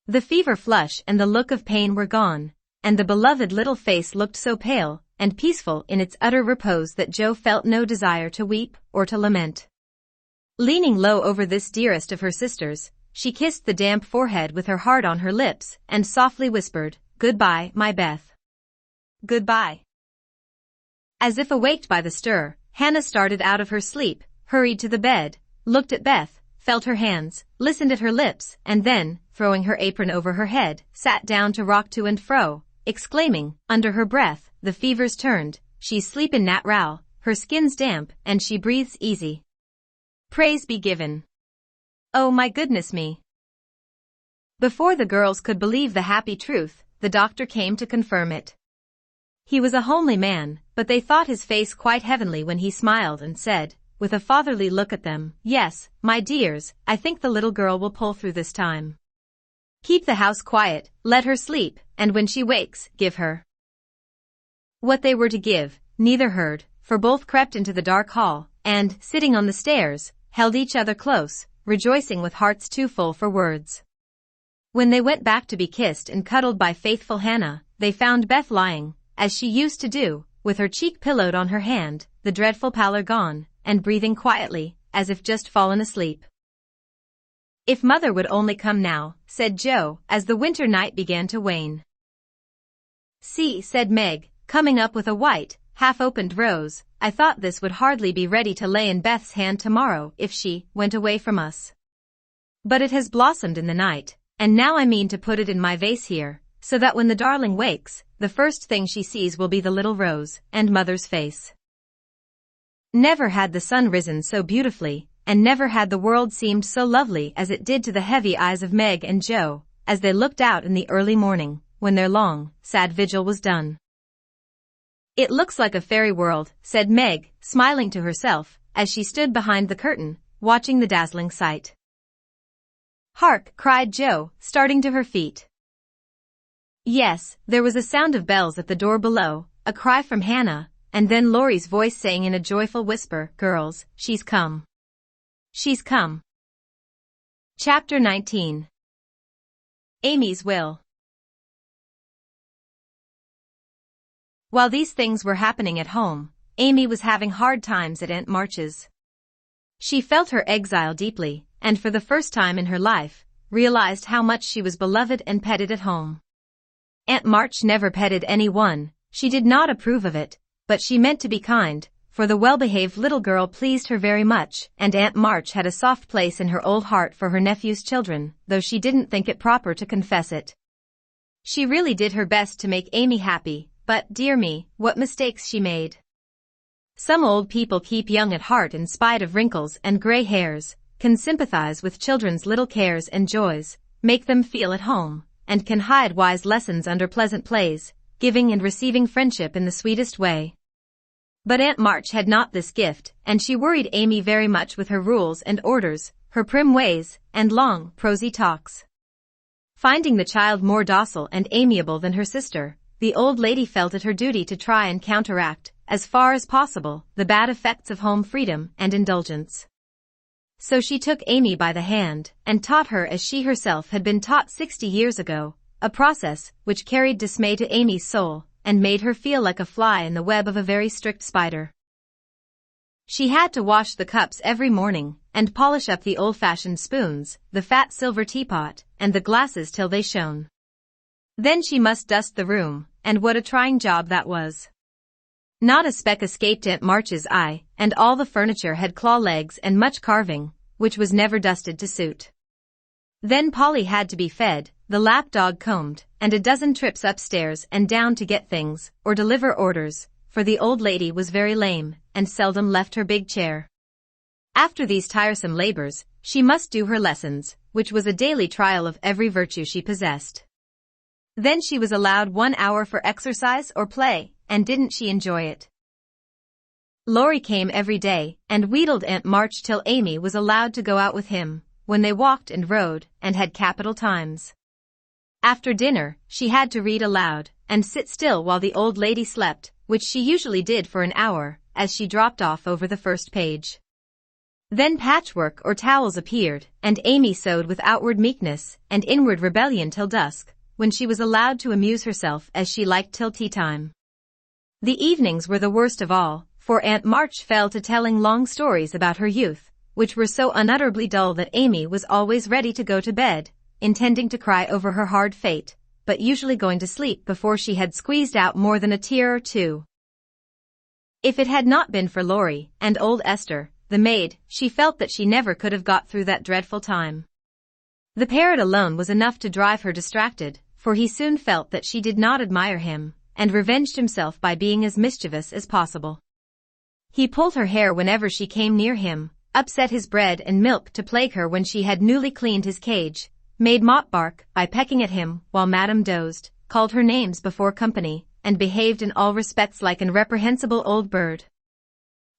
S1: The fever flush and the look of pain were gone, and the beloved little face looked so pale and peaceful in its utter repose that Joe felt no desire to weep or to lament. Leaning low over this dearest of her sisters, she kissed the damp forehead with her heart on her lips and softly whispered, "Goodbye, my Beth. Goodbye." As if awaked by the stir, Hannah started out of her sleep, hurried to the bed, looked at Beth, felt her hands, listened at her lips, and then, throwing her apron over her head, sat down to rock to and fro, exclaiming, under her breath, "The fever's turned, she's sleepin' nat row, her skin's damp, and she breathes easy. Praise be given. Oh my goodness me." Before the girls could believe the happy truth, the doctor came to confirm it. He was a homely man, but they thought his face quite heavenly when he smiled and said, with a fatherly look at them, "Yes, my dears, I think the little girl will pull through this time. Keep the house quiet, let her sleep, and when she wakes, give her." What they were to give, neither heard, for both crept into the dark hall, and, sitting on the stairs, held each other close, rejoicing with hearts too full for words. When they went back to be kissed and cuddled by faithful Hannah, they found Beth lying, as she used to do, with her cheek pillowed on her hand, the dreadful pallor gone, and breathing quietly, as if just fallen asleep. "If Mother would only come now," said Joe, as the winter night began to wane. "See," said Meg, coming up with a white, half-opened rose, "I thought this would hardly be ready to lay in Beth's hand tomorrow if she went away from us. But it has blossomed in the night, and now I mean to put it in my vase here, so that when the darling wakes, the first thing she sees will be the little rose and Mother's face." Never had the sun risen so beautifully, and never had the world seemed so lovely as it did to the heavy eyes of Meg and Joe, as they looked out in the early morning, when their long, sad vigil was done. "It looks like a fairy world," said Meg, smiling to herself, as she stood behind the curtain, watching the dazzling sight. "Hark!" cried Jo, starting to her feet. Yes, there was a sound of bells at the door below, a cry from Hannah, and then Laurie's voice saying in a joyful whisper, "Girls, she's come. She's come." Chapter 19. Amy's Will. While these things were happening at home, Amy was having hard times at Aunt March's. She felt her exile deeply, and for the first time in her life, realized how much she was beloved and petted at home. Aunt March never petted anyone, she did not approve of it, but she meant to be kind, for the well-behaved little girl pleased her very much, and Aunt March had a soft place in her old heart for her nephew's children, though she didn't think it proper to confess it. She really did her best to make Amy happy, but, dear me, what mistakes she made. Some old people keep young at heart in spite of wrinkles and gray hairs, can sympathize with children's little cares and joys, make them feel at home, and can hide wise lessons under pleasant plays, giving and receiving friendship in the sweetest way. But Aunt March had not this gift, and she worried Amy very much with her rules and orders, her prim ways, and long, prosy talks. Finding the child more docile and amiable than her sister, the old lady felt it her duty to try and counteract, as far as possible, the bad effects of home freedom and indulgence. So she took Amy by the hand, and taught her as she herself had been taught 60 years ago, a process which carried dismay to Amy's soul, and made her feel like a fly in the web of a very strict spider. She had to wash the cups every morning, and polish up the old-fashioned spoons, the fat silver teapot, and the glasses till they shone. Then she must dust the room, and what a trying job that was. Not a speck escaped Aunt March's eye, and all the furniture had claw legs and much carving, which was never dusted to suit. Then Polly had to be fed, the lapdog combed, and a dozen trips upstairs and down to get things, or deliver orders, for the old lady was very lame, and seldom left her big chair. After these tiresome labors, she must do her lessons, which was a daily trial of every virtue she possessed. Then she was allowed 1 hour for exercise or play, and didn't she enjoy it? Laurie came every day, and wheedled Aunt March till Amy was allowed to go out with him, when they walked and rode, and had capital times. After dinner, she had to read aloud, and sit still while the old lady slept, which she usually did for an hour, as she dropped off over the first page. Then patchwork or towels appeared, and Amy sewed with outward meekness and inward rebellion till dusk, when she was allowed to amuse herself as she liked till tea time. The evenings were the worst of all, for Aunt March fell to telling long stories about her youth, which were so unutterably dull that Amy was always ready to go to bed, intending to cry over her hard fate, but usually going to sleep before she had squeezed out more than a tear or two. If it had not been for Laurie and old Esther, the maid, she felt that she never could have got through that dreadful time. The parrot alone was enough to drive her distracted, for he soon felt that she did not admire him, and revenged himself by being as mischievous as possible. He pulled her hair whenever she came near him, upset his bread and milk to plague her when she had newly cleaned his cage, made Mop bark by pecking at him while Madame dozed, called her names before company, and behaved in all respects like an reprehensible old bird.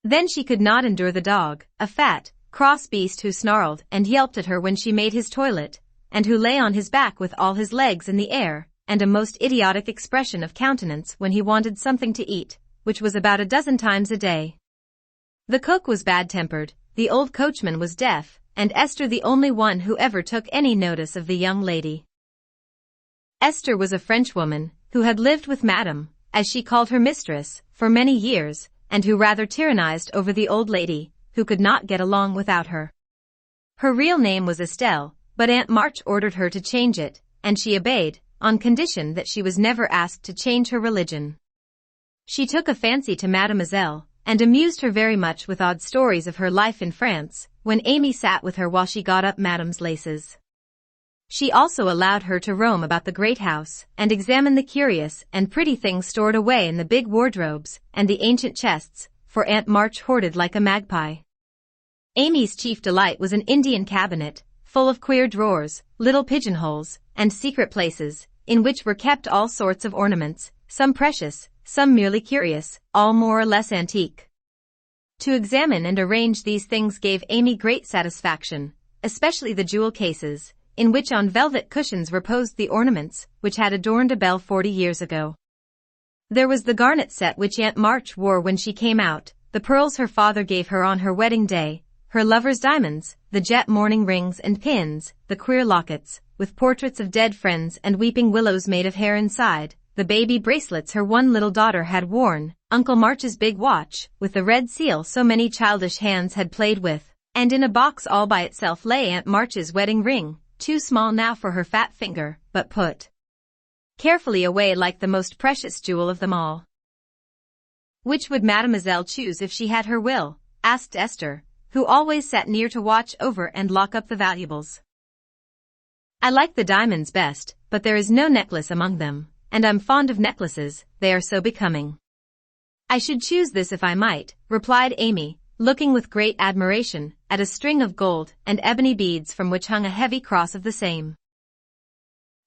S1: Then she could not endure the dog, a fat, cross beast who snarled and yelped at her when she made his toilet, and who lay on his back with all his legs in the air, and a most idiotic expression of countenance when he wanted something to eat, which was about a dozen times a day. The cook was bad-tempered, the old coachman was deaf, and Esther the only one who ever took any notice of the young lady. Esther was a Frenchwoman, who had lived with Madame, as she called her mistress, for many years, and who rather tyrannized over the old lady, who could not get along without her. Her real name was Estelle, but Aunt March ordered her to change it, and she obeyed, on condition that she was never asked to change her religion. She took a fancy to Mademoiselle, and amused her very much with odd stories of her life in France, when Amy sat with her while she got up Madame's laces. She also allowed her to roam about the great house, and examine the curious and pretty things stored away in the big wardrobes, and the ancient chests, for Aunt March hoarded like a magpie. Amy's chief delight was an Indian cabinet, full of queer drawers, little pigeonholes, and secret places, in which were kept all sorts of ornaments, some precious, some merely curious, all more or less antique. To examine and arrange these things gave Amy great satisfaction, especially the jewel cases, in which on velvet cushions reposed the ornaments which had adorned a belle 40 years ago. There was the garnet set which Aunt March wore when she came out, the pearls her father gave her on her wedding day, her lover's diamonds, the jet mourning rings and pins, the queer lockets, with portraits of dead friends and weeping willows made of hair inside, the baby bracelets her one little daughter had worn, Uncle March's big watch, with the red seal so many childish hands had played with, and in a box all by itself lay Aunt March's wedding ring, too small now for her fat finger, but put carefully away like the most precious jewel of them all. Which would Mademoiselle choose if she had her will? Asked Esther, who always sat near to watch over and lock up the valuables. I like the diamonds best, but there is no necklace among them, and I'm fond of necklaces, they are so becoming. I should choose this if I might, replied Amy, looking with great admiration at a string of gold and ebony beads from which hung a heavy cross of the same.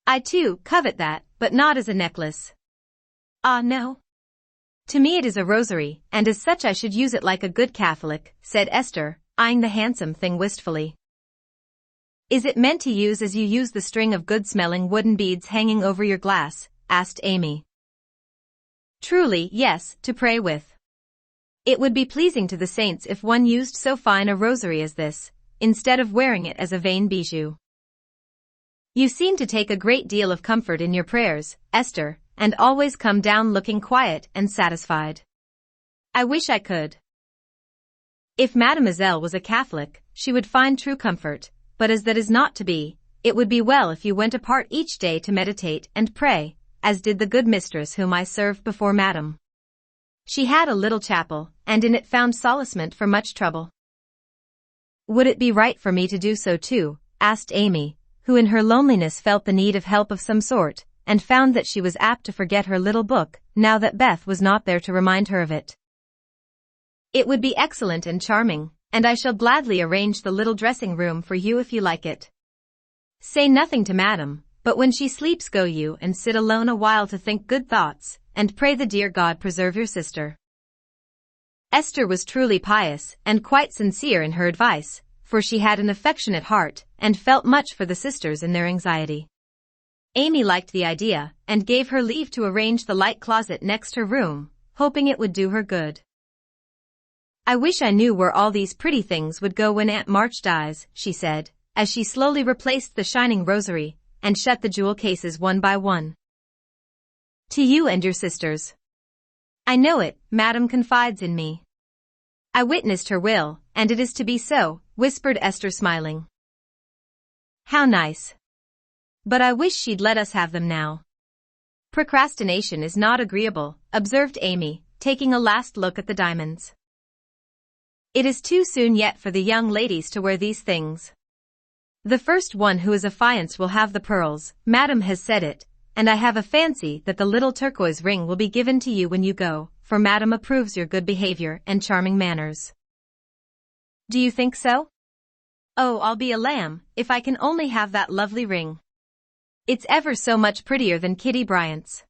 S1: I too covet that, but not as a necklace. Ah, no. To me it is a rosary, and as such I should use it like a good Catholic, said Esther, eyeing the handsome thing wistfully. Is it meant to use as you use the string of good-smelling wooden beads hanging over your glass? Asked Amy. Truly, yes, to pray with. It would be pleasing to the saints if one used so fine a rosary as this, instead of wearing it as a vain bijou. You seem to take a great deal of comfort in your prayers, Esther, and always come down looking quiet and satisfied. I wish I could. If Mademoiselle was a Catholic, she would find true comfort, but as that is not to be, it would be well if you went apart each day to meditate and pray, as did the good mistress whom I served before Madame. She had a little chapel, and in it found solacement for much trouble. Would it be right for me to do so too? Asked Amy, who in her loneliness felt the need of help of some sort, and found that she was apt to forget her little book, now that Beth was not there to remind her of it. It would be excellent and charming, and I shall gladly arrange the little dressing room for you if you like it. Say nothing to Madame, but when she sleeps go you and sit alone a while to think good thoughts, and pray the dear God preserve your sister. Esther was truly pious and quite sincere in her advice, for she had an affectionate heart and felt much for the sisters in their anxiety. Amy liked the idea and gave her leave to arrange the light closet next her room, hoping it would do her good. I wish I knew where all these pretty things would go when Aunt March dies, she said, as she slowly replaced the shining rosary and shut the jewel cases one by one. To you and your sisters. I know it, Madame confides in me. I witnessed her will, and it is to be so, whispered Esther smiling. How nice. But I wish she'd let us have them now. Procrastination is not agreeable, observed Amy, taking a last look at the diamonds. It is too soon yet for the young ladies to wear these things. The first one who is affianced will have the pearls, Madame has said it, and I have a fancy that the little turquoise ring will be given to you when you go, for Madame approves your good behavior and charming manners. Do you think so? Oh, I'll be a lamb, if I can only have that lovely ring. It's ever so much prettier than Kitty Bryant's.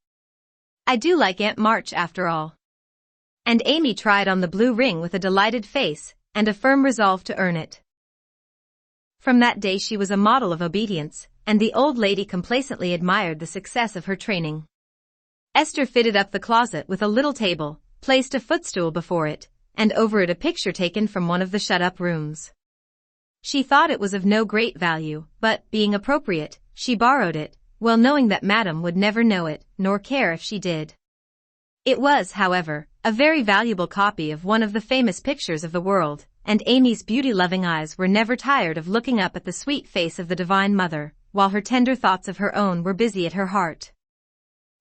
S1: I do like Aunt March after all. And Amy tried on the blue ring with a delighted face, and a firm resolve to earn it. From that day she was a model of obedience, and the old lady complacently admired the success of her training. Esther fitted up the closet with a little table, placed a footstool before it, and over it a picture taken from one of the shut-up rooms. She thought it was of no great value, but, being appropriate, she borrowed it, well knowing that Madame would never know it, nor care if she did. It was, however, a very valuable copy of one of the famous pictures of the world, and Amy's beauty-loving eyes were never tired of looking up at the sweet face of the Divine Mother, while her tender thoughts of her own were busy at her heart.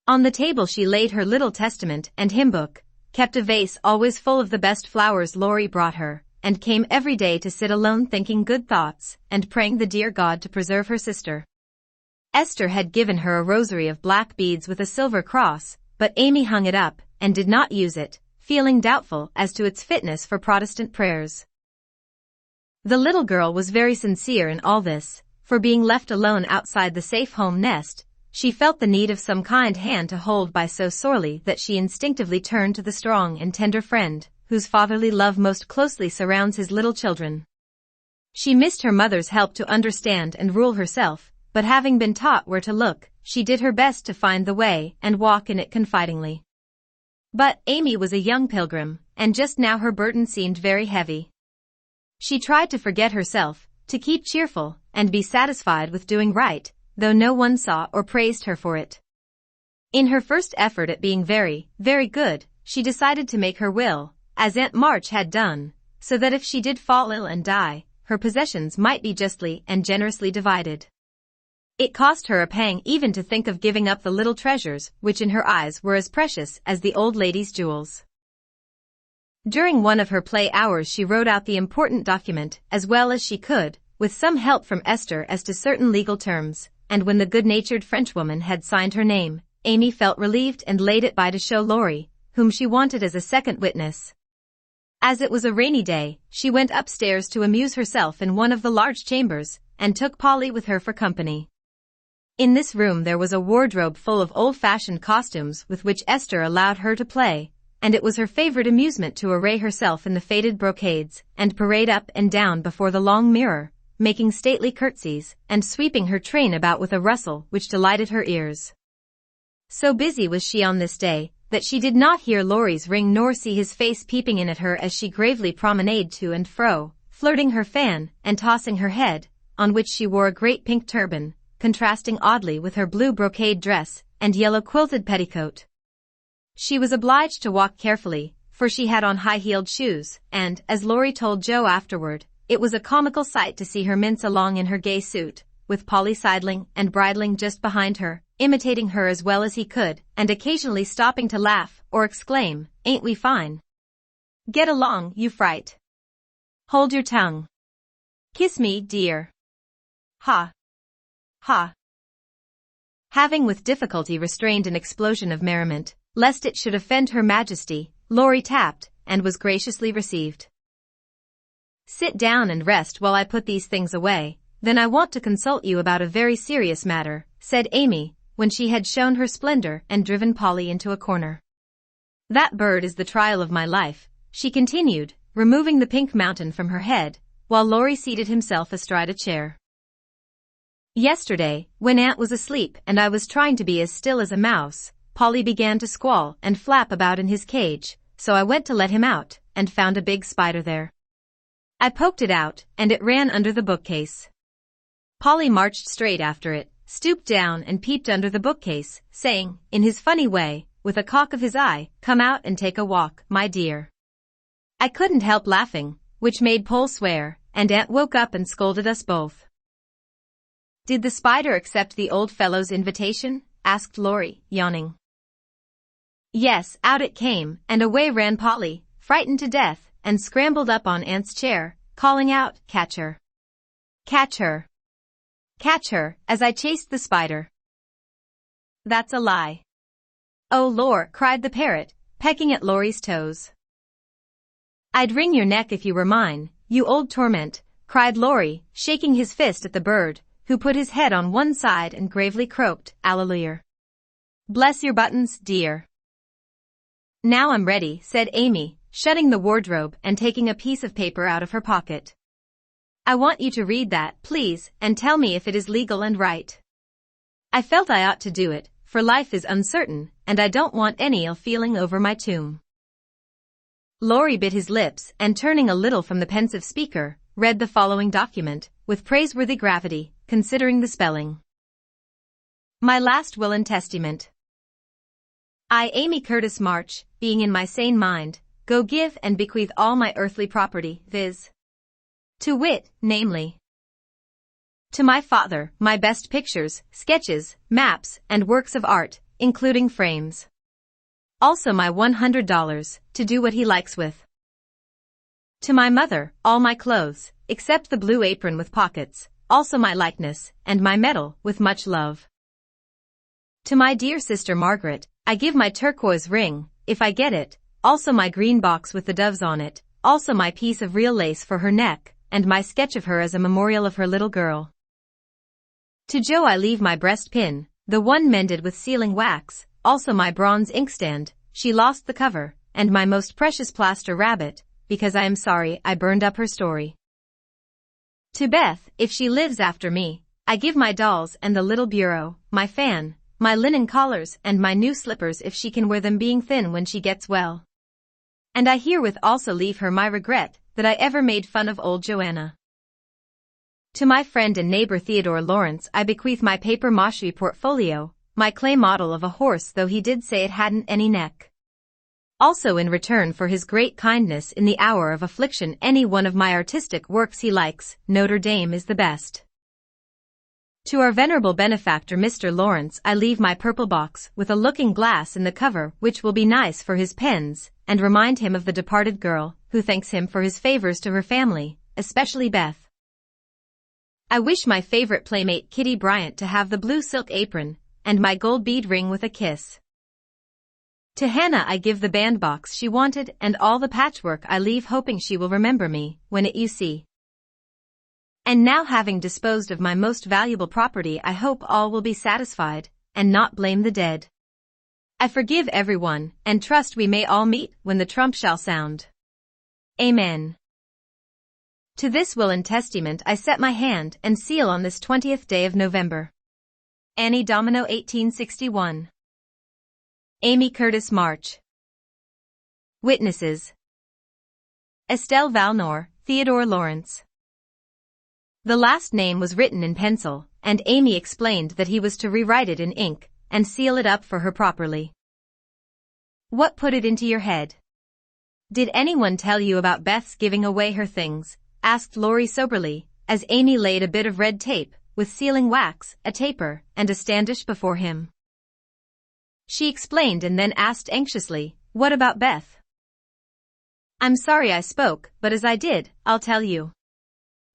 S1: On the table she laid her little testament and hymn-book, kept a vase always full of the best flowers Laurie brought her, and came every day to sit alone thinking good thoughts, and praying the dear God to preserve her sister. Esther had given her a rosary of black beads with a silver cross, but Amy hung it up, and did not use it, feeling doubtful as to its fitness for Protestant prayers. The little girl was very sincere in all this, for being left alone outside the safe home nest, she felt the need of some kind hand to hold by so sorely that she instinctively turned to the strong and tender friend, whose fatherly love most closely surrounds his little children. She missed her mother's help to understand and rule herself, but having been taught where to look, she did her best to find the way and walk in it confidingly. But Amy was a young pilgrim, and just now her burden seemed very heavy. She tried to forget herself, to keep cheerful, and be satisfied with doing right, though no one saw or praised her for it. In her first effort at being very, very good, she decided to make her will, as Aunt March had done, so that if she did fall ill and die, her possessions might be justly and generously divided. It cost her a pang even to think of giving up the little treasures which in her eyes were as precious as the old lady's jewels. During one of her play hours she wrote out the important document as well as she could, with some help from Esther as to certain legal terms, and when the good-natured Frenchwoman had signed her name, Amy felt relieved and laid it by to show Laurie, whom she wanted as a second witness. As it was a rainy day, she went upstairs to amuse herself in one of the large chambers, and took Polly with her for company. In this room there was a wardrobe full of old-fashioned costumes with which Esther allowed her to play, and it was her favorite amusement to array herself in the faded brocades, and parade up and down before the long mirror, making stately curtsies, and sweeping her train about with a rustle which delighted her ears. So busy was she on this day, that she did not hear Laurie's ring nor see his face peeping in at her as she gravely promenaded to and fro, flirting her fan, and tossing her head, on which she wore a great pink turban, contrasting oddly with her blue brocade dress, and yellow quilted petticoat. She was obliged to walk carefully, for she had on high-heeled shoes, and, as Laurie told Joe afterward, it was a comical sight to see her mince along in her gay suit, with Polly sidling and bridling just behind her, imitating her as well as he could, and occasionally stopping to laugh or exclaim, "Ain't we fine? Get along, you fright. Hold your tongue. Kiss me, dear. Ha. Ha." Having with difficulty restrained an explosion of merriment, lest it should offend Her Majesty, Laurie tapped, and was graciously received. "Sit down and rest while I put these things away, then I want to consult you about a very serious matter," said Amy, when she had shown her splendor and driven Polly into a corner. "That bird is the trial of my life," she continued, removing the pink mountain from her head, while Laurie seated himself astride a chair. "Yesterday, when Aunt was asleep and I was trying to be as still as a mouse, Polly began to squall and flap about in his cage, so I went to let him out, and found a big spider there. I poked it out, and it ran under the bookcase. Polly marched straight after it, stooped down and peeped under the bookcase, saying, in his funny way, with a cock of his eye, 'Come out and take a walk, my dear.' I couldn't help laughing, which made Pole swear, and Aunt woke up and scolded us both." "Did the spider accept the old fellow's invitation?" asked Laurie, yawning. "Yes, out it came, and away ran Polly, frightened to death, and scrambled up on Aunt's chair, calling out, 'Catch her! Catch her! Catch her!' as I chased the spider." "That's a lie." "Oh, Lor!" cried the parrot, pecking at Laurie's toes. "I'd wring your neck if you were mine, you old torment," cried Laurie, shaking his fist at the bird, who put his head on one side and gravely croaked, "Alleluia. Bless your buttons, dear." "Now I'm ready," said Amy, shutting the wardrobe and taking a piece of paper out of her pocket. "I want you to read that, please, and tell me if it is legal and right. I felt I ought to do it, for life is uncertain, and I don't want any ill feeling over my tomb." Laurie bit his lips and, turning a little from the pensive speaker, read the following document, with praiseworthy gravity, considering the spelling. "My last will and testament. I, Amy Curtis March, being in my sane mind, go give and bequeath all my earthly property, viz. To wit, namely, to my father, my best pictures, sketches, maps, and works of art, including frames. Also my $100, to do what he likes with. To my mother, all my clothes, except the blue apron with pockets, also my likeness, and my medal, with much love. To my dear sister Margaret, I give my turquoise ring, if I get it, also my green box with the doves on it, also my piece of real lace for her neck, and my sketch of her as a memorial of her little girl. To Joe I leave my breast pin, the one mended with sealing wax, also my bronze inkstand, she lost the cover, and my most precious plaster rabbit, because I am sorry I burned up her story. To Beth, if she lives after me, I give my dolls and the little bureau, my fan, my linen collars and my new slippers if she can wear them being thin when she gets well. And I herewith also leave her my regret that I ever made fun of old Joanna. To my friend and neighbor Theodore Lawrence I bequeath my papier-mâché portfolio, my clay model of a horse though he did say it hadn't any neck. Also in return for his great kindness in the hour of affliction any one of my artistic works he likes, Notre Dame is the best. To our venerable benefactor Mr. Lawrence I leave my purple box with a looking glass in the cover which will be nice for his pens, and remind him of the departed girl, who thanks him for his favors to her family, especially Beth. I wish my favorite playmate Kitty Bryant to have the blue silk apron, and my gold bead ring with a kiss. To Hannah I give the bandbox she wanted and all the patchwork I leave hoping she will remember me, when it you see. And now having disposed of my most valuable property I hope all will be satisfied, and not blame the dead. I forgive everyone, and trust we may all meet when the trump shall sound. Amen. To this will and testament I set my hand and seal on this 20th day of November. Annie Domino 1861. Amy Curtis March. Witnesses: Estelle Valnor, Theodore Lawrence. The last name was written in pencil, and Amy explained that he was to rewrite it in ink, and seal it up for her properly. What put it into your head? Did anyone tell you about Beth's giving away her things? Asked Laurie soberly, as Amy laid a bit of red tape, with sealing wax, a taper, and a standish before him. She explained and then asked anxiously, what about Beth? I'm sorry I spoke, but as I did, I'll tell you.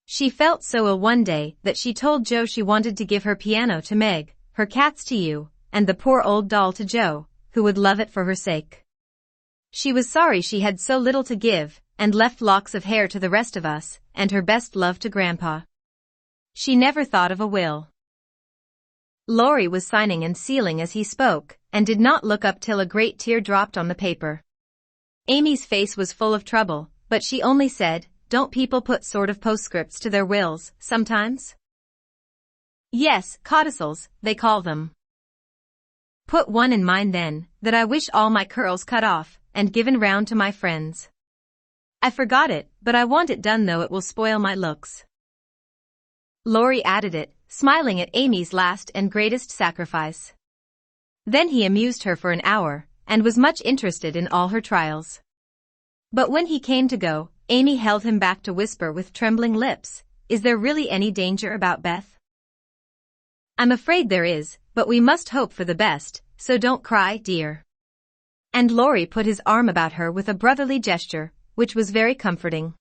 S1: She felt so ill one day that she told Joe she wanted to give her piano to Meg, her cats to you, and the poor old doll to Joe, who would love it for her sake. She was sorry she had so little to give, and left locks of hair to the rest of us, and her best love to Grandpa. She never thought of a will. Laurie was signing and sealing as he spoke, and did not look up till a great tear dropped on the paper. Amy's face was full of trouble, but she only said, don't people put sort of postscripts to their wills, sometimes? Yes, codicils, they call them. Put one in mine then, that I wish all my curls cut off, and given round to my friends. I forgot it, but I want it done though it will spoil my looks. Laurie added it, smiling at Amy's last and greatest sacrifice. Then he amused her for an hour, and was much interested in all her trials. But when he came to go, Amy held him back to whisper with trembling lips, is there really any danger about Beth? I'm afraid there is, but we must hope for the best, so don't cry, dear. And Laurie put his arm about her with a brotherly gesture, which was very comforting.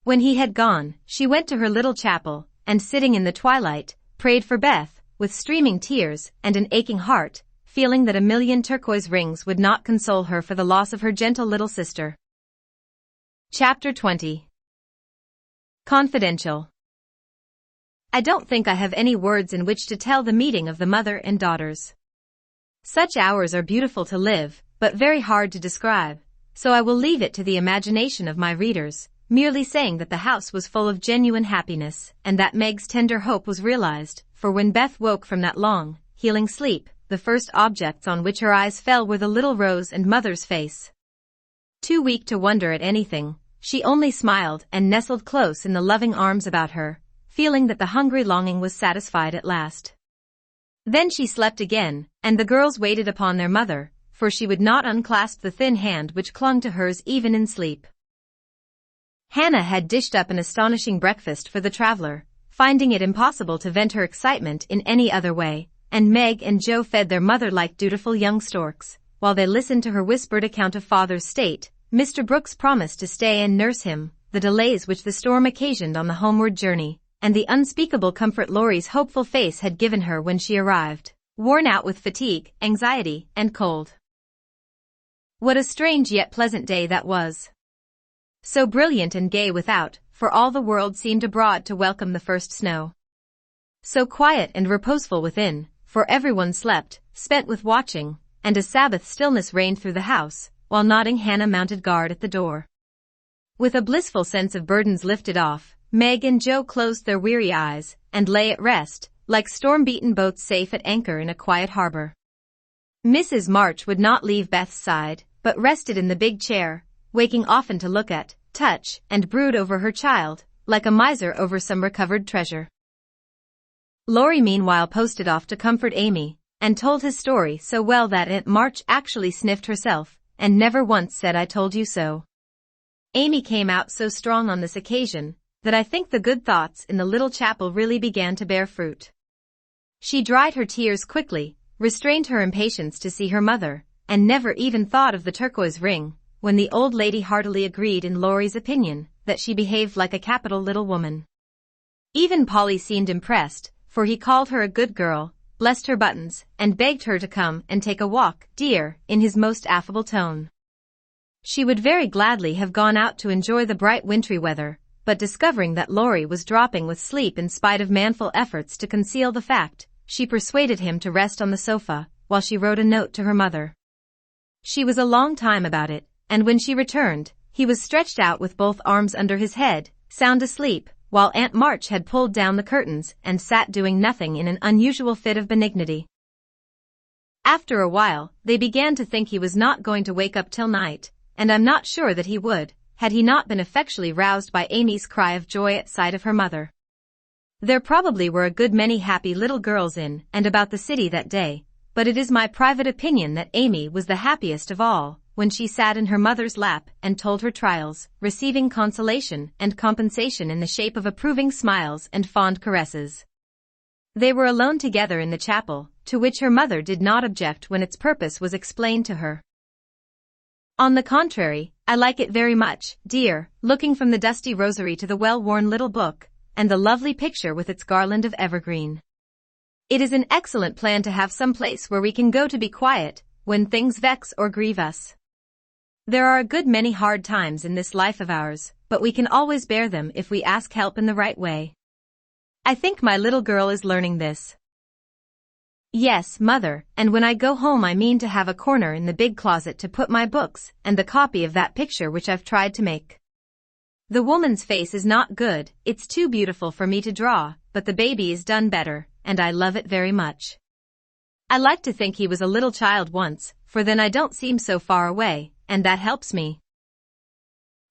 S1: When he had gone, she went to her little chapel, and sitting in the twilight, prayed for Beth, with streaming tears and an aching heart, feeling that a million turquoise rings would not console her for the loss of her gentle little sister. Chapter 20. Confidential. I don't think I have any words in which to tell the meeting of the mother and daughters. Such hours are beautiful to live, but very hard to describe, so I will leave it to the imagination of my readers, merely saying that the house was full of genuine happiness, and that Meg's tender hope was realized, for when Beth woke from that long, healing sleep, the first objects on which her eyes fell were the little Rose and mother's face. Too weak to wonder at anything, she only smiled and nestled close in the loving arms about her, feeling that the hungry longing was satisfied at last. Then she slept again, and the girls waited upon their mother, for she would not unclasp the thin hand which clung to hers even in sleep. Hannah had dished up an astonishing breakfast for the traveler, finding it impossible to vent her excitement in any other way, and Meg and Joe fed their mother like dutiful young storks, while they listened to her whispered account of father's state. Mr. Brooks promised to stay and nurse him, the delays which the storm occasioned on the homeward journey, and the unspeakable comfort Laurie's hopeful face had given her when she arrived, worn out with fatigue, anxiety, and cold. What a strange yet pleasant day that was. So brilliant and gay without, for all the world seemed abroad to welcome the first snow. So quiet and reposeful within, for everyone slept, spent with watching, and a Sabbath stillness reigned through the house, while nodding Hannah mounted guard at the door. With a blissful sense of burdens lifted off, Meg and Joe closed their weary eyes, and lay at rest, like storm-beaten boats safe at anchor in a quiet harbor. Mrs. March would not leave Beth's side, but rested in the big chair, waking often to look at, touch, and brood over her child, like a miser over some recovered treasure. Laurie meanwhile posted off to comfort Amy, and told his story so well that Aunt March actually sniffed herself, and never once said "I told you so." Amy came out so strong on this occasion, that I think the good thoughts in the little chapel really began to bear fruit. She dried her tears quickly, restrained her impatience to see her mother, and never even thought of the turquoise ring, when the old lady heartily agreed in Laurie's opinion, that she behaved like a capital little woman. Even Polly seemed impressed, for he called her a good girl, blessed her buttons, and begged her to come and take a walk, dear, in his most affable tone. She would very gladly have gone out to enjoy the bright wintry weather, but discovering that Laurie was dropping with sleep in spite of manful efforts to conceal the fact, she persuaded him to rest on the sofa, while she wrote a note to her mother. She was a long time about it, and when she returned, he was stretched out with both arms under his head, sound asleep, while Aunt March had pulled down the curtains and sat doing nothing in an unusual fit of benignity. After a while, they began to think he was not going to wake up till night, and I'm not sure that he would, had he not been effectually roused by Amy's cry of joy at sight of her mother. There probably were a good many happy little girls in and about the city that day, but it is my private opinion that Amy was the happiest of all, when she sat in her mother's lap and told her trials, receiving consolation and compensation in the shape of approving smiles and fond caresses. They were alone together in the chapel, to which her mother did not object when its purpose was explained to her. On the contrary, I like it very much, dear, looking from the dusty rosary to the well-worn little book, and the lovely picture with its garland of evergreen. It is an excellent plan to have some place where we can go to be quiet, when things vex or grieve us. There are a good many hard times in this life of ours, but we can always bear them if we ask help in the right way. I think my little girl is learning this. Yes, Mother, and when I go home I mean to have a corner in the big closet to put my books and the copy of that picture which I've tried to make. The woman's face is not good, it's too beautiful for me to draw, but the baby is done better, and I love it very much. I like to think he was a little child once, for then I don't seem so far away, and that helps me.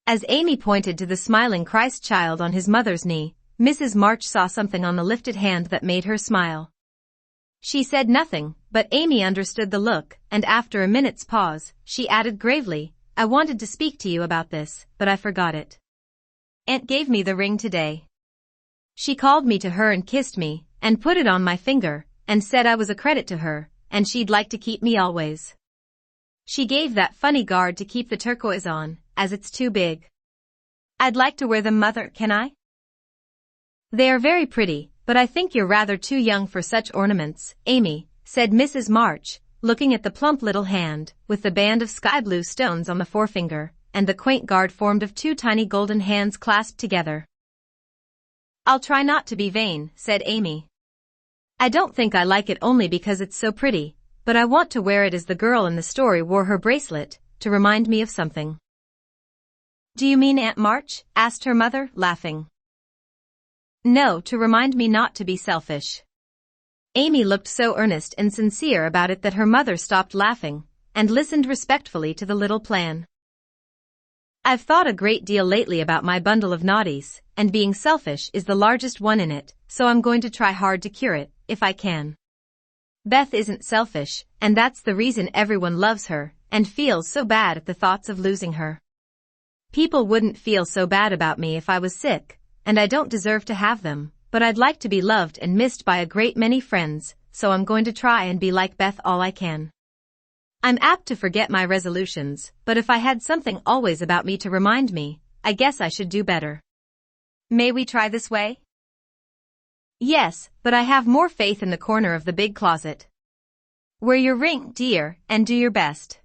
S1: As Amy pointed to the smiling Christ child on his mother's knee, Mrs. March saw something on the lifted hand that made her smile. She said nothing, but Amy understood the look, and after a minute's pause, she added gravely, "I wanted to speak to you about this, but I forgot it. Aunt gave me the ring today. She called me to her and kissed me, and put it on my finger, and said I was a credit to her, and she'd like to keep me always. She gave that funny guard to keep the turquoise on, as it's too big. I'd like to wear them, Mother, can I?" "They are very pretty, but I think you're rather too young for such ornaments, Amy," said Mrs. March, looking at the plump little hand, with the band of sky-blue stones on the forefinger, and the quaint guard formed of two tiny golden hands clasped together. "I'll try not to be vain," said Amy. "I don't think I like it only because it's so pretty, but I want to wear it as the girl in the story wore her bracelet, to remind me of something." "Do you mean Aunt March?" asked her mother, laughing. "No, to remind me not to be selfish." Amy looked so earnest and sincere about it that her mother stopped laughing, and listened respectfully to the little plan. "I've thought a great deal lately about my bundle of naughties, and being selfish is the largest one in it, so I'm going to try hard to cure it, if I can. Beth isn't selfish, and that's the reason everyone loves her, and feels so bad at the thoughts of losing her. People wouldn't feel so bad about me if I was sick, and I don't deserve to have them, but I'd like to be loved and missed by a great many friends, so I'm going to try and be like Beth all I can. I'm apt to forget my resolutions, but if I had something always about me to remind me, I guess I should do better. May we try this way?" "Yes, but I have more faith in the corner of the big closet. Wear your ring, dear, and do your best.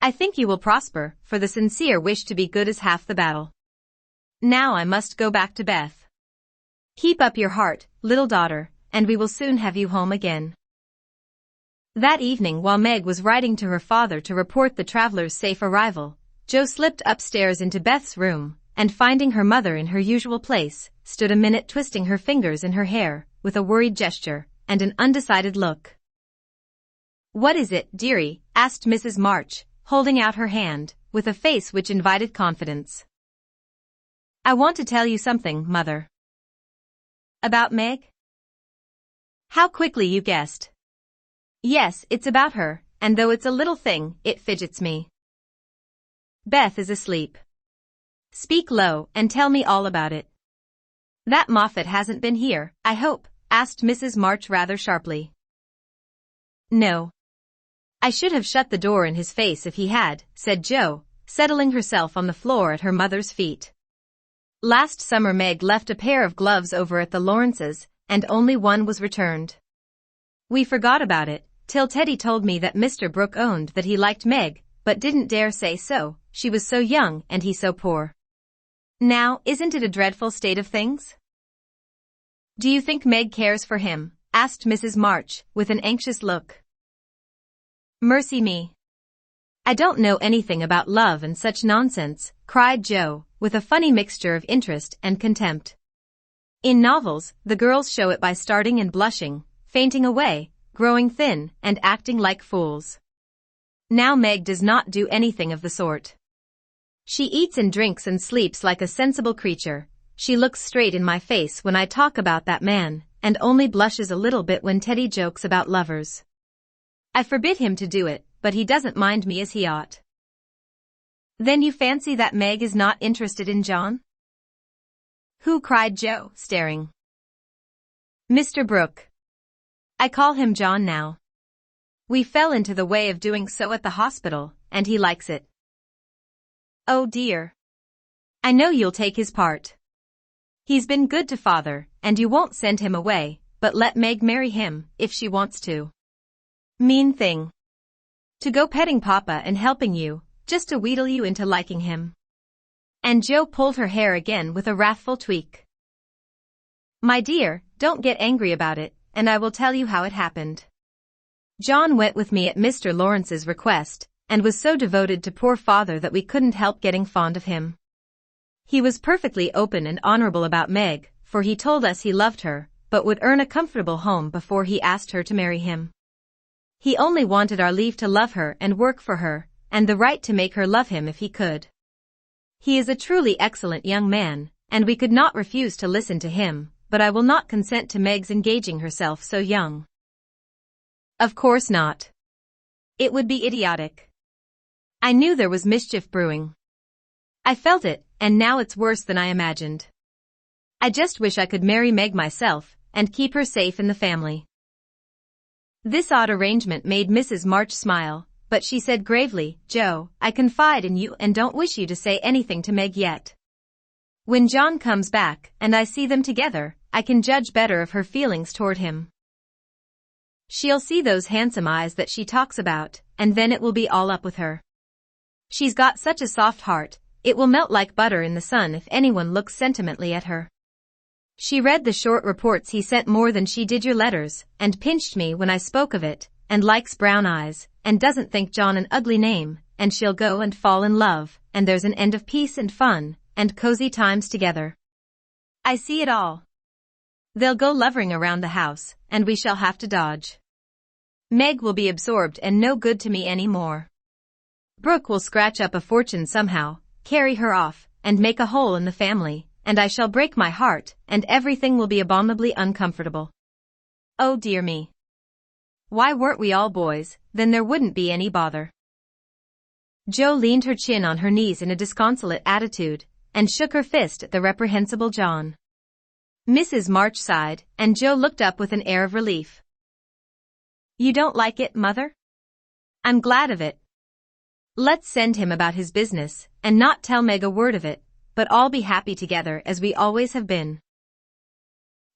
S1: I think you will prosper, for the sincere wish to be good is half the battle. Now I must go back to Beth. Keep up your heart, little daughter, and we will soon have you home again." That evening, while Meg was writing to her father to report the traveler's safe arrival, Jo slipped upstairs into Beth's room, and finding her mother in her usual place, stood a minute twisting her fingers in her hair, with a worried gesture, and an undecided look. "What is it, dearie?" asked Mrs. March, holding out her hand, with a face which invited confidence. "I want to tell you something, Mother." "About Meg?" "How quickly you guessed." "Yes, it's about her, and though it's a little thing, it fidgets me." "Beth is asleep." "Speak low, and tell me all about it." "That Moffat hasn't been here, I hope?" asked Mrs. March rather sharply. "No. I should have shut the door in his face if he had," said Jo, settling herself on the floor at her mother's feet. "Last summer Meg left a pair of gloves over at the Lawrences, and only one was returned. We forgot about it, till Teddy told me that Mr. Brooke owned that he liked Meg, but didn't dare say so, she was so young and he so poor. Now, isn't it a dreadful state of things?" "Do you think Meg cares for him?" asked Mrs. March, with an anxious look. "Mercy me. I don't know anything about love and such nonsense," cried Jo, with a funny mixture of interest and contempt. "In novels, the girls show it by starting and blushing, fainting away, growing thin, and acting like fools. Now Meg does not do anything of the sort. She eats and drinks and sleeps like a sensible creature. She looks straight in my face when I talk about that man, and only blushes a little bit when Teddy jokes about lovers. I forbid him to do it, but he doesn't mind me as he ought." "Then you fancy that Meg is not interested in John?" "Who?" cried Jo, staring. "Mr. Brooke. I call him John now. We fell into the way of doing so at the hospital, and he likes it." "Oh dear. I know you'll take his part. He's been good to father, and you won't send him away, but let Meg marry him, if she wants to. Mean thing. To go petting Papa and helping you, just to wheedle you into liking him." And Jo pulled her hair again with a wrathful tweak. "My dear, don't get angry about it, and I will tell you how it happened. John went with me at Mr. Lawrence's request, and was so devoted to poor father that we couldn't help getting fond of him. He was perfectly open and honorable about Meg, for he told us he loved her, but would earn a comfortable home before he asked her to marry him. He only wanted our leave to love her and work for her, and the right to make her love him if he could. He is a truly excellent young man, and we could not refuse to listen to him, but I will not consent to Meg's engaging herself so young." "Of course not. It would be idiotic. I knew there was mischief brewing. I felt it, and now it's worse than I imagined. I just wish I could marry Meg myself, and keep her safe in the family." This odd arrangement made Mrs. March smile, but she said gravely, "Jo, I confide in you and don't wish you to say anything to Meg yet. When John comes back, and I see them together, I can judge better of her feelings toward him. She'll see those handsome eyes that she talks about, and then it will be all up with her. She's got such a soft heart, it will melt like butter in the sun if anyone looks sentimentally at her. She read the short reports he sent more than she did your letters, and pinched me when I spoke of it, and likes brown eyes, and doesn't think John an ugly name, and she'll go and fall in love, and there's an end of peace and fun, and cozy times together. I see it all. They'll go lovering around the house, and we shall have to dodge. Meg will be absorbed and no good to me any more. Brooke will scratch up a fortune somehow, carry her off, and make a hole in the family, and I shall break my heart, and everything will be abominably uncomfortable. Oh dear me. Why weren't we all boys, then there wouldn't be any bother." Jo leaned her chin on her knees in a disconsolate attitude, and shook her fist at the reprehensible John. Mrs. March sighed, and Jo looked up with an air of relief. "You don't like it, Mother? I'm glad of it. Let's send him about his business, and not tell Meg a word of it, but all be happy together as we always have been."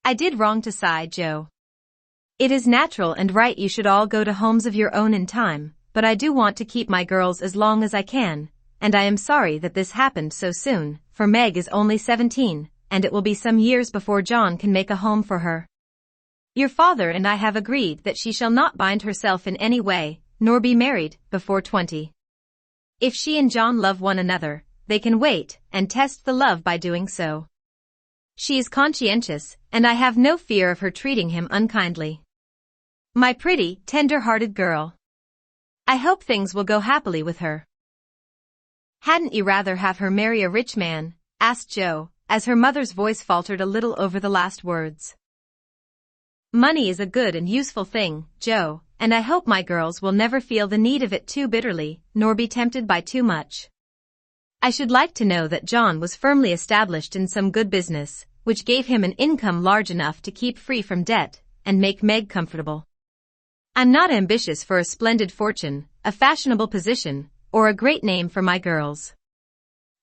S1: "I did wrong to sigh, Jo. It is natural and right you should all go to homes of your own in time, but I do want to keep my girls as long as I can, and I am sorry that this happened so soon, for Meg is only 17, and it will be some years before John can make a home for her. Your father and I have agreed that she shall not bind herself in any way, nor be married, before 20. If she and John love one another, they can wait and test the love by doing so. She is conscientious, and I have no fear of her treating him unkindly. My pretty, tender-hearted girl. I hope things will go happily with her. Hadn't you rather have her marry a rich man? Asked Joe, as her mother's voice faltered a little over the last words. Money is a good and useful thing, Joe, and I hope my girls will never feel the need of it too bitterly, nor be tempted by too much. I should like to know that John was firmly established in some good business, which gave him an income large enough to keep free from debt, and make Meg comfortable. I'm not ambitious for a splendid fortune, a fashionable position, or a great name for my girls.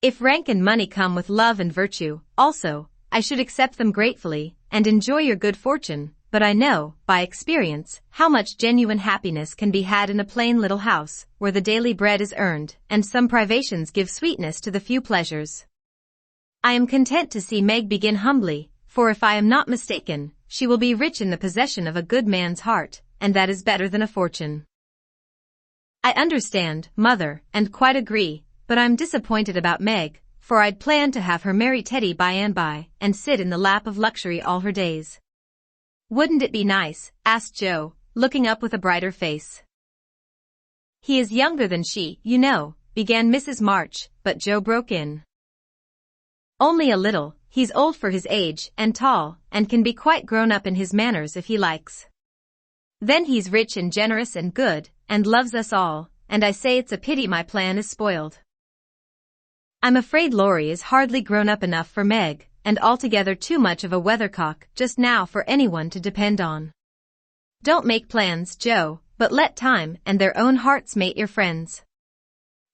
S1: If rank and money come with love and virtue, also, I should accept them gratefully, and enjoy your good fortune, but I know, by experience, how much genuine happiness can be had in a plain little house, where the daily bread is earned, and some privations give sweetness to the few pleasures. I am content to see Meg begin humbly, for if I am not mistaken, she will be rich in the possession of a good man's heart, and that is better than a fortune. I understand, Mother, and quite agree, but I'm disappointed about Meg, for I'd planned to have her marry Teddy by and by, and sit in the lap of luxury all her days. Wouldn't it be nice? Asked Joe, looking up with a brighter face. He is younger than she, you know, began Mrs. March, but Joe broke in. Only a little, he's old for his age, and tall, and can be quite grown up in his manners if he likes. Then he's rich and generous and good, and loves us all, and I say it's a pity my plan is spoiled. I'm afraid Laurie is hardly grown up enough for Meg, and altogether too much of a weathercock just now for anyone to depend on. Don't make plans, Joe, but let time and their own hearts mate your friends.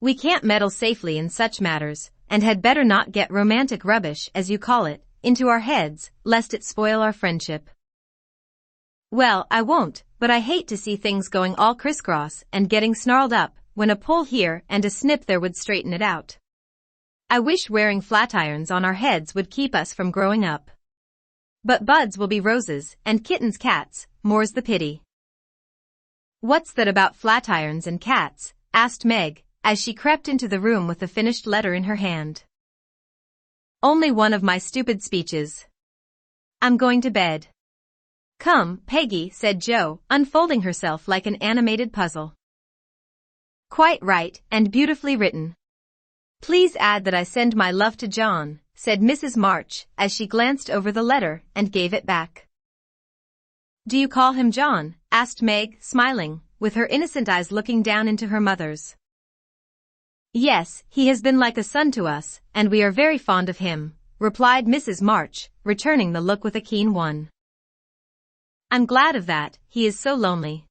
S1: We can't meddle safely in such matters, and had better not get romantic rubbish, as you call it, into our heads, lest it spoil our friendship. Well, I won't, but I hate to see things going all crisscross and getting snarled up, when a pull here and a snip there would straighten it out. I wish wearing flat irons on our heads would keep us from growing up. But buds will be roses, and kittens cats, more's the pity. What's that about flat irons and cats? Asked Meg, as she crept into the room with the finished letter in her hand. Only one of my stupid speeches. I'm going to bed. Come, Peggy, said Joe, unfolding herself like an animated puzzle. Quite right, and beautifully written. Please add that I send my love to John, said Mrs. March, as she glanced over the letter and gave it back. Do you call him John? Asked Meg, smiling, with her innocent eyes looking down into her mother's. Yes, he has been like a son to us, and we are very fond of him, replied Mrs. March, returning the look with a keen one. I'm glad of that, he is so lonely.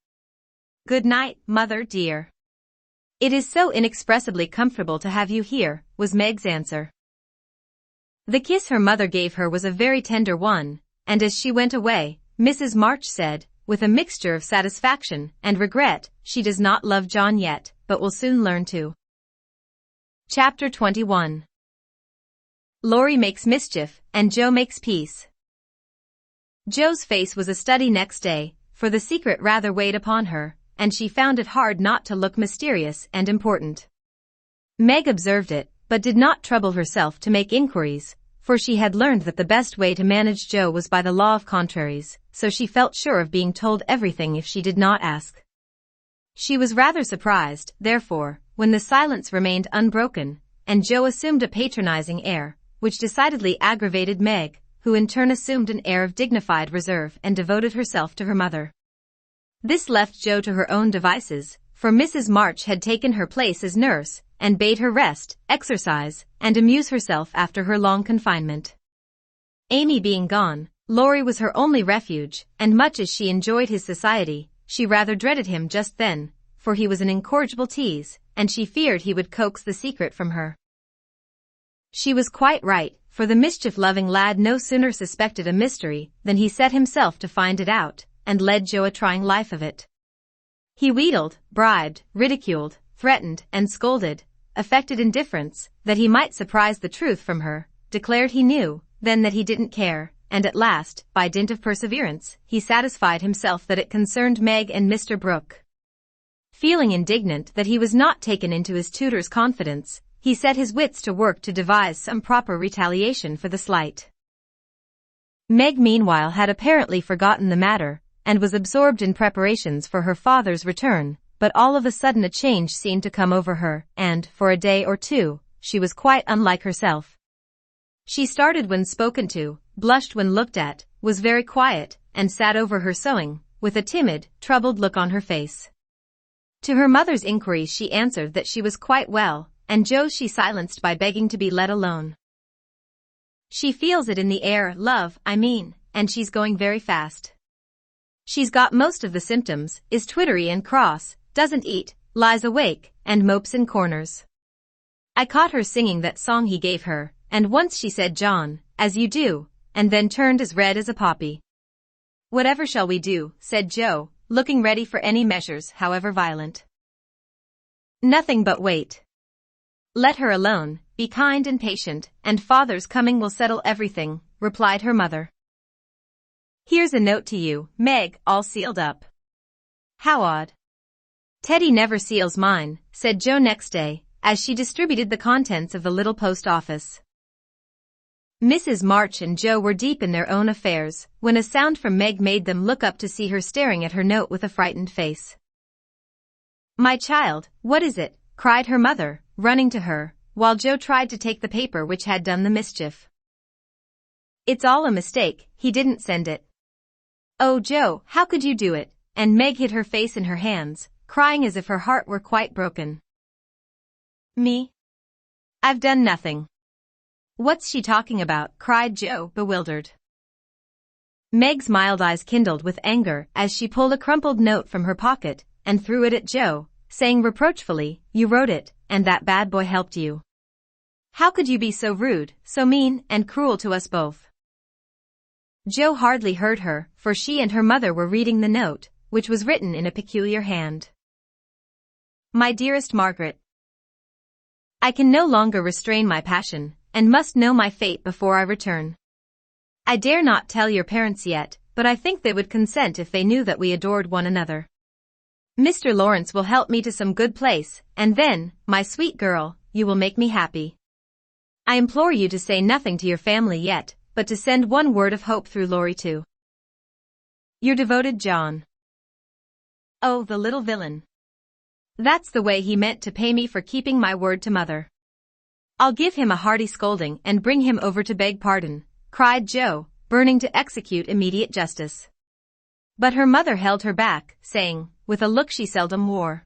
S1: Good night, Mother dear. It is so inexpressibly comfortable to have you here, was Meg's answer. The kiss her mother gave her was a very tender one, and as she went away, Mrs. March said, with a mixture of satisfaction and regret, she does not love John yet, but will soon learn to. Chapter 21. Laurie makes mischief, and Joe makes peace. Joe's face was a study next day, for the secret rather weighed upon her, and she found it hard not to look mysterious and important. Meg observed it, but did not trouble herself to make inquiries, for she had learned that the best way to manage Joe was by the law of contraries, so she felt sure of being told everything if she did not ask. She was rather surprised, therefore, when the silence remained unbroken, and Joe assumed a patronizing air, which decidedly aggravated Meg, who in turn assumed an air of dignified reserve and devoted herself to her mother. This left Joe to her own devices, for Mrs. March had taken her place as nurse, and bade her rest, exercise, and amuse herself after her long confinement. Amy being gone, Laurie was her only refuge, and much as she enjoyed his society, she rather dreaded him just then, for he was an incorrigible tease, and she feared he would coax the secret from her. She was quite right, for the mischief-loving lad no sooner suspected a mystery than he set himself to find it out, and led Joe a trying life of it. He wheedled, bribed, ridiculed, threatened, and scolded, affected indifference, that he might surprise the truth from her, declared he knew, then that he didn't care, and at last, by dint of perseverance, he satisfied himself that it concerned Meg and Mr. Brooke. Feeling indignant that he was not taken into his tutor's confidence, he set his wits to work to devise some proper retaliation for the slight. Meg meanwhile had apparently forgotten the matter, and was absorbed in preparations for her father's return, but all of a sudden a change seemed to come over her, and, for a day or two, she was quite unlike herself. She started when spoken to, blushed when looked at, was very quiet, and sat over her sewing, with a timid, troubled look on her face. To her mother's inquiries she answered that she was quite well, and Joe's she silenced by begging to be let alone. She feels it in the air, love, I mean, and she's going very fast. She's got most of the symptoms, is twittery and cross, doesn't eat, lies awake, and mopes in corners. I caught her singing that song he gave her, and once she said John, as you do, and then turned as red as a poppy. Whatever shall we do, said Joe, looking ready for any measures, however violent. Nothing but wait. Let her alone, be kind and patient, and father's coming will settle everything, replied her mother. Here's a note to you, Meg, all sealed up. How odd. Teddy never seals mine, said Joe next day, as she distributed the contents of the little post office. Mrs. March and Joe were deep in their own affairs, when a sound from Meg made them look up to see her staring at her note with a frightened face. My child, what is it? Cried her mother, running to her, while Joe tried to take the paper which had done the mischief. It's all a mistake, he didn't send it. Oh Joe, how could you do it? And Meg hid her face in her hands, crying as if her heart were quite broken. Me? I've done nothing. What's she talking about? Cried Joe, bewildered. Meg's mild eyes kindled with anger as she pulled a crumpled note from her pocket and threw it at Joe, saying reproachfully, you wrote it, and that bad boy helped you. How could you be so rude, so mean, and cruel to us both? Joe hardly heard her, for she and her mother were reading the note, which was written in a peculiar hand. My dearest Margaret, I can no longer restrain my passion, and must know my fate before I return. I dare not tell your parents yet, but I think they would consent if they knew that we adored one another. Mr. Lawrence will help me to some good place, and then, my sweet girl, you will make me happy. I implore you to say nothing to your family yet, but to send one word of hope through Laurie to your devoted John. Oh, the little villain. That's the way he meant to pay me for keeping my word to mother. I'll give him a hearty scolding and bring him over to beg pardon, cried Joe, burning to execute immediate justice. But her mother held her back, saying, with a look she seldom wore,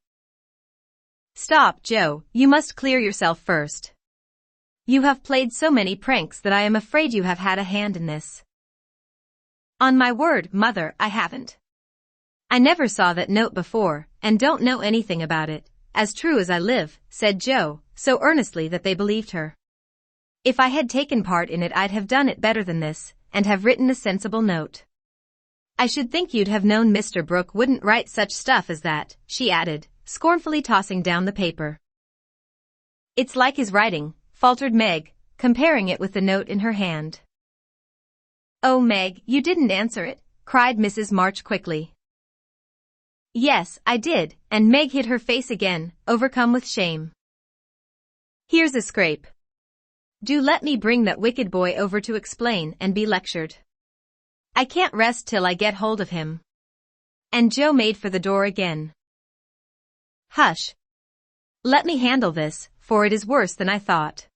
S1: Stop, Joe, you must clear yourself first. You have played so many pranks that I am afraid you have had a hand in this. On my word, mother, I haven't. I never saw that note before, and don't know anything about it, as true as I live, said Joe, so earnestly that they believed her. If I had taken part in it I'd have done it better than this, and have written a sensible note. I should think you'd have known Mr. Brooke wouldn't write such stuff as that, she added, scornfully tossing down the paper. It's like his writing, faltered Meg, comparing it with the note in her hand. Oh Meg, you didn't answer it, cried Mrs. March quickly. Yes, I did, and Meg hid her face again, overcome with shame. Here's a scrape. Do let me bring that wicked boy over to explain and be lectured. I can't rest till I get hold of him. And Joe made for the door again. Hush. Let me handle this, for it is worse than I thought.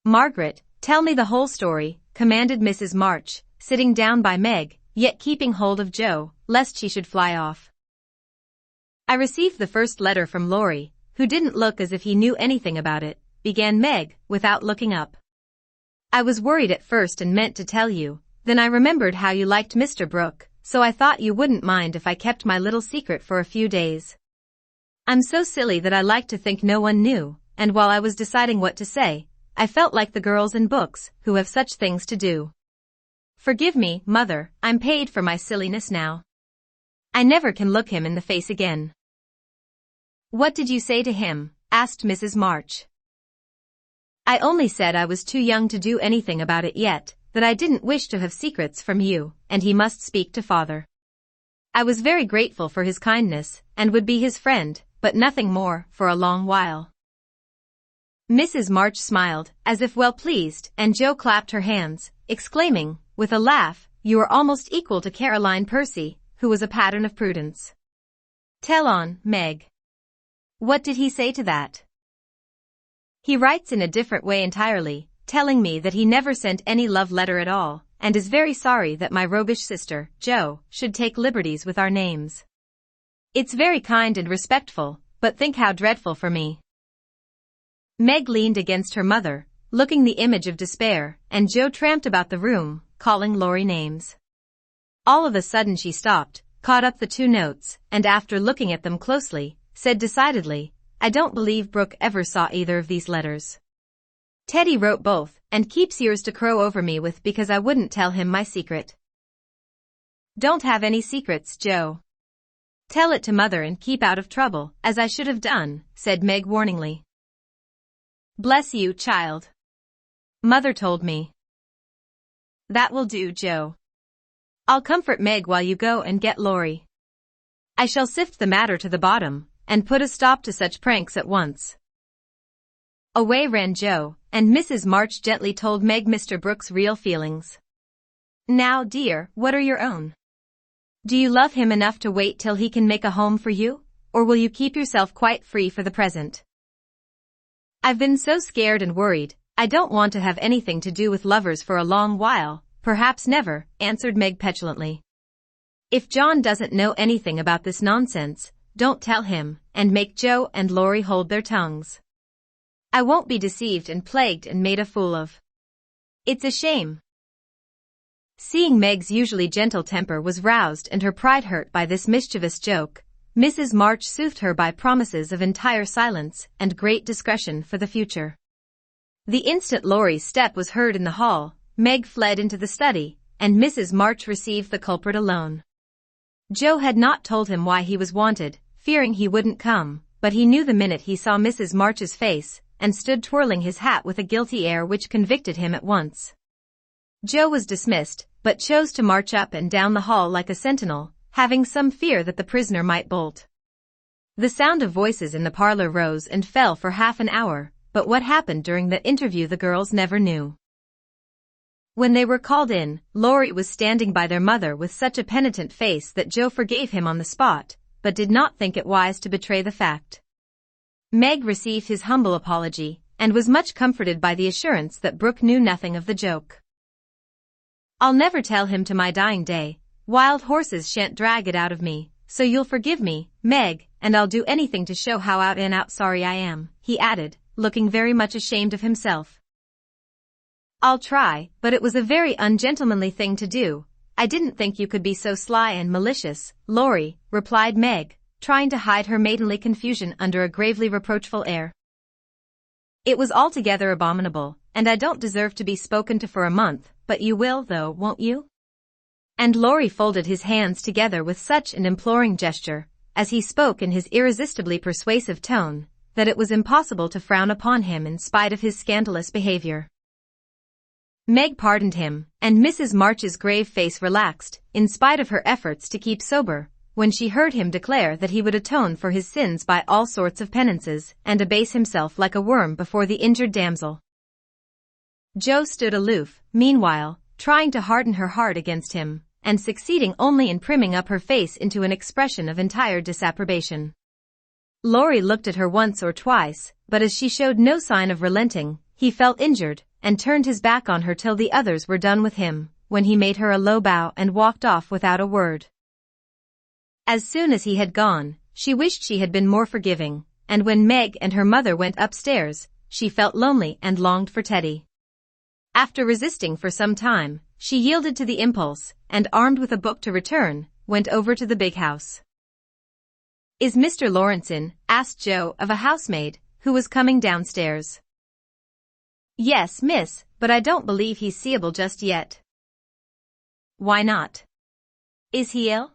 S1: Margaret, tell me the whole story, commanded Mrs. March, sitting down by Meg, yet keeping hold of Joe, lest she should fly off. I received the first letter from Laurie, who didn't look as if he knew anything about it, began Meg, without looking up. I was worried at first and meant to tell you, then I remembered how you liked Mr. Brooke, so I thought you wouldn't mind if I kept my little secret for a few days. I'm so silly that I like to think no one knew, and while I was deciding what to say, I felt like the girls in books, who have such things to do. Forgive me, mother, I'm paid for my silliness now. I never can look him in the face again. What did you say to him? Asked Mrs. March. I only said I was too young to do anything about it yet, that I didn't wish to have secrets from you, and he must speak to father. I was very grateful for his kindness, and would be his friend, but nothing more, for a long while." Mrs. March smiled, as if well pleased, and Jo clapped her hands, exclaiming, with a laugh, "You are almost equal to Caroline Percy, who was a pattern of prudence." "Tell on, Meg. What did he say to that?" "He writes in a different way entirely, telling me that he never sent any love letter at all, and is very sorry that my roguish sister, Jo, should take liberties with our names. It's very kind and respectful, but think how dreadful for me." Meg leaned against her mother, looking the image of despair, and Jo tramped about the room, calling Laurie names. All of a sudden she stopped, caught up the 2 notes, and after looking at them closely, said decidedly, "I don't believe Brooke ever saw either of these letters. Teddy wrote both, and keeps yours to crow over me with because I wouldn't tell him my secret." "Don't have any secrets, Jo. Tell it to mother and keep out of trouble, as I should have done," said Meg warningly. "Bless you, child. Mother told me." "That will do, Jo. I'll comfort Meg while you go and get Laurie. I shall sift the matter to the bottom, and put a stop to such pranks at once." Away ran Jo, and Mrs. March gently told Meg Mr. Brooke's real feelings. "Now, dear, what are your own? Do you love him enough to wait till he can make a home for you, or will you keep yourself quite free for the present?" "I've been so scared and worried, I don't want to have anything to do with lovers for a long while, perhaps never," answered Meg petulantly. "If John doesn't know anything about this nonsense, don't tell him, and make Jo and Laurie hold their tongues. I won't be deceived and plagued and made a fool of. It's a shame." Seeing Meg's usually gentle temper was roused and her pride hurt by this mischievous joke, Mrs. March soothed her by promises of entire silence and great discretion for the future. The instant Laurie's step was heard in the hall, Meg fled into the study, and Mrs. March received the culprit alone. Jo had not told him why he was wanted, fearing he wouldn't come, but he knew the minute he saw Mrs. March's face, and stood twirling his hat with a guilty air which convicted him at once. Jo was dismissed, but chose to march up and down the hall like a sentinel, having some fear that the prisoner might bolt. The sound of voices in the parlor rose and fell for half an hour, but what happened during the interview the girls never knew. When they were called in, Laurie was standing by their mother with such a penitent face that Jo forgave him on the spot, but did not think it wise to betray the fact. Meg received his humble apology, and was much comforted by the assurance that Brooke knew nothing of the joke. "I'll never tell him to my dying day. Wild horses shan't drag it out of me, so you'll forgive me, Meg, and I'll do anything to show how out and out sorry I am," he added, looking very much ashamed of himself. "I'll try, but it was a very ungentlemanly thing to do. I didn't think you could be so sly and malicious, Laurie," replied Meg, trying to hide her maidenly confusion under a gravely reproachful air. "It was altogether abominable, and I don't deserve to be spoken to for a month, but you will though, won't you?" And Laurie folded his hands together with such an imploring gesture, as he spoke in his irresistibly persuasive tone, that it was impossible to frown upon him in spite of his scandalous behavior. Meg pardoned him, and Mrs. March's grave face relaxed, in spite of her efforts to keep sober, when she heard him declare that he would atone for his sins by all sorts of penances, and abase himself like a worm before the injured damsel. Jo stood aloof, meanwhile, trying to harden her heart against him, and succeeding only in primming up her face into an expression of entire disapprobation. Laurie looked at her once or twice, but as she showed no sign of relenting, he felt injured, and turned his back on her till the others were done with him, when he made her a low bow and walked off without a word. As soon as he had gone, she wished she had been more forgiving, and when Meg and her mother went upstairs, she felt lonely and longed for Teddy. After resisting for some time, she yielded to the impulse, and armed with a book to return, went over to the big house. "Is Mr. Lawrence in?" asked Jo of a housemaid, who was coming downstairs. "Yes, miss, but I don't believe he's seeable just yet." "Why not? Is he ill?"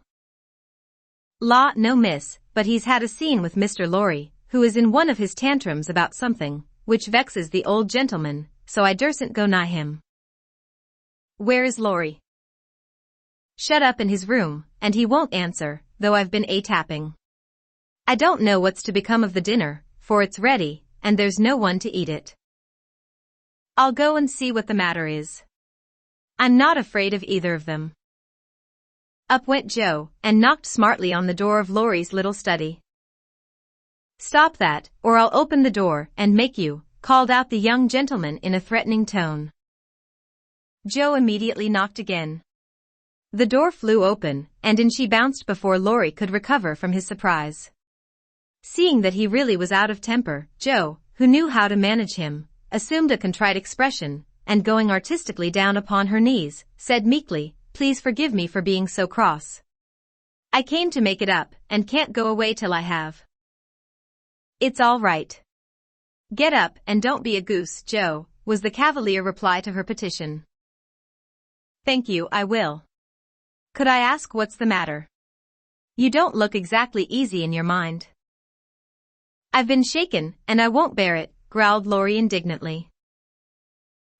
S1: "La, no miss, but he's had a scene with Mr. Laurie, who is in one of his tantrums about something, which vexes the old gentleman, so I dursn't go nigh him." Where is Laurie? Shut up in his room, and he won't answer, though I've been tapping. I don't know what's to become of the dinner, for it's ready, and there's no one to eat it. I'll go and see what the matter is. I'm not afraid of either of them. Up went Joe, and knocked smartly on the door of Laurie's little study. Stop that, or I'll open the door and make you, called out the young gentleman in a threatening tone. Joe immediately knocked again. The door flew open, and in she bounced before Laurie could recover from his surprise. Seeing that he really was out of temper, Joe, who knew how to manage him, assumed a contrite expression, and going artistically down upon her knees, said meekly, "Please forgive me for being so cross. I came to make it up, and can't go away till I have." "It's all right. Get up and don't be a goose, Joe," was the cavalier reply to her petition. "Thank you, I will. Could I ask what's the matter? You don't look exactly easy in your mind." "I've been shaken, and I won't bear it," growled Laurie indignantly.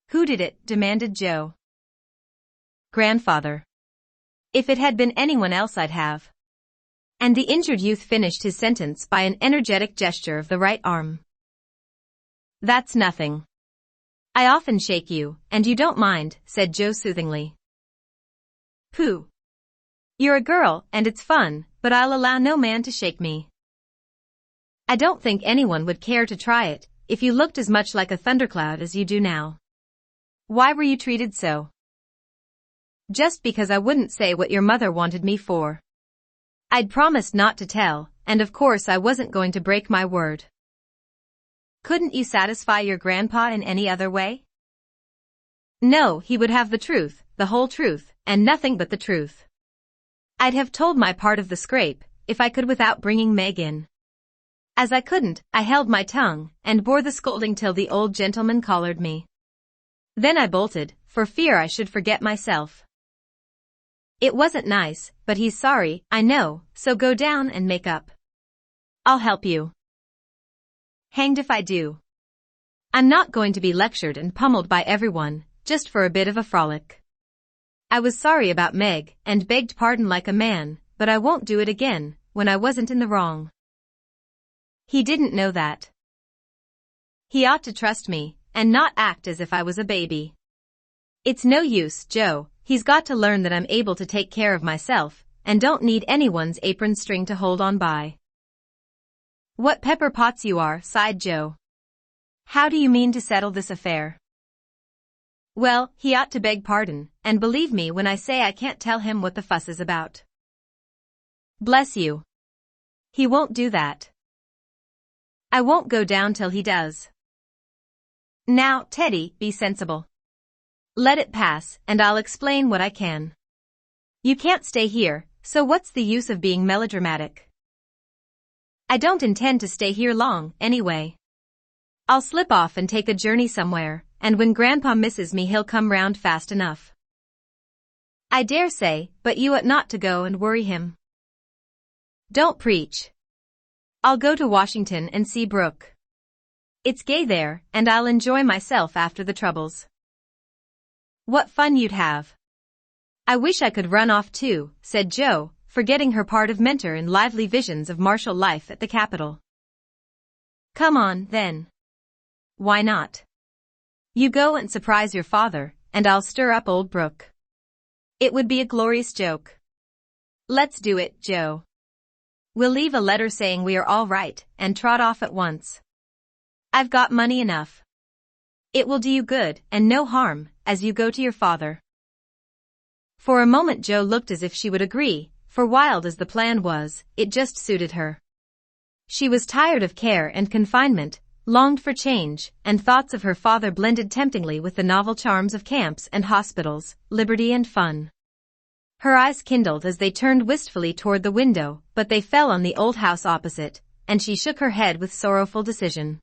S1: "Who did it?" demanded Joe. "Grandfather. If it had been anyone else I'd have." And the injured youth finished his sentence by an energetic gesture of the right arm. "That's nothing. I often shake you, and you don't mind," said Joe soothingly. "Pooh. You're a girl, and it's fun, but I'll allow no man to shake me. I don't think anyone would care to try it, if you looked as much like a thundercloud as you do now. Why were you treated so?" "Just because I wouldn't say what your mother wanted me for. I'd promised not to tell, and of course I wasn't going to break my word." "Couldn't you satisfy your grandpa in any other way?" "No, he would have the truth, the whole truth, and nothing but the truth. I'd have told my part of the scrape, if I could without bringing Meg in. As I couldn't, I held my tongue, and bore the scolding till the old gentleman collared me. Then I bolted, for fear I should forget myself. It wasn't nice, but he's sorry, I know, so go down and make up. I'll help you." "Hanged if I do. I'm not going to be lectured and pummeled by everyone, just for a bit of a frolic. I was sorry about Meg, and begged pardon like a man, but I won't do it again, when I wasn't in the wrong." "He didn't know that. He ought to trust me, and not act as if I was a baby. It's no use, Joe, he's got to learn that I'm able to take care of myself, and don't need anyone's apron string to hold on by." "What pepper pots you are," sighed Joe. "How do you mean to settle this affair?" "Well, he ought to beg pardon, and believe me when I say I can't tell him what the fuss is about." "Bless you. He won't do that. I won't go down till he does. Now, Teddy, be sensible. Let it pass, and I'll explain what I can. You can't stay here, so what's the use of being melodramatic? I don't intend to stay here long, anyway. I'll slip off and take a journey somewhere, and when Grandpa misses me he'll come round fast enough." "I dare say, but you ought not to go and worry him." "Don't preach. I'll go to Washington and see Brooke. It's gay there, and I'll enjoy myself after the troubles." "What fun you'd have. I wish I could run off too," said Joe, forgetting her part of mentor in lively visions of martial life at the Capitol. "Come on, then. Why not? You go and surprise your father, and I'll stir up old Brooke. It would be a glorious joke. Let's do it, Joe. We'll leave a letter saying we are all right, and trot off at once. I've got money enough. It will do you good, and no harm, as you go to your father." For a moment Joe looked as if she would agree, for wild as the plan was, it just suited her. She was tired of care and confinement, longed for change, and thoughts of her father blended temptingly with the novel charms of camps and hospitals, liberty and fun. Her eyes kindled as they turned wistfully toward the window, but they fell on the old house opposite, and she shook her head with sorrowful decision.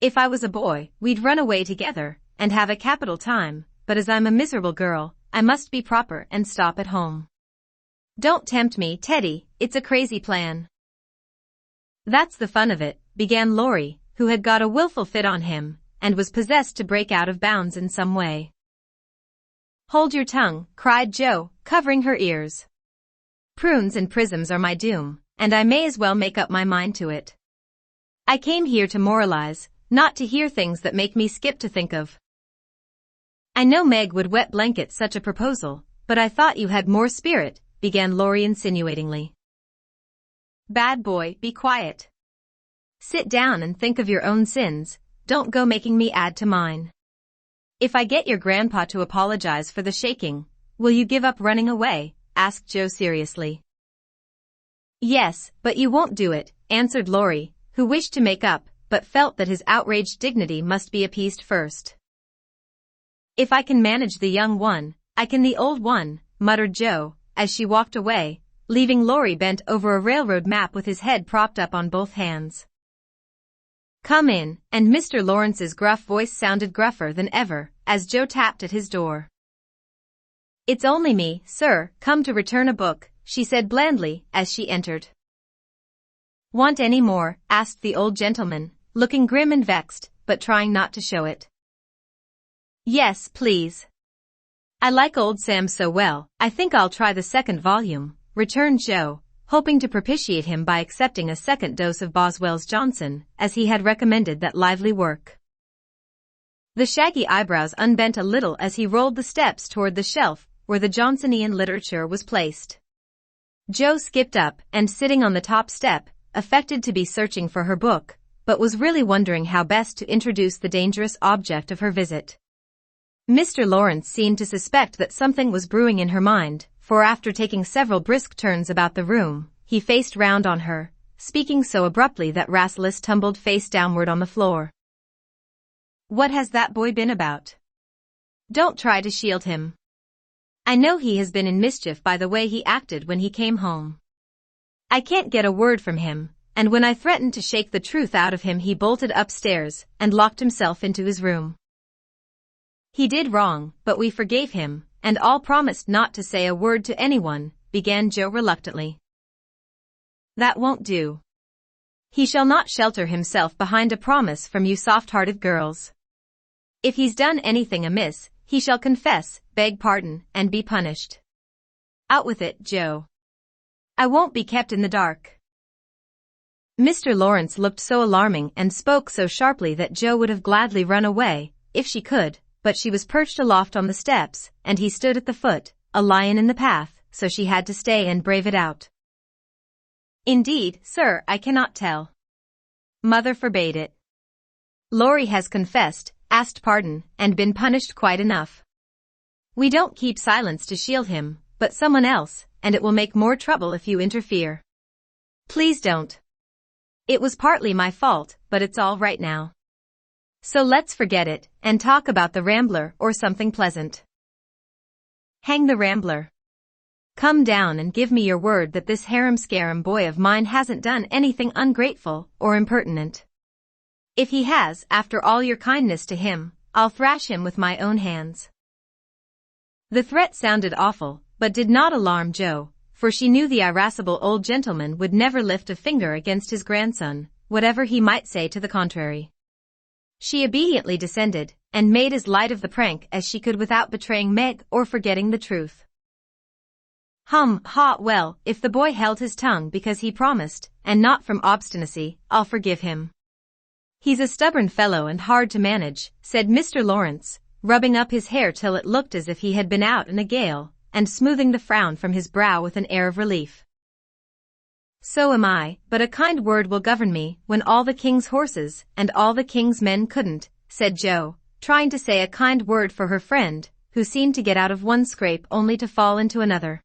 S1: "If I was a boy, we'd run away together, and have a capital time, but as I'm a miserable girl, I must be proper and stop at home. Don't tempt me, Teddy, it's a crazy plan." "That's the fun of it," began Laurie, who had got a willful fit on him, and was possessed to break out of bounds in some way. Hold your tongue, cried Jo, covering her ears. Prunes and prisms are my doom, and I may as well make up my mind to it. I came here to moralize, not to hear things that make me skip to think of. I know Meg would wet blanket such a proposal, but I thought you had more spirit, began Laurie insinuatingly. Bad boy, be quiet. Sit down and think of your own sins, don't go making me add to mine. If I get your grandpa to apologize for the shaking, will you give up running away? Asked Jo seriously. Yes, but you won't do it, answered Laurie, who wished to make up, but felt that his outraged dignity must be appeased first. If I can manage the young one, I can the old one, muttered Jo, as she walked away, leaving Laurie bent over a railroad map with his head propped up on both hands. Come in, and Mr. Lawrence's gruff voice sounded gruffer than ever, as Jo tapped at his door. It's only me, sir, come to return a book, she said blandly, as she entered. Want any more? Asked the old gentleman, looking grim and vexed, but trying not to show it. Yes, please. I like old Sam so well, I think I'll try the second volume, returned Jo, hoping to propitiate him by accepting a second dose of Boswell's Johnson, as he had recommended that lively work. The shaggy eyebrows unbent a little as he rolled the steps toward the shelf where the Johnsonian literature was placed. Jo skipped up and, sitting on the top step, affected to be searching for her book, but was really wondering how best to introduce the dangerous object of her visit. Mr. Lawrence seemed to suspect that something was brewing in her mind, for after taking several brisk turns about the room, he faced round on her, speaking so abruptly that Rasselas tumbled face downward on the floor. What has that boy been about? Don't try to shield him. I know he has been in mischief by the way he acted when he came home. I can't get a word from him, and when I threatened to shake the truth out of him he bolted upstairs and locked himself into his room. He did wrong, but we forgave him, and all promised not to say a word to anyone, began Jo reluctantly. That won't do. He shall not shelter himself behind a promise from you soft-hearted girls. If he's done anything amiss, he shall confess, beg pardon, and be punished. Out with it, Jo. I won't be kept in the dark. Mr. Lawrence looked so alarming and spoke so sharply that Jo would have gladly run away, if she could, but she was perched aloft on the steps, and he stood at the foot, a lion in the path, so she had to stay and brave it out. Indeed, sir, I cannot tell. Mother forbade it. Laurie has confessed, asked pardon, and been punished quite enough. We don't keep silence to shield him, but someone else, and it will make more trouble if you interfere. Please don't. It was partly my fault, but it's all right now. So let's forget it, and talk about the Rambler or something pleasant. Hang the Rambler. Come down and give me your word that this harum-scarum boy of mine hasn't done anything ungrateful or impertinent. If he has, after all your kindness to him, I'll thrash him with my own hands. The threat sounded awful, but did not alarm Jo, for she knew the irascible old gentleman would never lift a finger against his grandson, whatever he might say to the contrary. She obediently descended, and made as light of the prank as she could without betraying Meg or forgetting the truth. Well, if the boy held his tongue because he promised, and not from obstinacy, I'll forgive him. He's a stubborn fellow and hard to manage, said Mr. Lawrence, rubbing up his hair till it looked as if he had been out in a gale, and smoothing the frown from his brow with an air of relief. So am I, but a kind word will govern me when all the king's horses and all the king's men couldn't, said Jo, trying to say a kind word for her friend, who seemed to get out of one scrape only to fall into another.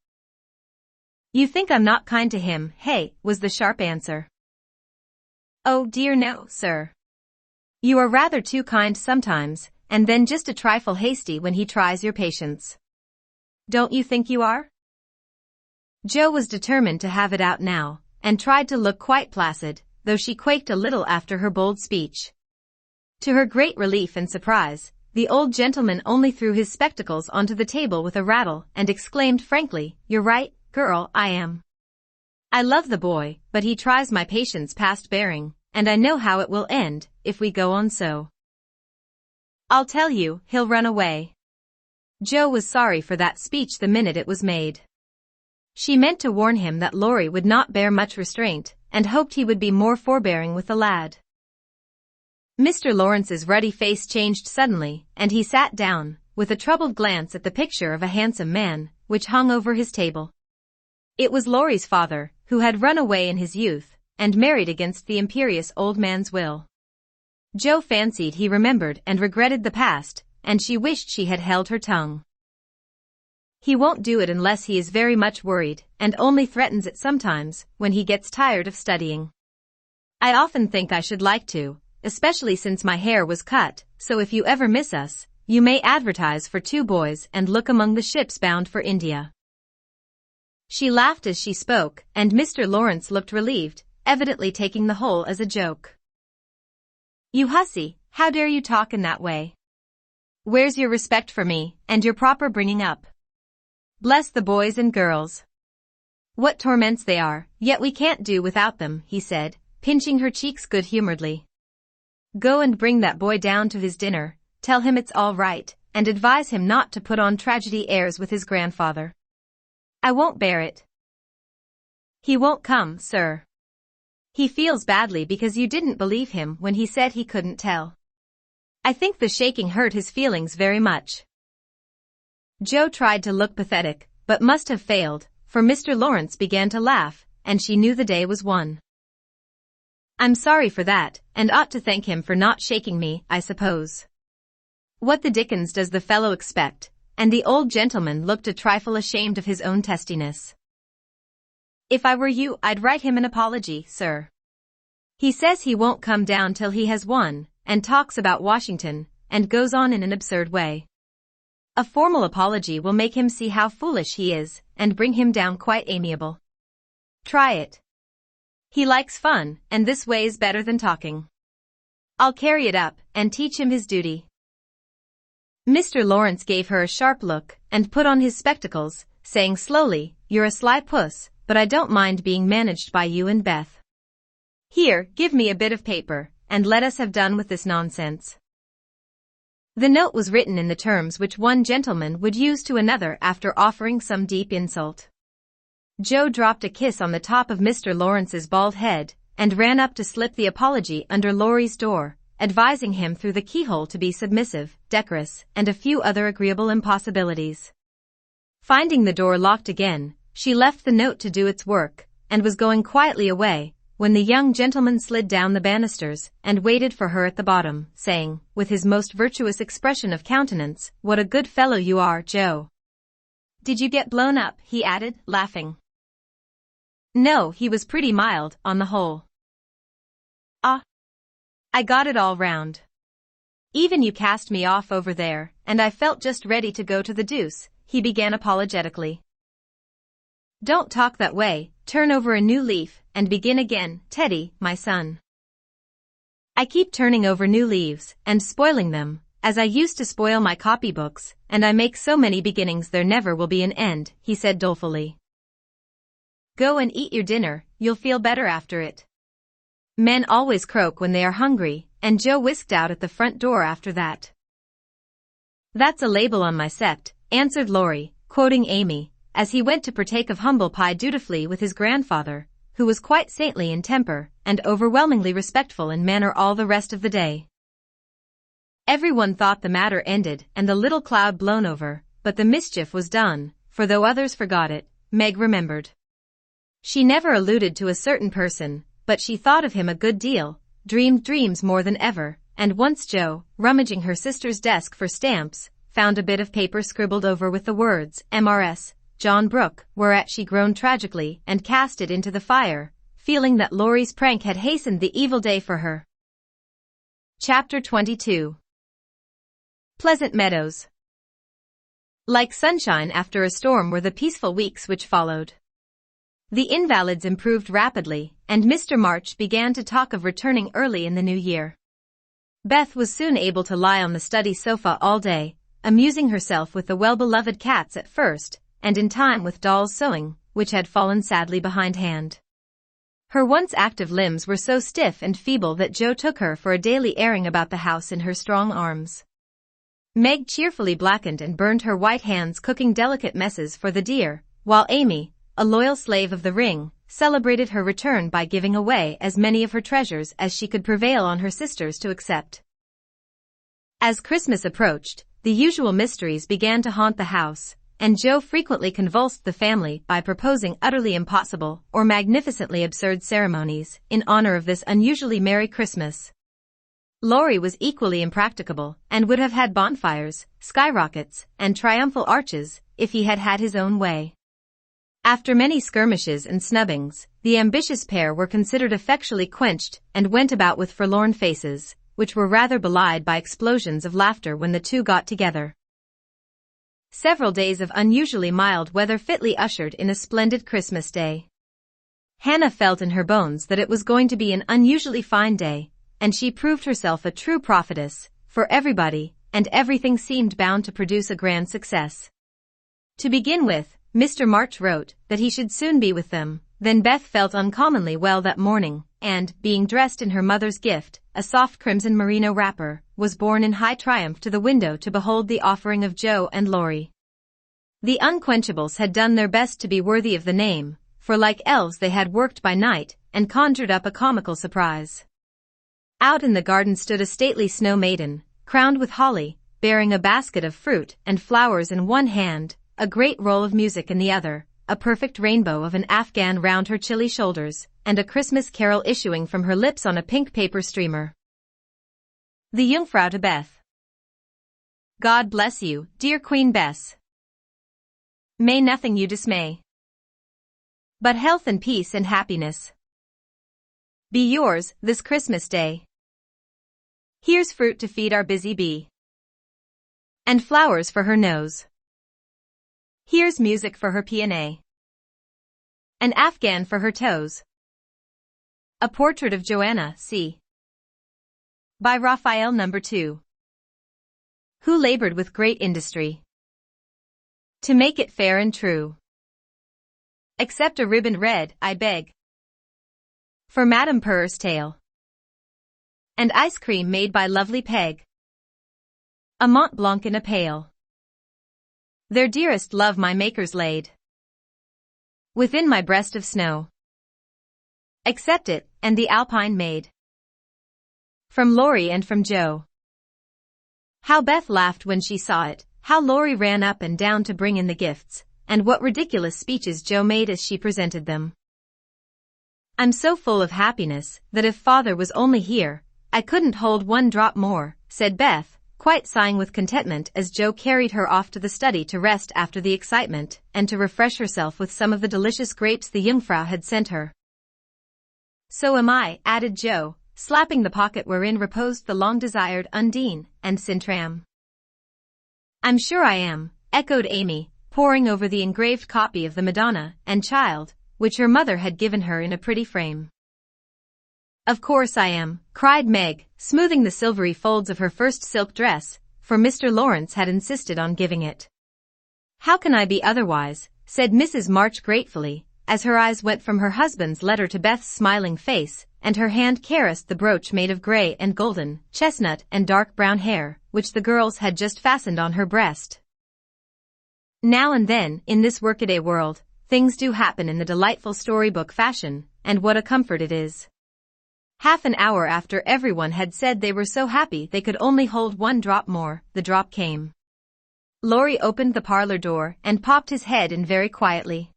S1: You think I'm not kind to him, hey, was the sharp answer. Oh dear no, sir. You are rather too kind sometimes, and then just a trifle hasty when he tries your patience. Don't you think you are? Jo was determined to have it out now, and tried to look quite placid, though she quaked a little after her bold speech. To her great relief and surprise, the old gentleman only threw his spectacles onto the table with a rattle and exclaimed frankly, "You're right, girl, I am. I love the boy, but he tries my patience past bearing, and I know how it will end, if we go on so. I'll tell you, he'll run away. Jo was sorry for that speech the minute it was made. She meant to warn him that Laurie would not bear much restraint, and hoped he would be more forbearing with the lad. Mr. Lawrence's ruddy face changed suddenly, and he sat down, with a troubled glance at the picture of a handsome man, which hung over his table. It was Laurie's father, who had run away in his youth, and married against the imperious old man's will. Jo fancied he remembered and regretted the past, and she wished she had held her tongue. He won't do it unless he is very much worried, and only threatens it sometimes, when he gets tired of studying. I often think I should like to, especially since my hair was cut, so if you ever miss us, you may advertise for 2 boys and look among the ships bound for India. She laughed as she spoke, and Mr. Lawrence looked relieved, evidently taking the whole as a joke. You hussy, how dare you talk in that way? Where's your respect for me, and your proper bringing up? Bless the boys and girls. What torments they are, yet we can't do without them, he said, pinching her cheeks good-humoredly. Go and bring that boy down to his dinner, tell him it's all right, and advise him not to put on tragedy airs with his grandfather. I won't bear it. He won't come, sir. He feels badly because you didn't believe him when he said he couldn't tell. I think the shaking hurt his feelings very much. Jo tried to look pathetic, but must have failed, for Mr. Lawrence began to laugh, and she knew the day was won. I'm sorry for that, and ought to thank him for not shaking me, I suppose. What the dickens does the fellow expect? And the old gentleman looked a trifle ashamed of his own testiness. If I were you, I'd write him an apology, sir. He says he won't come down till he has won, and talks about Washington, and goes on in an absurd way. A formal apology will make him see how foolish he is, and bring him down quite amiable. Try it. He likes fun, and this way is better than talking. I'll carry it up, and teach him his duty. Mr. Lawrence gave her a sharp look, and put on his spectacles, saying slowly, You're a sly puss, but I don't mind being managed by you and Beth. Here, give me a bit of paper, and let us have done with this nonsense. The note was written in the terms which one gentleman would use to another after offering some deep insult. Jo dropped a kiss on the top of Mr. Lawrence's bald head, and ran up to slip the apology under Laurie's door, advising him through the keyhole to be submissive, decorous, and a few other agreeable impossibilities. Finding the door locked again, she left the note to do its work, and was going quietly away, when the young gentleman slid down the banisters, and waited for her at the bottom, saying, with his most virtuous expression of countenance, What a good fellow you are, Jo. Did you get blown up? He added, laughing. No, he was pretty mild, on the whole. Ah. I got it all round. Even you cast me off over there, and I felt just ready to go to the deuce, he began apologetically. Don't talk that way, turn over a new leaf, and begin again, Teddy, my son. I keep turning over new leaves, and spoiling them, as I used to spoil my copybooks, and I make so many beginnings there never will be an end, he said dolefully. Go and eat your dinner, you'll feel better after it. Men always croak when they are hungry, and Jo whisked out at the front door after that. That's a label on my sept, answered Laurie, quoting Amy, as he went to partake of humble pie dutifully with his grandfather, who was quite saintly in temper, and overwhelmingly respectful in manner all the rest of the day. Everyone thought the matter ended and the little cloud blown over, but the mischief was done, for though others forgot it, Meg remembered. She never alluded to a certain person, but she thought of him a good deal, dreamed dreams more than ever, and once Jo, rummaging her sister's desk for stamps, found a bit of paper scribbled over with the words, M.R.S., John Brooke, whereat she groaned tragically and cast it into the fire, feeling that Laurie's prank had hastened the evil day for her. Chapter 22. Pleasant Meadows. Like sunshine after a storm were the peaceful weeks which followed. The invalids improved rapidly, and Mr. March began to talk of returning early in the new year. Beth was soon able to lie on the study sofa all day, amusing herself with the well-beloved cats at first, and in time with Doll's sewing, which had fallen sadly behindhand. Her once active limbs were so stiff and feeble that Jo took her for a daily airing about the house in her strong arms. Meg cheerfully blackened and burned her white hands cooking delicate messes for the deer, while Amy, a loyal slave of the ring, celebrated her return by giving away as many of her treasures as she could prevail on her sisters to accept. As Christmas approached, the usual mysteries began to haunt the house, and Joe frequently convulsed the family by proposing utterly impossible or magnificently absurd ceremonies in honor of this unusually merry Christmas. Laurie was equally impracticable and would have had bonfires, skyrockets, and triumphal arches if he had had his own way. After many skirmishes and snubbings, the ambitious pair were considered effectually quenched and went about with forlorn faces, which were rather belied by explosions of laughter when the two got together. Several days of unusually mild weather fitly ushered in a splendid Christmas day. Hannah felt in her bones that it was going to be an unusually fine day, and she proved herself a true prophetess, for everybody and everything seemed bound to produce a grand success. To begin with, Mr. March wrote that he should soon be with them. Then Beth felt uncommonly well that morning, and, being dressed in her mother's gift, a soft crimson merino wrapper, was borne in high triumph to the window to behold the offering of Joe and Laurie. The unquenchables had done their best to be worthy of the name, for like elves they had worked by night and conjured up a comical surprise. Out in the garden stood a stately snow maiden, crowned with holly, bearing a basket of fruit and flowers in one hand, a great roll of music in the other, a perfect rainbow of an Afghan round her chilly shoulders, and a Christmas carol issuing from her lips on a pink paper streamer. The Jungfrau to Beth. God bless you, dear Queen Bess. May nothing you dismay, but health and peace and happiness be yours this Christmas day. Here's fruit to feed our busy bee, and flowers for her nose. Here's music for her piano, an Afghan for her toes. A portrait of Joanna, C. by Raphael No. 2, who labored with great industry to make it fair and true. Accept a ribbon red, I beg, for Madame Purr's tail, and ice cream made by lovely Peg, a Mont Blanc in a pail. Their dearest love my makers laid within my breast of snow. Accept it, and the Alpine maid. From Laurie and from Joe. How Beth laughed when she saw it, how Laurie ran up and down to bring in the gifts, and what ridiculous speeches Joe made as she presented them. I'm so full of happiness that if Father was only here, I couldn't hold one drop more, said Beth, quite sighing with contentment as Joe carried her off to the study to rest after the excitement and to refresh herself with some of the delicious grapes the Jungfrau had sent her. So am I, added Joe, slapping the pocket wherein reposed the long-desired Undine and Sintram. I'm sure I am, echoed Amy, poring over the engraved copy of the Madonna and Child, which her mother had given her in a pretty frame. Of course I am, cried Meg, smoothing the silvery folds of her first silk dress, for Mr. Lawrence had insisted on giving it. How can I be otherwise, said Mrs. March gratefully, as her eyes went from her husband's letter to Beth's smiling face, and her hand caressed the brooch made of gray and golden, chestnut and dark brown hair, which the girls had just fastened on her breast. Now and then, in this workaday world, things do happen in the delightful storybook fashion, and what a comfort it is. Half an hour after everyone had said they were so happy they could only hold one drop more, the drop came. Laurie opened the parlor door and popped his head in very quietly.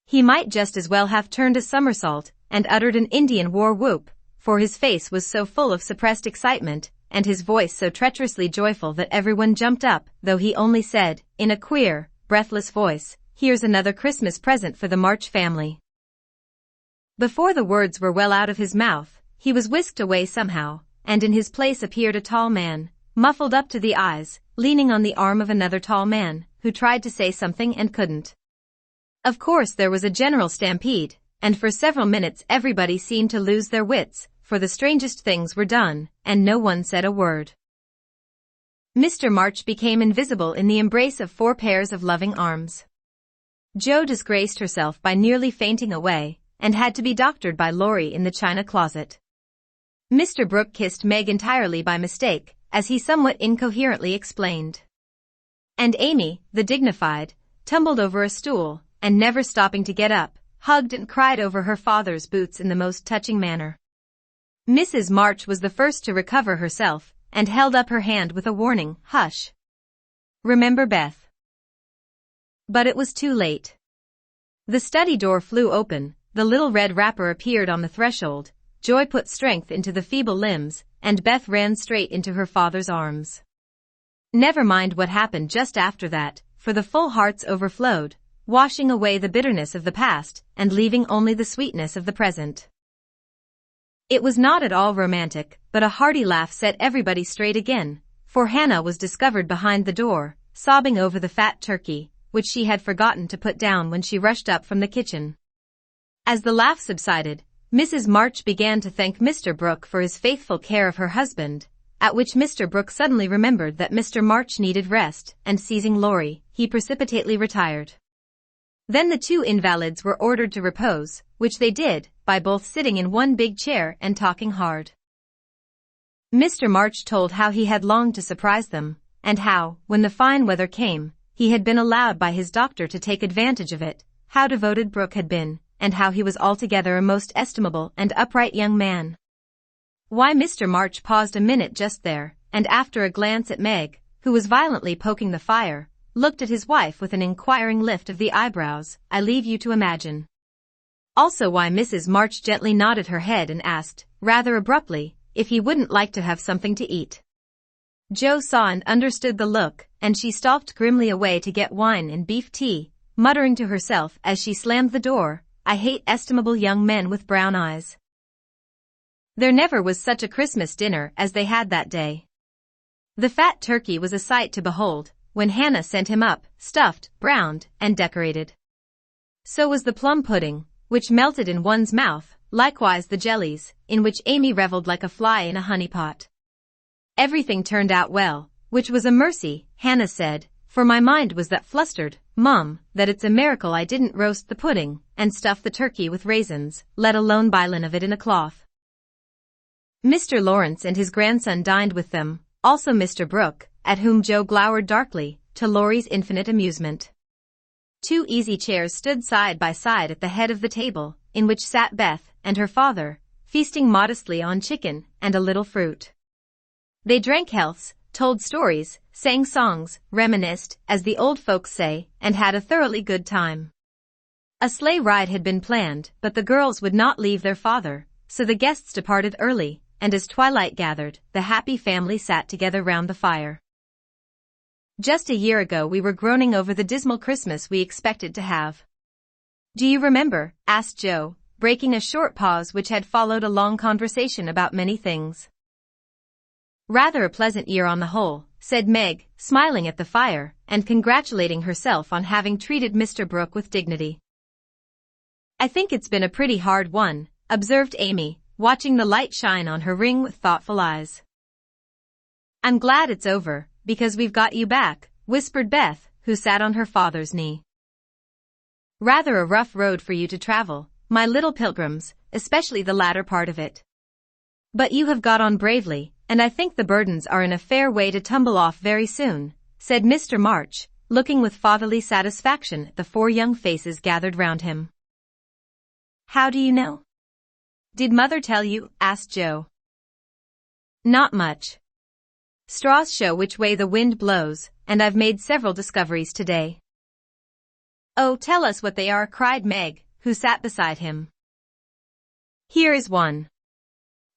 S1: He might just as well have turned a somersault and uttered an Indian war whoop, for his face was so full of suppressed excitement, and his voice so treacherously joyful that everyone jumped up, though he only said, in a queer, breathless voice, "Here's another Christmas present for the March family." Before the words were well out of his mouth, he was whisked away somehow, and in his place appeared a tall man, muffled up to the eyes, leaning on the arm of another tall man, who tried to say something and couldn't. Of course there was a general stampede, and for several minutes everybody seemed to lose their wits, for the strangest things were done, and no one said a word. Mr. March became invisible in the embrace of 4 pairs of loving arms. Joe disgraced herself by nearly fainting away, and had to be doctored by Laurie in the china closet. Mr. Brooke kissed Meg entirely by mistake, as he somewhat incoherently explained. And Amy, the dignified, tumbled over a stool, and never stopping to get up, hugged and cried over her father's boots in the most touching manner. Mrs. March was the first to recover herself, and held up her hand with a warning, "Hush. Remember Beth." But it was too late. The study door flew open, the little red wrapper appeared on the threshold, joy put strength into the feeble limbs, and Beth ran straight into her father's arms. Never mind what happened just after that, for the full hearts overflowed, washing away the bitterness of the past and leaving only the sweetness of the present. It was not at all romantic, but a hearty laugh set everybody straight again, for Hannah was discovered behind the door, sobbing over the fat turkey, which she had forgotten to put down when she rushed up from the kitchen. As the laugh subsided, Mrs. March began to thank Mr. Brooke for his faithful care of her husband, at which Mr. Brooke suddenly remembered that Mr. March needed rest, and seizing Laurie, he precipitately retired. Then the two invalids were ordered to repose, which they did, by both sitting in one big chair and talking hard. Mr. March told how he had longed to surprise them, and how, when the fine weather came, he had been allowed by his doctor to take advantage of it, how devoted Brooke had been, and how he was altogether a most estimable and upright young man. Why Mr. March paused a minute just there, and after a glance at Meg, who was violently poking the fire, looked at his wife with an inquiring lift of the eyebrows, I leave you to imagine. Also why Mrs. March gently nodded her head and asked, rather abruptly, if he wouldn't like to have something to eat. Jo saw and understood the look, and she stalked grimly away to get wine and beef tea, muttering to herself as she slammed the door, I hate estimable young men with brown eyes. There never was such a Christmas dinner as they had that day. The fat turkey was a sight to behold, when Hannah sent him up, stuffed, browned, and decorated. So was the plum pudding, which melted in one's mouth, likewise the jellies, in which Amy reveled like a fly in a honey pot. Everything turned out well, which was a mercy, Hannah said, for my mind was that flustered, Mum, that it's a miracle I didn't roast the pudding, and stuff the turkey with raisins, let alone bilin of it in a cloth. Mr. Lawrence and his grandson dined with them, also Mr. Brooke, at whom Jo glowered darkly, to Laurie's infinite amusement. 2 easy chairs stood side by side at the head of the table, in which sat Beth and her father, feasting modestly on chicken and a little fruit. They drank healths, told stories, sang songs, reminisced, as the old folks say, and had a thoroughly good time. A sleigh ride had been planned, but the girls would not leave their father, so the guests departed early, and as twilight gathered, the happy family sat together round the fire. Just a year ago we were groaning over the dismal Christmas we expected to have. Do you remember? Asked Jo, breaking a short pause which had followed a long conversation about many things. Rather a pleasant year on the whole, said Meg, smiling at the fire, and congratulating herself on having treated Mr. Brooke with dignity. I think it's been a pretty hard one, observed Amy, watching the light shine on her ring with thoughtful eyes. I'm glad it's over, because we've got you back, whispered Beth, who sat on her father's knee. Rather a rough road for you to travel, my little pilgrims, especially the latter part of it. But you have got on bravely, and I think the burdens are in a fair way to tumble off very soon, said Mr. March, looking with fatherly satisfaction at the 4 young faces gathered round him. How do you know? Did Mother tell you? Asked Jo. Not much. Straws show which way the wind blows, and I've made several discoveries today. Oh, tell us what they are, cried Meg, who sat beside him. Here is one.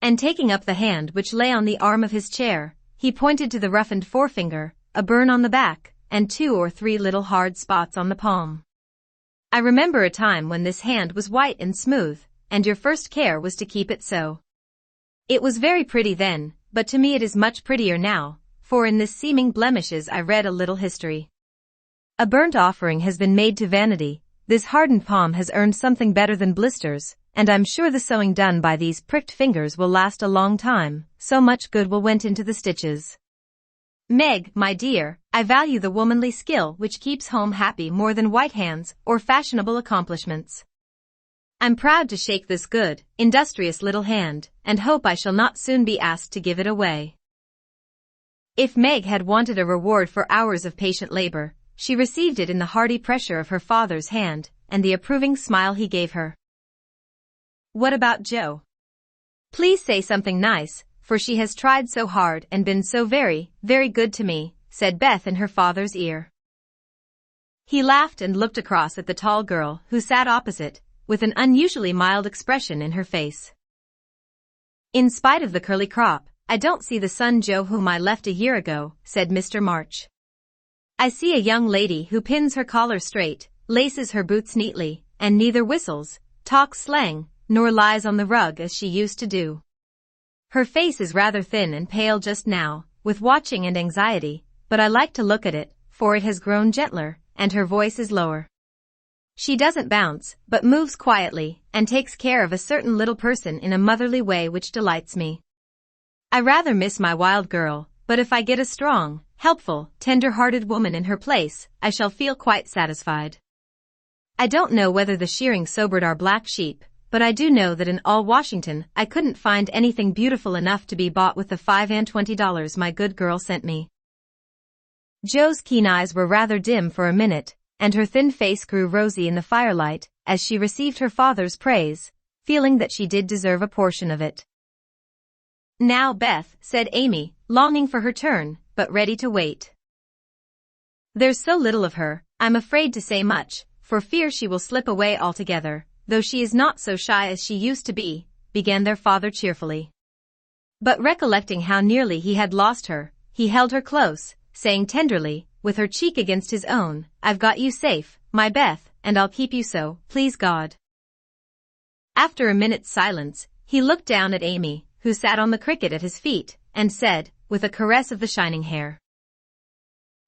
S1: And taking up the hand which lay on the arm of his chair, he pointed to the roughened forefinger, a burn on the back, and 2 or 3 little hard spots on the palm. I remember a time when this hand was white and smooth, and your first care was to keep it so. It was very pretty then, but to me it is much prettier now, for in this seeming blemishes I read a little history. A burnt offering has been made to vanity, this hardened palm has earned something better than blisters, and I'm sure the sewing done by these pricked fingers will last a long time, so much good will went into the stitches. Meg, my dear, I value the womanly skill which keeps home happy more than white hands or fashionable accomplishments. I'm proud to shake this good, industrious little hand, and hope I shall not soon be asked to give it away. If Meg had wanted a reward for hours of patient labor, she received it in the hearty pressure of her father's hand and the approving smile he gave her. What about Jo? Please say something nice, for she has tried so hard and been so very, very good to me, said Beth in her father's ear. He laughed and looked across at the tall girl who sat opposite, with an unusually mild expression in her face. In spite of the curly crop, I don't see the son Jo whom I left a year ago, said Mr. March. I see a young lady who pins her collar straight, laces her boots neatly, and neither whistles, talks slang, nor lies on the rug as she used to do. Her face is rather thin and pale just now, with watching and anxiety, but I like to look at it, for it has grown gentler, and her voice is lower. She doesn't bounce, but moves quietly, and takes care of a certain little person in a motherly way which delights me. I rather miss my wild girl, but if I get a strong, helpful, tender-hearted woman in her place, I shall feel quite satisfied. I don't know whether the shearing sobered our black sheep, but I do know that in all Washington I couldn't find anything beautiful enough to be bought with the $25 my good girl sent me. Jo's keen eyes were rather dim for a minute, and her thin face grew rosy in the firelight as she received her father's praise, feeling that she did deserve a portion of it. Now Beth, said Amy, longing for her turn, but ready to wait. There's so little of her, I'm afraid to say much, for fear she will slip away altogether, though she is not so shy as she used to be, began their father cheerfully. But recollecting how nearly he had lost her, he held her close, saying tenderly, with her cheek against his own, I've got you safe, my Beth, and I'll keep you so, please God. After a minute's silence, he looked down at Amy, who sat on the cricket at his feet, and said, with a caress of the shining hair.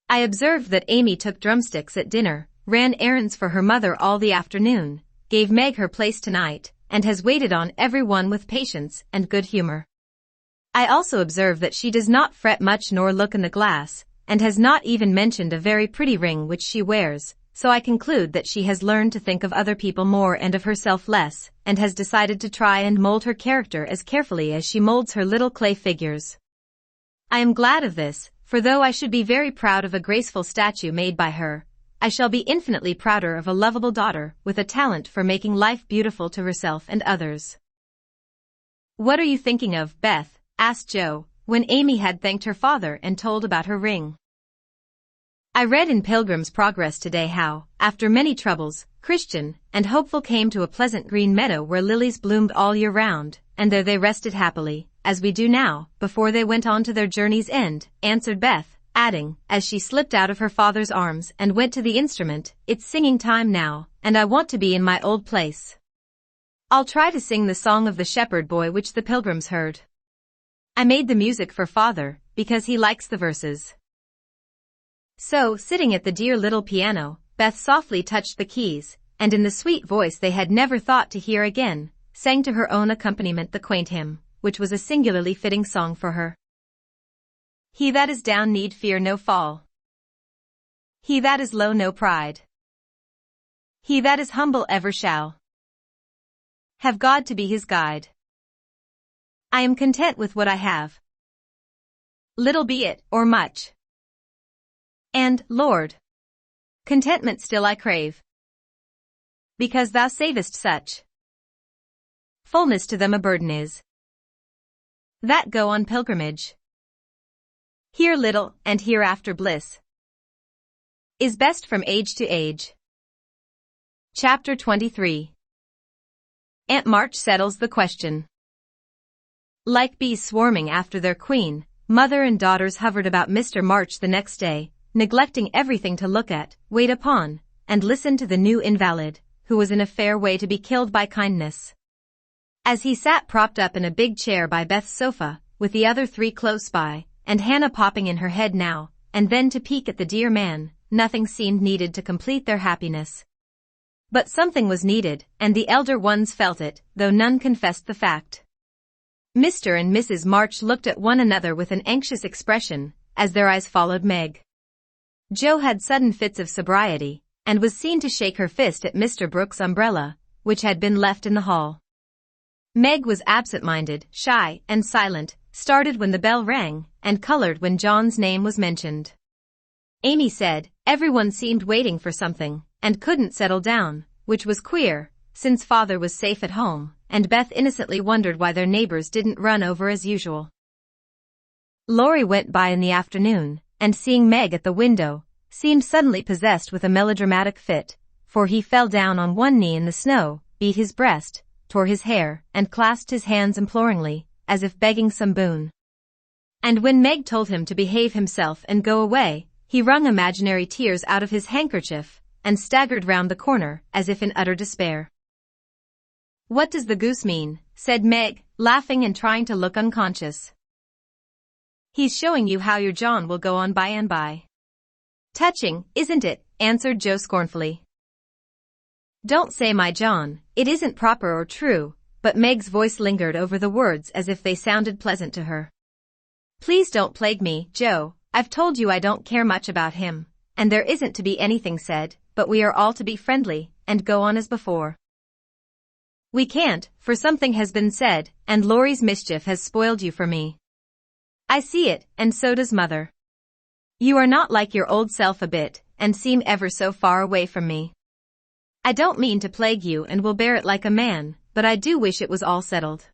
S1: I observed that Amy took drumsticks at dinner, ran errands for her mother all the afternoon, gave Meg her place tonight, and has waited on everyone with patience and good humor. I also observe that she does not fret much nor look in the glass, and has not even mentioned a very pretty ring which she wears, so I conclude that she has learned to think of other people more and of herself less, and has decided to try and mold her character as carefully as she molds her little clay figures. I am glad of this, for though I should be very proud of a graceful statue made by her, I shall be infinitely prouder of a lovable daughter with a talent for making life beautiful to herself and others. What are you thinking of, Beth? Asked Jo, when Amy had thanked her father and told about her ring. I read in Pilgrim's Progress today how, after many troubles, Christian and Hopeful came to a pleasant green meadow where lilies bloomed all year round, and there they rested happily, as we do now, before they went on to their journey's end, answered Beth, adding, as she slipped out of her father's arms and went to the instrument, it's singing time now, and I want to be in my old place. I'll try to sing the song of the shepherd boy which the pilgrims heard. I made the music for father, because he likes the verses. So, sitting at the dear little piano, Beth softly touched the keys, and in the sweet voice they had never thought to hear again, sang to her own accompaniment the quaint hymn, which was a singularly fitting song for her. He that is down need fear no fall. He that is low no pride. He that is humble ever shall have God to be his guide. I am content with what I have. Little be it, or much. And, Lord, contentment still I crave. Because thou savest such fullness to them a burden is, that go on pilgrimage. Here little, and hereafter bliss, is best from age to age. Chapter 23. Aunt March settles the question. Like bees swarming after their queen, mother and daughters hovered about Mr. March the next day, neglecting everything to look at, wait upon, and listen to the new invalid, who was in a fair way to be killed by kindness. As he sat propped up in a big chair by Beth's sofa, with the other three close by, and Hannah popping in her head now, and then to peek at the dear man, nothing seemed needed to complete their happiness. But something was needed, and the elder ones felt it, though none confessed the fact. Mr. and Mrs. March looked at one another with an anxious expression, as their eyes followed Meg. Jo had sudden fits of sobriety, and was seen to shake her fist at Mr. Brooks' umbrella, which had been left in the hall. Meg was absent-minded, shy, and silent, started when the bell rang, and colored when John's name was mentioned. Amy said, everyone seemed waiting for something, and couldn't settle down, which was queer, since father was safe at home, and Beth innocently wondered why their neighbors didn't run over as usual. Laurie went by in the afternoon, and seeing Meg at the window, seemed suddenly possessed with a melodramatic fit, for he fell down on one knee in the snow, beat his breast, tore his hair, and clasped his hands imploringly, as if begging some boon. And when Meg told him to behave himself and go away, he wrung imaginary tears out of his handkerchief, and staggered round the corner, as if in utter despair. "What does the goose mean?" said Meg, laughing and trying to look unconscious. "He's showing you how your John will go on by and by." "Touching, isn't it?" answered Joe scornfully. "Don't say my John, it isn't proper or true," but Meg's voice lingered over the words as if they sounded pleasant to her. "Please don't plague me, Joe, I've told you I don't care much about him, and there isn't to be anything said, but we are all to be friendly, and go on as before." "We can't, for something has been said, and Laurie's mischief has spoiled you for me." "I see it, and so does Mother. You are not like your old self a bit, and seem ever so far away from me. I don't mean to plague you and will bear it like a man, but I do wish it was all settled.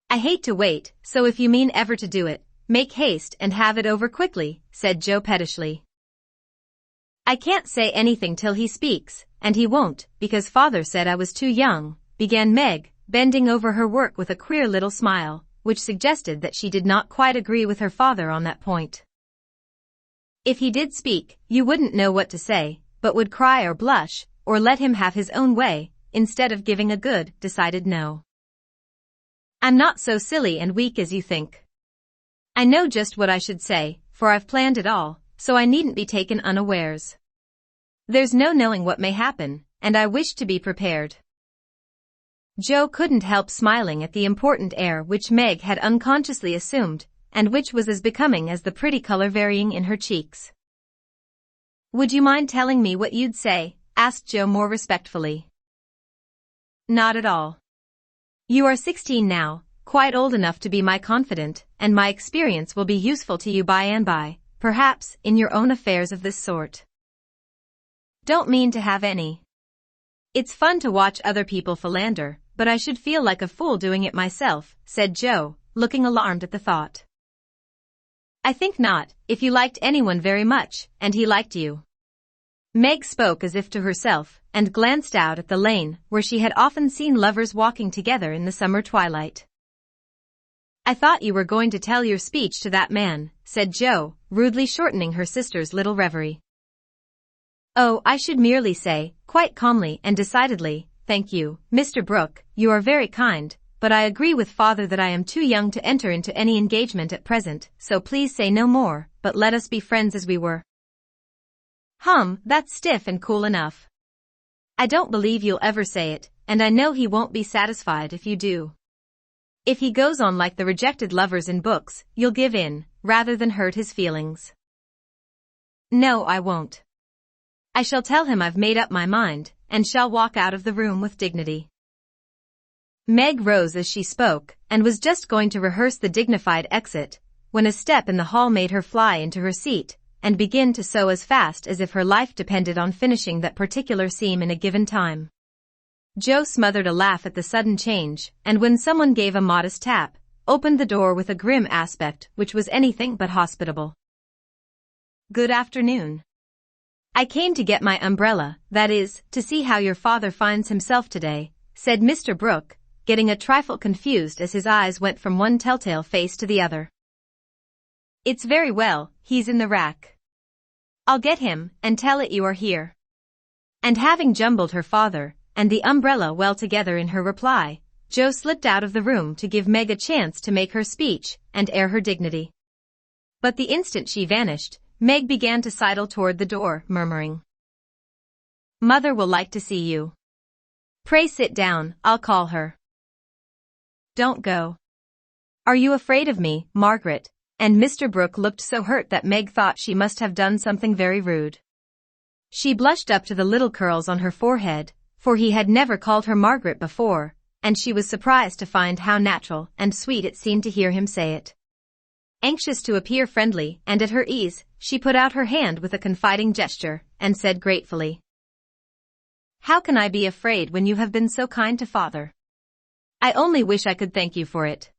S1: I hate to wait, so if you mean ever to do it, make haste and have it over quickly," said Joe pettishly. "I can't say anything till he speaks, and he won't, because Father said I was too young," began Meg, bending over her work with a queer little smile, which suggested that she did not quite agree with her father on that point. "If he did speak, you wouldn't know what to say, but would cry or blush, or let him have his own way, instead of giving a good, decided no. I'm not so silly and weak as you think. I know just what I should say, for I've planned it all, so I needn't be taken unawares. There's no knowing what may happen, and I wish to be prepared." Joe couldn't help smiling at the important air which Meg had unconsciously assumed, and which was as becoming as the pretty color varying in her cheeks. "Would you mind telling me what you'd say?" asked Joe more respectfully. "Not at all. You are 16 now, quite old enough to be my confidant, and my experience will be useful to you by and by, perhaps, in your own affairs of this sort. Don't mean to have any. It's fun to watch other people philander, but I should feel like a fool doing it myself," said Joe, looking alarmed at the thought. "I think not, if you liked anyone very much, and he liked you." Meg spoke as if to herself, and glanced out at the lane where she had often seen lovers walking together in the summer twilight. "I thought you were going to tell your speech to that man," said Joe, rudely shortening her sister's little reverie. "Oh, I should merely say, quite calmly and decidedly, thank you, Mr. Brooke, you are very kind, but I agree with Father that I am too young to enter into any engagement at present, so please say no more, but let us be friends as we were." That's stiff and cool enough. I don't believe you'll ever say it, and I know he won't be satisfied if you do. If he goes on like the rejected lovers in books, you'll give in, rather than hurt his feelings." "No, I won't. I shall tell him I've made up my mind, and shall walk out of the room with dignity." Meg rose as she spoke, and was just going to rehearse the dignified exit, when a step in the hall made her fly into her seat, and begin to sew as fast as if her life depended on finishing that particular seam in a given time. Joe smothered a laugh at the sudden change, and when someone gave a modest tap, opened the door with a grim aspect which was anything but hospitable. "Good afternoon. I came to get my umbrella, that is, to see how your father finds himself today," said Mr. Brooke, getting a trifle confused as his eyes went from one telltale face to the other. "It's very well, he's in the rack. I'll get him, and tell it you are here." And having jumbled her father and the umbrella well together in her reply, Joe slipped out of the room to give Meg a chance to make her speech and air her dignity. But the instant she vanished, Meg began to sidle toward the door, murmuring, "Mother will like to see you. Pray sit down, I'll call her." "Don't go. Are you afraid of me, Margaret?" And Mr. Brooke looked so hurt that Meg thought she must have done something very rude. She blushed up to the little curls on her forehead, for he had never called her Margaret before, and she was surprised to find how natural and sweet it seemed to hear him say it. Anxious to appear friendly and at her ease, she put out her hand with a confiding gesture, and said gratefully, "How can I be afraid when you have been so kind to father? I only wish I could thank you for it."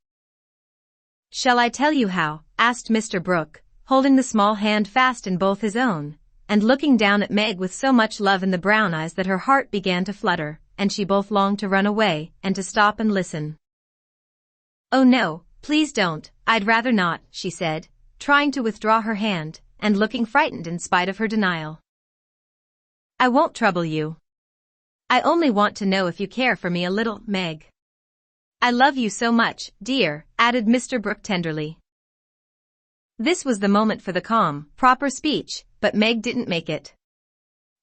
S1: "Shall I tell you how?" asked Mr. Brooke, holding the small hand fast in both his own, and looking down at Meg with so much love in the brown eyes that her heart began to flutter, and she both longed to run away and to stop and listen. "Oh no, please don't, I'd rather not," she said, trying to withdraw her hand, and looking frightened in spite of her denial. "I won't trouble you. I only want to know if you care for me a little, Meg. I love you so much, dear," added Mr. Brooke tenderly. This was the moment for the calm, proper speech, but Meg didn't make it.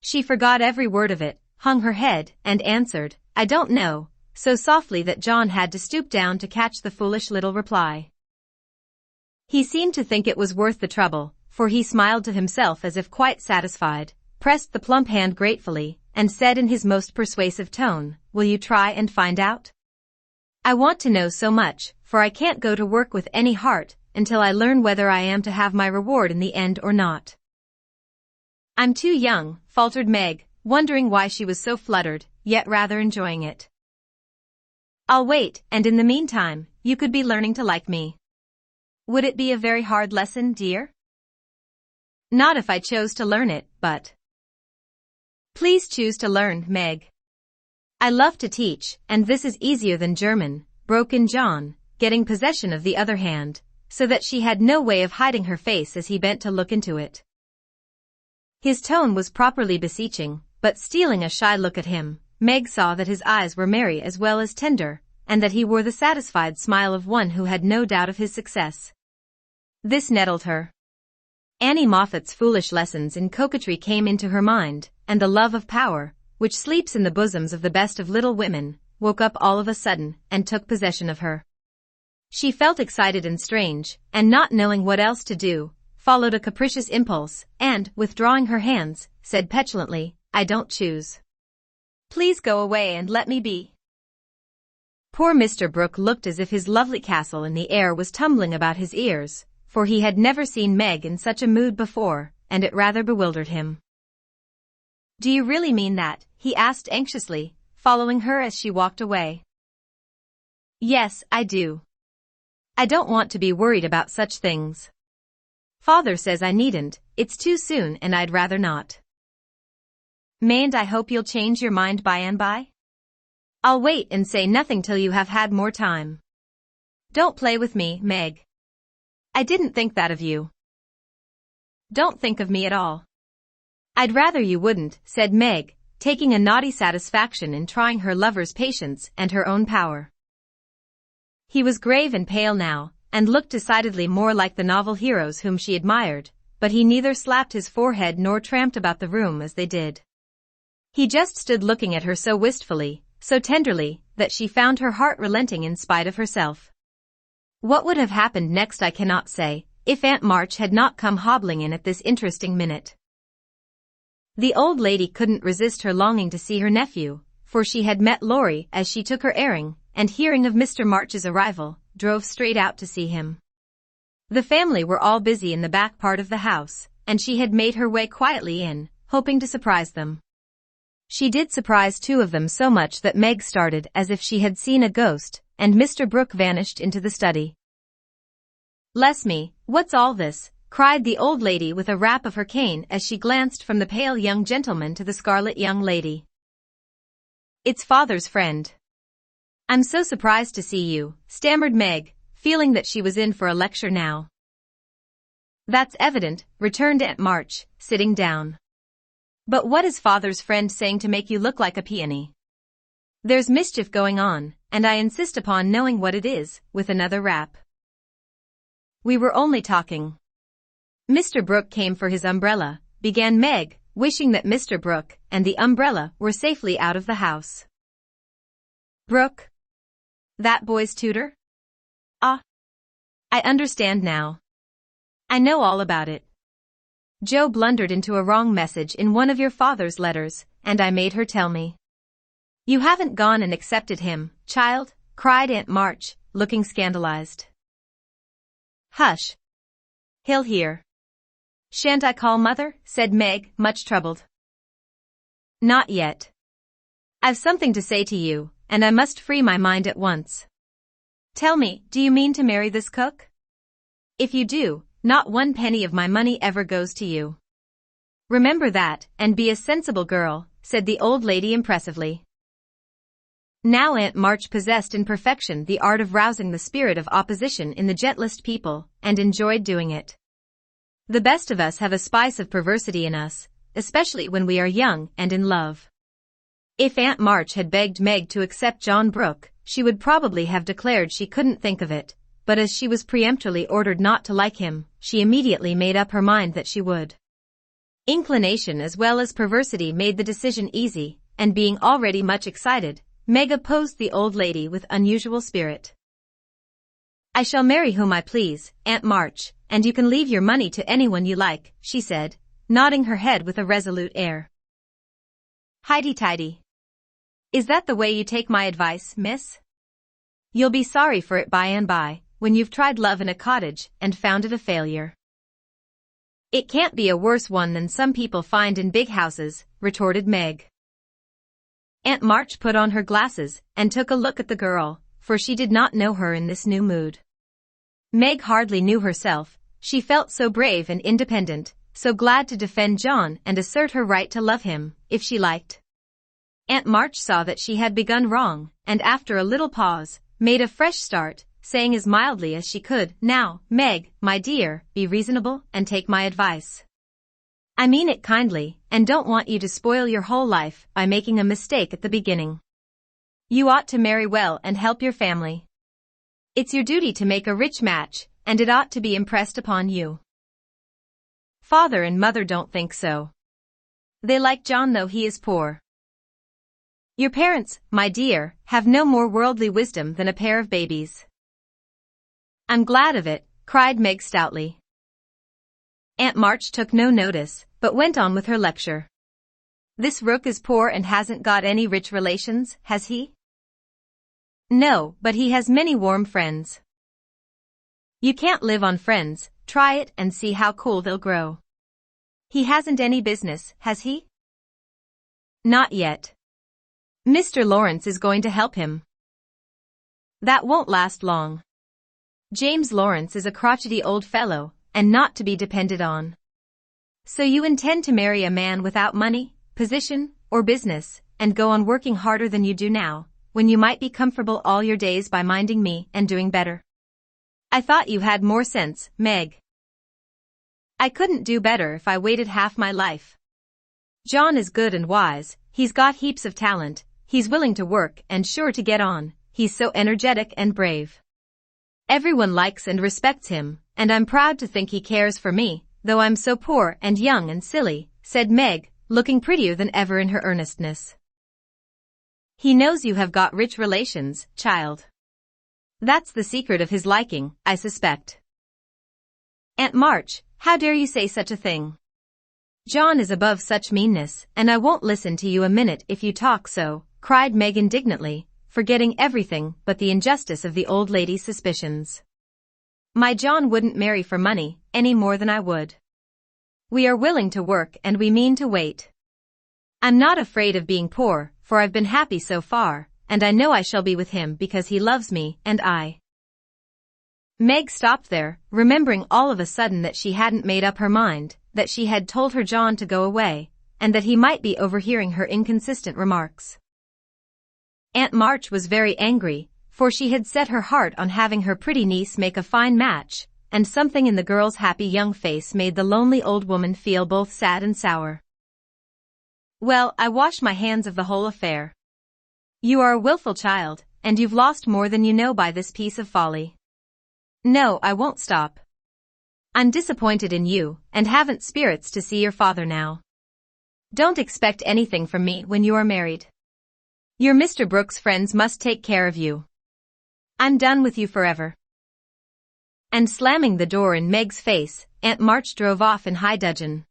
S1: She forgot every word of it, hung her head, and answered, "I don't know," so softly that John had to stoop down to catch the foolish little reply. He seemed to think it was worth the trouble, for he smiled to himself as if quite satisfied, pressed the plump hand gratefully, and said in his most persuasive tone, "Will you try and find out? I want to know so much, for I can't go to work with any heart until I learn whether I am to have my reward in the end or not." "I'm too young," faltered Meg, wondering why she was so fluttered, yet rather enjoying it. "I'll wait, and in the meantime, you could be learning to like me. Would it be a very hard lesson, dear?" "Not if I chose to learn it, but..." "Please choose to learn, Meg. I love to teach, and this is easier than German," broke in John, getting possession of the other hand, so that she had no way of hiding her face as he bent to look into it. His tone was properly beseeching, but stealing a shy look at him, Meg saw that his eyes were merry as well as tender, and that he wore the satisfied smile of one who had no doubt of his success. This nettled her. Annie Moffat's foolish lessons in coquetry came into her mind, and the love of power, which sleeps in the bosoms of the best of little women, woke up all of a sudden, and took possession of her. She felt excited and strange, and not knowing what else to do, followed a capricious impulse, and, withdrawing her hands, said petulantly, "I don't choose. Please go away and let me be." Poor Mr. Brooke looked as if his lovely castle in the air was tumbling about his ears, for he had never seen Meg in such a mood before, and it rather bewildered him. "Do you really mean that?" he asked anxiously, following her as she walked away. "Yes, I do. I don't want to be worried about such things. Father says I needn't, it's too soon and I'd rather not. Mayn't I hope you'll change your mind by and by? I'll wait and say nothing till you have had more time. Don't play with me, Meg. I didn't think that of you. Don't think of me at all. I'd rather you wouldn't," said Meg, taking a naughty satisfaction in trying her lover's patience and her own power. He was grave and pale now, and looked decidedly more like the novel heroes whom she admired, but he neither slapped his forehead nor tramped about the room as they did. He just stood looking at her so wistfully, so tenderly, that she found her heart relenting in spite of herself. What would have happened next I cannot say, if Aunt March had not come hobbling in at this interesting minute. The old lady couldn't resist her longing to see her nephew, for she had met Laurie as she took her airing, and hearing of Mr. March's arrival, drove straight out to see him. The family were all busy in the back part of the house, and she had made her way quietly in, hoping to surprise them. She did surprise two of them so much that Meg started as if she had seen a ghost, and Mr. Brooke vanished into the study. "Bless me, what's all this?" cried the old lady with a rap of her cane as she glanced from the pale young gentleman to the scarlet young lady. "It's father's friend." "I'm so surprised to see you," stammered Meg, feeling that she was in for a lecture now. "That's evident," returned Aunt March, sitting down. "But what is father's friend saying to make you look like a peony? There's mischief going on, and I insist upon knowing what it is," with another rap. "We were only talking. Mr. Brooke came for his umbrella," began Meg, wishing that Mr. Brooke and the umbrella were safely out of the house. "Brooke? That boy's tutor? Ah. I understand now. I know all about it. Joe blundered into a wrong message in one of your father's letters, and I made her tell me. You haven't gone and accepted him, child, cried Aunt March, looking scandalized. Hush. He'll hear. Shan't I call Mother? Said Meg, much troubled. Not yet. I've something to say to you, and I must free my mind at once. Tell me, do you mean to marry this cook? If you do, not 1 penny of my money ever goes to you. Remember that, and be a sensible girl, said the old lady impressively. Now Aunt March possessed in perfection the art of rousing the spirit of opposition in the gentlest people, and enjoyed doing it. The best of us have a spice of perversity in us, especially when we are young and in love. If Aunt March had begged Meg to accept John Brooke, she would probably have declared she couldn't think of it, but as she was peremptorily ordered not to like him, she immediately made up her mind that she would. Inclination as well as perversity made the decision easy, and being already much excited, Meg opposed the old lady with unusual spirit. I shall marry whom I please, Aunt March, and you can leave your money to anyone you like, she said, nodding her head with a resolute air. Highty-tighty. Is that the way you take my advice, miss? You'll be sorry for it by and by, when you've tried love in a cottage and found it a failure. It can't be a worse one than some people find in big houses, retorted Meg. Aunt March put on her glasses and took a look at the girl, for she did not know her in this new mood. Meg hardly knew herself, she felt so brave and independent, so glad to defend John and assert her right to love him, if she liked. Aunt March saw that she had begun wrong, and after a little pause, made a fresh start, saying as mildly as she could, Now, Meg, my dear, be reasonable and take my advice. I mean it kindly, and don't want you to spoil your whole life by making a mistake at the beginning. You ought to marry well and help your family. It's your duty to make a rich match, and it ought to be impressed upon you. Father and Mother don't think so. They like John though he is poor. Your parents, my dear, have no more worldly wisdom than a pair of babies. I'm glad of it, cried Meg stoutly. Aunt March took no notice, but went on with her lecture. This Rook is poor and hasn't got any rich relations, has he? No, but he has many warm friends. You can't live on friends, try it and see how cool they'll grow. He hasn't any business, has he? Not yet. Mr. Lawrence is going to help him. That won't last long. James Lawrence is a crotchety old fellow, and not to be depended on. So you intend to marry a man without money, position, or business, and go on working harder than you do now, when you might be comfortable all your days by minding me and doing better. I thought you had more sense, Meg. I couldn't do better if I waited half my life. John is good and wise, he's got heaps of talent, he's willing to work and sure to get on, he's so energetic and brave. Everyone likes and respects him, and I'm proud to think he cares for me, though I'm so poor and young and silly, said Meg, looking prettier than ever in her earnestness. He knows you have got rich relations, child. That's the secret of his liking, I suspect. Aunt March, how dare you say such a thing? John is above such meanness, and I won't listen to you a minute if you talk so, cried Meg indignantly, forgetting everything but the injustice of the old lady's suspicions. My John wouldn't marry for money, any more than I would. We are willing to work and we mean to wait. I'm not afraid of being poor, for I've been happy so far, and I know I shall be with him because he loves me and I. Meg stopped there, remembering all of a sudden that she hadn't made up her mind, that she had told her John to go away, and that he might be overhearing her inconsistent remarks. Aunt March was very angry, for she had set her heart on having her pretty niece make a fine match, and something in the girl's happy young face made the lonely old woman feel both sad and sour. Well, I wash my hands of the whole affair. You are a willful child, and you've lost more than you know by this piece of folly. No, I won't stop. I'm disappointed in you, and haven't spirits to see your father now. Don't expect anything from me when you are married. Your Mr. Brooks' friends must take care of you. I'm done with you forever. And slamming the door in Meg's face, Aunt March drove off in high dudgeon.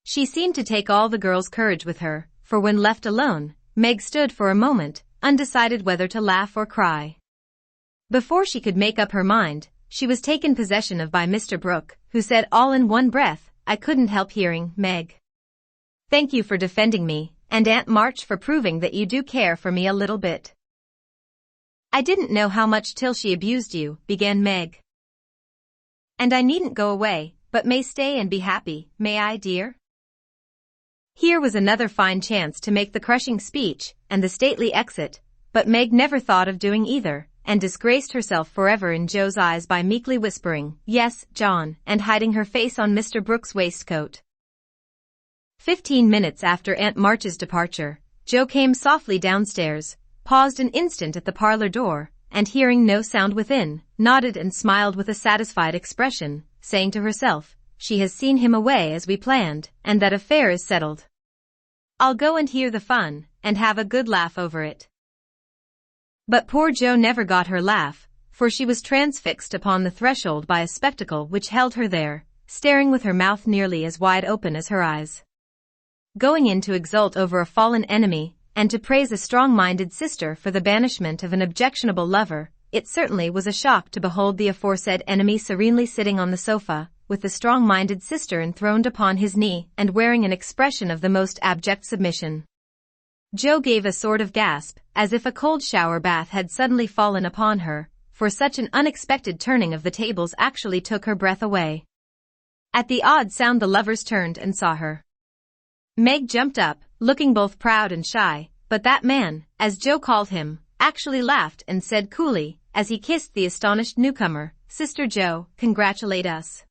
S1: She seemed to take all the girl's courage with her, for when left alone, Meg stood for a moment, undecided whether to laugh or cry. Before she could make up her mind, she was taken possession of by Mr. Brooke, who said all in one breath, "I couldn't help hearing, Meg. Thank you for defending me, and Aunt March for proving that you do care for me a little bit." "I didn't know how much till she abused you," began Meg. "And I needn't go away, but may stay and be happy, may I, dear?" Here was another fine chance to make the crushing speech and the stately exit, but Meg never thought of doing either, and disgraced herself forever in Joe's eyes by meekly whispering, "Yes, John," and hiding her face on Mr. Brooke's waistcoat. 15 minutes after Aunt March's departure, Joe came softly downstairs, paused an instant at the parlor door, and hearing no sound within, nodded and smiled with a satisfied expression, saying to herself, "She has seen him away as we planned, and that affair is settled. I'll go and hear the fun, and have a good laugh over it." But poor Joe never got her laugh, for she was transfixed upon the threshold by a spectacle which held her there, staring with her mouth nearly as wide open as her eyes. Going in to exult over a fallen enemy, and to praise a strong-minded sister for the banishment of an objectionable lover, it certainly was a shock to behold the aforesaid enemy serenely sitting on the sofa, with the strong-minded sister enthroned upon his knee and wearing an expression of the most abject submission. Joe gave a sort of gasp, as if a cold shower bath had suddenly fallen upon her, for such an unexpected turning of the tables actually took her breath away. At the odd sound the lovers turned and saw her. Meg jumped up, looking both proud and shy, but that man, as Joe called him, actually laughed and said coolly, as he kissed the astonished newcomer, "Sister Joe, congratulate us."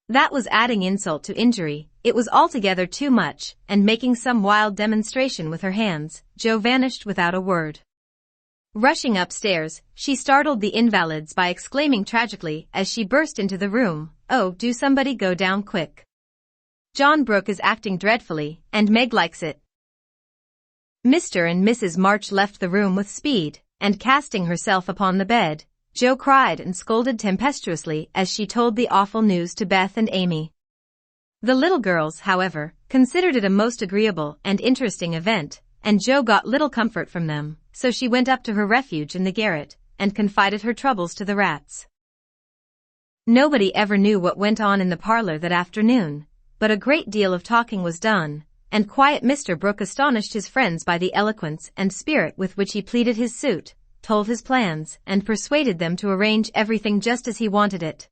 S1: That was adding insult to injury. It was altogether too much, and making some wild demonstration with her hands, Joe vanished without a word. Rushing upstairs, she startled the invalids by exclaiming tragically as she burst into the room, "Oh, do somebody go down quick. John Brooke is acting dreadfully, and Meg likes it." Mr. and Mrs. March left the room with speed, and casting herself upon the bed, Joe cried and scolded tempestuously as she told the awful news to Beth and Amy. The little girls, however, considered it a most agreeable and interesting event, and Joe got little comfort from them, so she went up to her refuge in the garret, and confided her troubles to the rats. Nobody ever knew what went on in the parlor that afternoon, but a great deal of talking was done, and quiet Mr. Brooke astonished his friends by the eloquence and spirit with which he pleaded his suit, told his plans, and persuaded them to arrange everything just as he wanted it.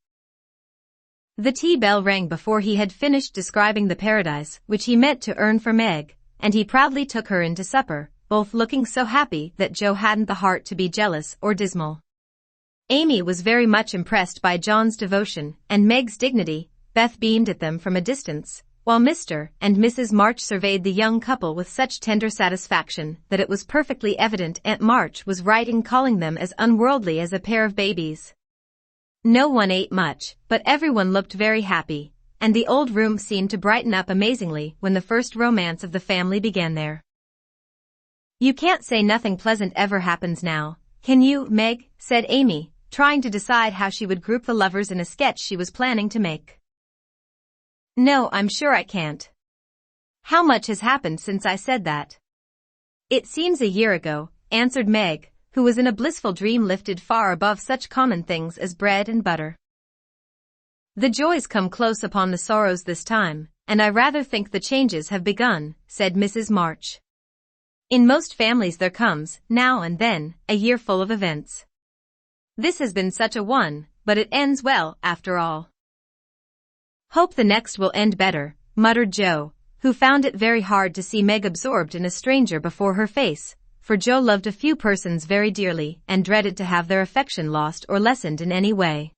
S1: The tea bell rang before he had finished describing the paradise which he meant to earn for Meg, and he proudly took her in to supper, both looking so happy that Joe hadn't the heart to be jealous or dismal. Amy was very much impressed by John's devotion and Meg's dignity. Beth beamed at them from a distance, while Mr. and Mrs. March surveyed the young couple with such tender satisfaction that it was perfectly evident Aunt March was right in calling them as unworldly as a pair of babies. No one ate much, but everyone looked very happy, and the old room seemed to brighten up amazingly when the first romance of the family began there. "You can't say nothing pleasant ever happens now, can you, Meg?" said Amy, trying to decide how she would group the lovers in a sketch she was planning to make. "No, I'm sure I can't. How much has happened since I said that?" "It seems a year ago," answered Meg, who was in a blissful dream lifted far above such common things as bread and butter. "The joys come close upon the sorrows this time, and I rather think the changes have begun," said Mrs. March. "In most families there comes, now and then, a year full of events. This has been such a one, but it ends well, after all." "Hope the next will end better," muttered Joe, who found it very hard to see Meg absorbed in a stranger before her face, for Joe loved a few persons very dearly and dreaded to have their affection lost or lessened in any way.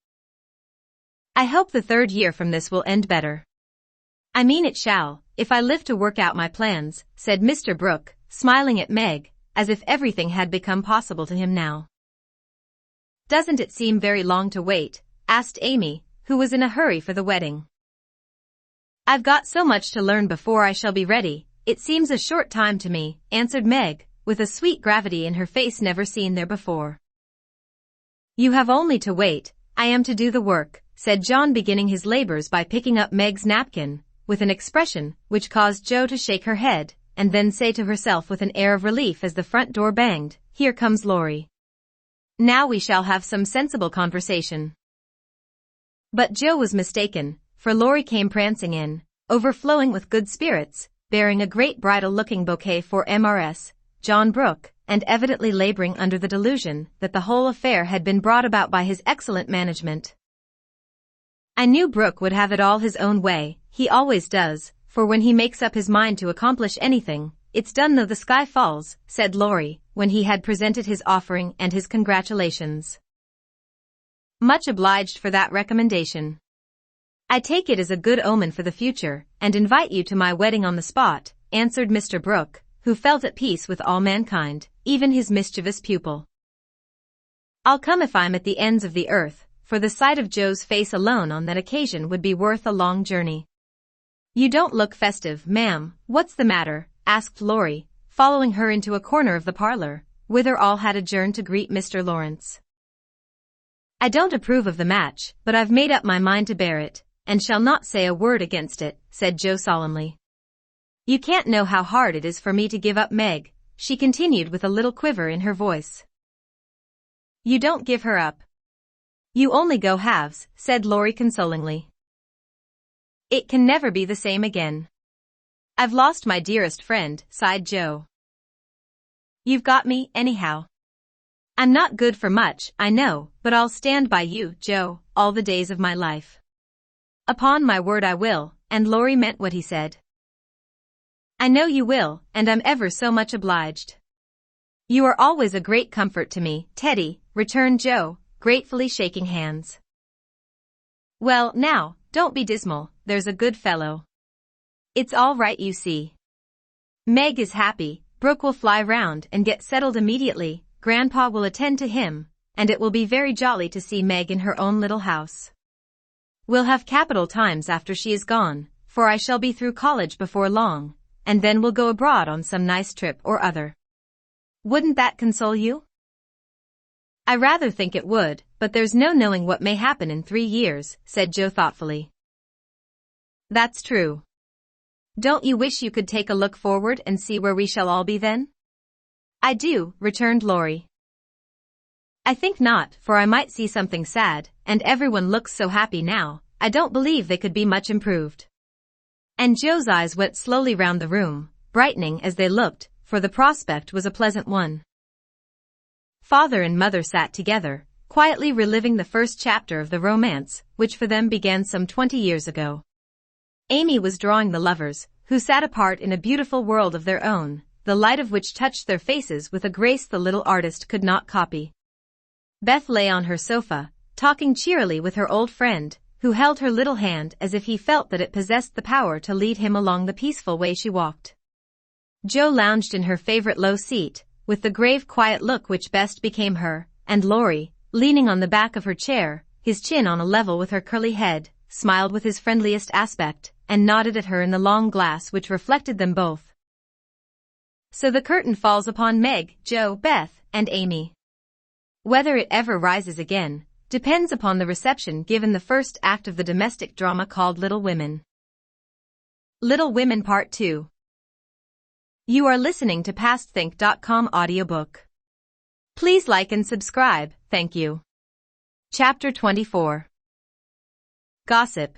S1: "I hope the third year from this will end better. I mean it shall, if I live to work out my plans," said Mr. Brooke, smiling at Meg, as if everything had become possible to him now. "Doesn't it seem very long to wait?" asked Amy, who was in a hurry for the wedding. "I've got so much to learn before I shall be ready, it seems a short time to me," answered Meg, with a sweet gravity in her face never seen there before. "You have only to wait, I am to do the work," said John, beginning his labors by picking up Meg's napkin, with an expression which caused Joe to shake her head and then say to herself with an air of relief as the front door banged, "Here comes Laurie. Now we shall have some sensible conversation." But Jo was mistaken, for Laurie came prancing in, overflowing with good spirits, bearing a great bridal-looking bouquet for Mrs. John Brooke, and evidently laboring under the delusion that the whole affair had been brought about by his excellent management. "I knew Brooke would have it all his own way, he always does, for when he makes up his mind to accomplish anything, it's done though the sky falls," said Laurie, when he had presented his offering and his congratulations. "Much obliged for that recommendation. I take it as a good omen for the future, and invite you to my wedding on the spot," answered Mr. Brooke, who felt at peace with all mankind, even his mischievous pupil. "I'll come if I'm at the ends of the earth, for the sight of Jo's face alone on that occasion would be worth a long journey." "You don't look festive, ma'am, what's the matter?" asked Laurie, following her into a corner of the parlor, whither all had adjourned to greet Mr. Lawrence. "I don't approve of the match, but I've made up my mind to bear it, and shall not say a word against it," said Jo solemnly. "You can't know how hard it is for me to give up Meg," she continued with a little quiver in her voice. "You don't give her up. You only go halves," said Laurie consolingly. "It can never be the same again. I've lost my dearest friend," sighed Jo. "You've got me, anyhow. I'm not good for much, I know, but I'll stand by you, Jo, all the days of my life. Upon my word I will," and Laurie meant what he said. "I know you will, and I'm ever so much obliged." "You are always a great comfort to me, Teddy," returned Jo, gratefully shaking hands. "Well, now, don't be dismal, there's a good fellow. It's all right, you see. Meg is happy, Brooke will fly round and get settled immediately, Grandpa will attend to him, and it will be very jolly to see Meg in her own little house. We'll have capital times after she is gone, for I shall be through college before long, and then we'll go abroad on some nice trip or other. Wouldn't that console you?" "I rather think it would, but there's no knowing what may happen in 3 years," said Jo thoughtfully. "That's true. Don't you wish you could take a look forward and see where we shall all be then?" "I do," returned Laurie. "I think not, for I might see something sad, and everyone looks so happy now, I don't believe they could be much improved." And Jo's eyes went slowly round the room, brightening as they looked, for the prospect was a pleasant one. Father and mother sat together, quietly reliving the first chapter of the romance, which for them began some 20 years ago. Amy was drawing the lovers, who sat apart in a beautiful world of their own, the light of which touched their faces with a grace the little artist could not copy. Beth lay on her sofa, talking cheerily with her old friend, who held her little hand as if he felt that it possessed the power to lead him along the peaceful way she walked. Jo lounged in her favorite low seat, with the grave quiet look which best became her, and Laurie, leaning on the back of her chair, his chin on a level with her curly head, smiled with his friendliest aspect, and nodded at her in the long glass which reflected them both. So the curtain falls upon Meg, Jo, Beth, and Amy. Whether it ever rises again, depends upon the reception given the first act of the domestic drama called Little Women. Little Women Part 2. You are listening to PastThink.com audiobook. Please like and subscribe, thank you. Chapter 24. Gossip.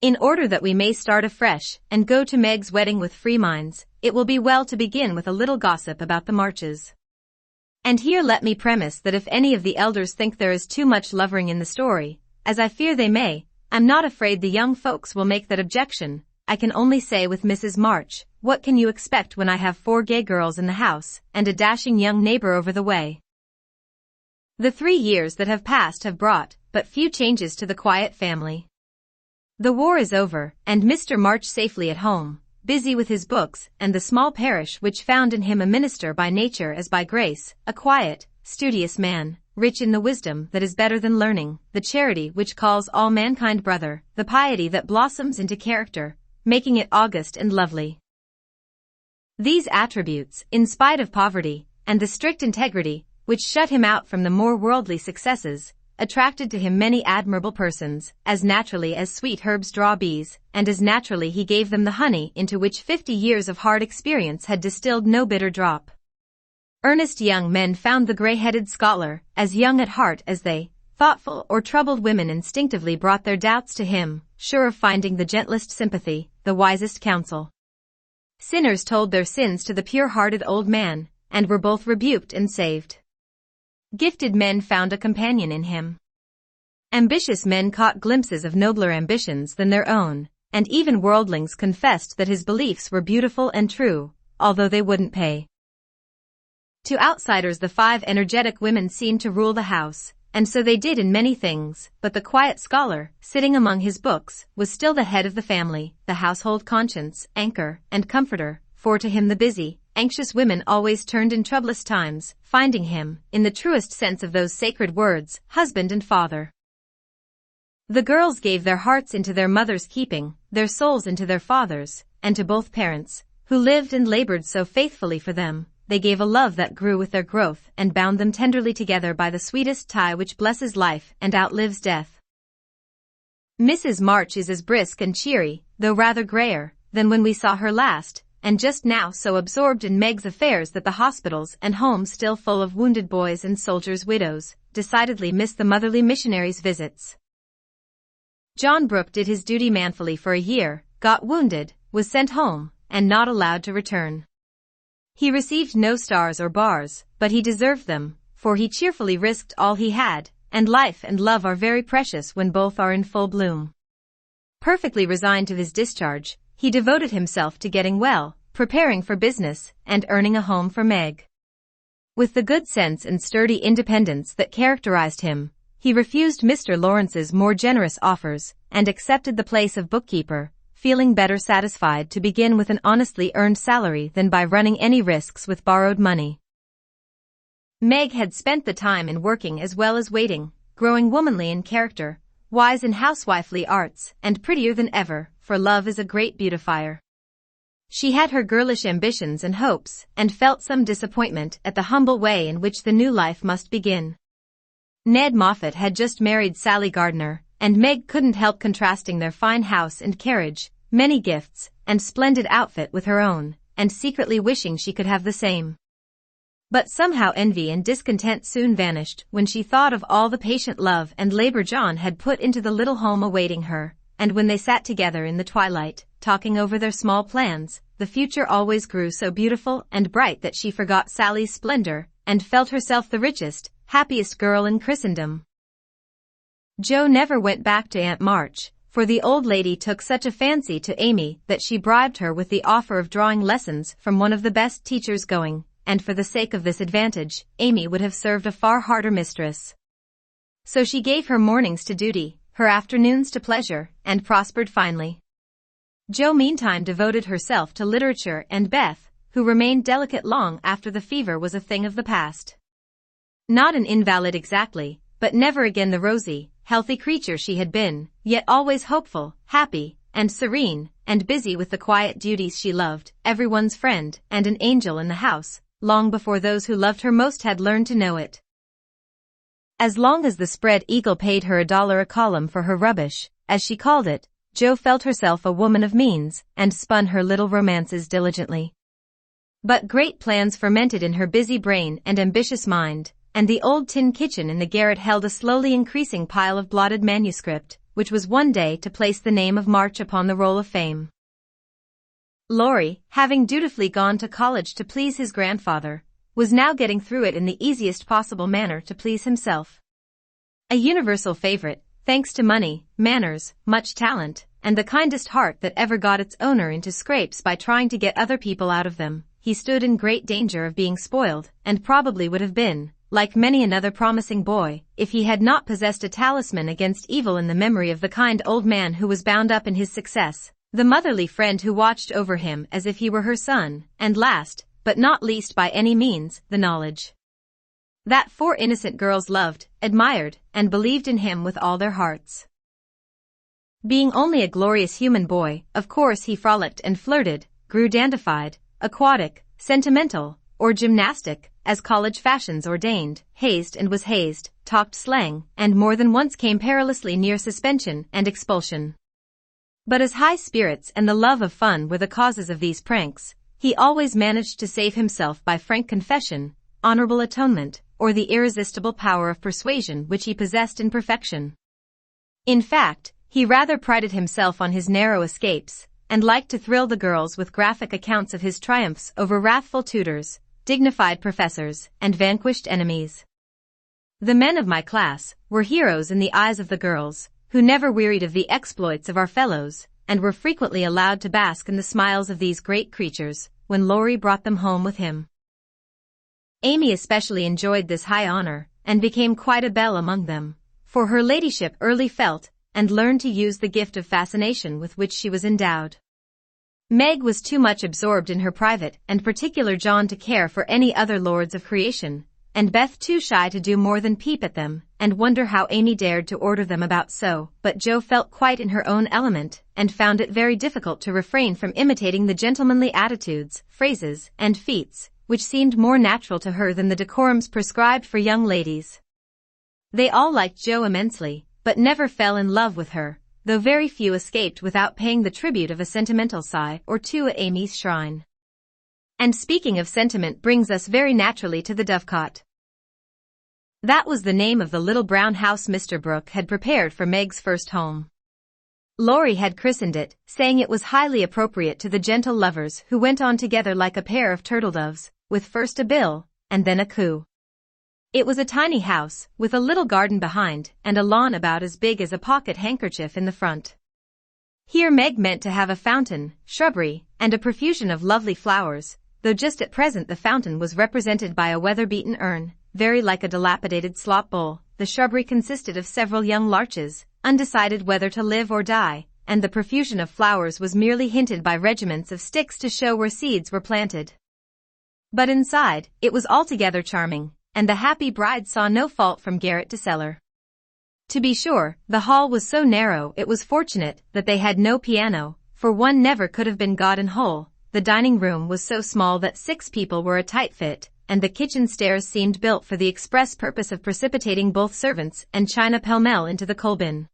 S1: In order that we may start afresh and go to Meg's wedding with free minds, it will be well to begin with a little gossip about the Marches. And here let me premise that if any of the elders think there is too much lovering in the story, as I fear they may, I'm not afraid the young folks will make that objection. I can only say with Mrs. March, what can you expect when I have 4 gay girls in the house, and a dashing young neighbor over the way? The 3 years that have passed have brought but few changes to the quiet family. The war is over, and Mr. March safely at home, busy with his books and the small parish which found in him a minister by nature as by grace, a quiet, studious man, rich in the wisdom that is better than learning, the charity which calls all mankind brother, the piety that blossoms into character, making it august and lovely. These attributes, in spite of poverty, and the strict integrity, which shut him out from the more worldly successes, attracted to him many admirable persons, as naturally as sweet herbs draw bees, and as naturally he gave them the honey into which 50 years of hard experience had distilled no bitter drop. Earnest young men found the gray-headed scholar, as young at heart as they. Thoughtful or troubled women instinctively brought their doubts to him, sure of finding the gentlest sympathy, the wisest counsel. Sinners told their sins to the pure-hearted old man, and were both rebuked and saved. Gifted men found a companion in him. Ambitious men caught glimpses of nobler ambitions than their own, and even worldlings confessed that his beliefs were beautiful and true, although they wouldn't pay. To outsiders the 5 energetic women seemed to rule the house, and so they did in many things, but the quiet scholar, sitting among his books, was still the head of the family, the household conscience, anchor, and comforter, for to him the busy, anxious women always turned in troublous times, finding him, in the truest sense of those sacred words, husband and father. The girls gave their hearts into their mother's keeping, their souls into their father's, and to both parents, who lived and labored so faithfully for them, they gave a love that grew with their growth and bound them tenderly together by the sweetest tie which blesses life and outlives death. Mrs. March is as brisk and cheery, though rather grayer, than when we saw her last, and just now so absorbed in Meg's affairs that the hospitals and homes still full of wounded boys and soldiers' widows, decidedly miss the motherly missionaries' visits. John Brooke did his duty manfully for a year, got wounded, was sent home, and not allowed to return. He received no stars or bars, but he deserved them, for he cheerfully risked all he had, and life and love are very precious when both are in full bloom. Perfectly resigned to his discharge, he devoted himself to getting well, preparing for business, and earning a home for Meg. With the good sense and sturdy independence that characterized him, he refused Mr. Lawrence's more generous offers, and accepted the place of bookkeeper, feeling better satisfied to begin with an honestly earned salary than by running any risks with borrowed money. Meg had spent the time in working as well as waiting, growing womanly in character, wise in housewifely arts, and prettier than ever, for love is a great beautifier. She had her girlish ambitions and hopes, and felt some disappointment at the humble way in which the new life must begin. Ned Moffat had just married Sally Gardner, and Meg couldn't help contrasting their fine house and carriage, many gifts, and splendid outfit with her own, and secretly wishing she could have the same. But somehow envy and discontent soon vanished when she thought of all the patient love and labor John had put into the little home awaiting her, and when they sat together in the twilight, talking over their small plans, the future always grew so beautiful and bright that she forgot Sally's splendor, and felt herself the richest, happiest girl in Christendom. Jo never went back to Aunt March, for the old lady took such a fancy to Amy that she bribed her with the offer of drawing lessons from one of the best teachers going, and for the sake of this advantage, Amy would have served a far harder mistress. So she gave her mornings to duty, her afternoons to pleasure, and prospered finely. Jo meantime devoted herself to literature and Beth, who remained delicate long after the fever was a thing of the past. Not an invalid exactly, but never again the rosy, healthy creature she had been, yet always hopeful, happy, and serene, and busy with the quiet duties she loved, everyone's friend, and an angel in the house, long before those who loved her most had learned to know it. As long as the Spread Eagle paid her $1 a column for her rubbish, as she called it, Jo felt herself a woman of means, and spun her little romances diligently. But great plans fermented in her busy brain and ambitious mind, and the old tin kitchen in the garret held a slowly increasing pile of blotted manuscript, which was one day to place the name of March upon the roll of fame. Laurie, having dutifully gone to college to please his grandfather, was now getting through it in the easiest possible manner to please himself. A universal favorite, thanks to money, manners, much talent, and the kindest heart that ever got its owner into scrapes by trying to get other people out of them, he stood in great danger of being spoiled, and probably would have been, like many another promising boy, if he had not possessed a talisman against evil in the memory of the kind old man who was bound up in his success, the motherly friend who watched over him as if he were her son, and last, but not least by any means, the knowledge that 4 innocent girls loved, admired, and believed in him with all their hearts. Being only a glorious human boy, of course he frolicked and flirted, grew dandified, aquatic, sentimental, or gymnastic, as college fashions ordained, hazed and was hazed, talked slang, and more than once came perilously near suspension and expulsion. But as high spirits and the love of fun were the causes of these pranks, he always managed to save himself by frank confession, honorable atonement, or the irresistible power of persuasion which he possessed in perfection. In fact, he rather prided himself on his narrow escapes, and liked to thrill the girls with graphic accounts of his triumphs over wrathful tutors, dignified professors, and vanquished enemies. The men of my class were heroes in the eyes of the girls, who never wearied of the exploits of our fellows, and were frequently allowed to bask in the smiles of these great creatures, when Laurie brought them home with him. Amy especially enjoyed this high honor, and became quite a belle among them, for her ladyship early felt and learned to use the gift of fascination with which she was endowed. Meg was too much absorbed in her private and particular John to care for any other lords of creation, and Beth too shy to do more than peep at them and wonder how Amy dared to order them about so, but Jo felt quite in her own element and found it very difficult to refrain from imitating the gentlemanly attitudes, phrases, and feats, which seemed more natural to her than the decorums prescribed for young ladies. They all liked Jo immensely, but never fell in love with her, though very few escaped without paying the tribute of a sentimental sigh or two at Amy's shrine. And speaking of sentiment brings us very naturally to the Dovecot. That was the name of the little brown house Mr. Brooke had prepared for Meg's first home. Laurie had christened it, saying it was highly appropriate to the gentle lovers who went on together like a pair of turtle-doves, with first a bill, and then a coo. It was a tiny house, with a little garden behind, and a lawn about as big as a pocket handkerchief in the front. Here Meg meant to have a fountain, shrubbery, and a profusion of lovely flowers, though just at present the fountain was represented by a weather-beaten urn, very like a dilapidated slop bowl. The shrubbery consisted of several young larches, undecided whether to live or die, and the profusion of flowers was merely hinted by regiments of sticks to show where seeds were planted. But inside, it was altogether charming, and the happy bride saw no fault from garret to cellar. To be sure, the hall was so narrow it was fortunate that they had no piano, for one never could have been got in whole. The dining room was so small that 6 people were a tight fit, and the kitchen stairs seemed built for the express purpose of precipitating both servants and china pell-mell into the coal bin.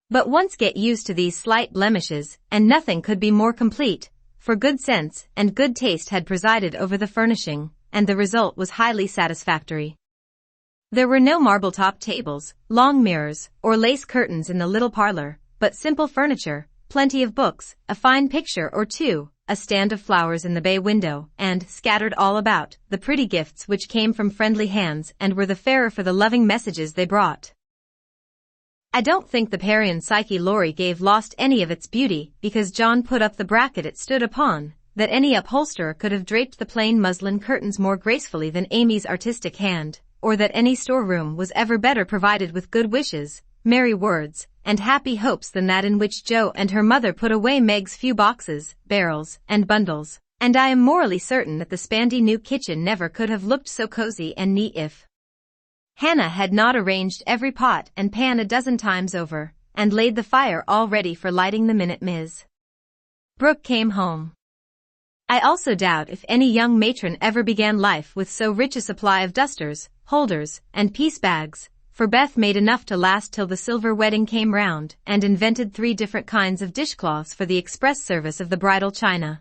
S1: But once get used to these slight blemishes, and nothing could be more complete, for good sense and good taste had presided over the furnishing, and the result was highly satisfactory. There were no marble-top tables, long mirrors, or lace curtains in the little parlor, but simple furniture, plenty of books, a fine picture or two, a stand of flowers in the bay window, and, scattered all about, the pretty gifts which came from friendly hands and were the fairer for the loving messages they brought. I don't think the Parian Psyche Laurie gave lost any of its beauty because John put up the bracket it stood upon, that any upholsterer could have draped the plain muslin curtains more gracefully than Amy's artistic hand, or that any storeroom was ever better provided with good wishes, merry words, and happy hopes than that in which Jo and her mother put away Meg's few boxes, barrels, and bundles, and I am morally certain that the spandy new kitchen never could have looked so cozy and neat if Hannah had not arranged every pot and pan a dozen times over, and laid the fire all ready for lighting the minute Ms. Brooke came home. I also doubt if any young matron ever began life with so rich a supply of dusters, holders, and piece bags, for Beth made enough to last till the silver wedding came round, and invented 3 different kinds of dishcloths for the express service of the bridal china.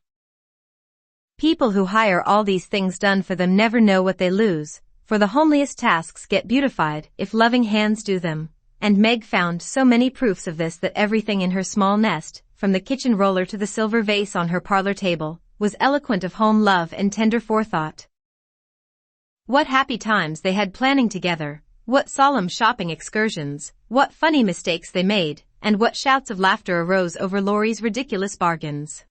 S1: People who hire all these things done for them never know what they lose, for the homeliest tasks get beautified if loving hands do them, and Meg found so many proofs of this that everything in her small nest, from the kitchen roller to the silver vase on her parlor table, was eloquent of home love and tender forethought. What happy times they had planning together, what solemn shopping excursions, what funny mistakes they made, and what shouts of laughter arose over Laurie's ridiculous bargains.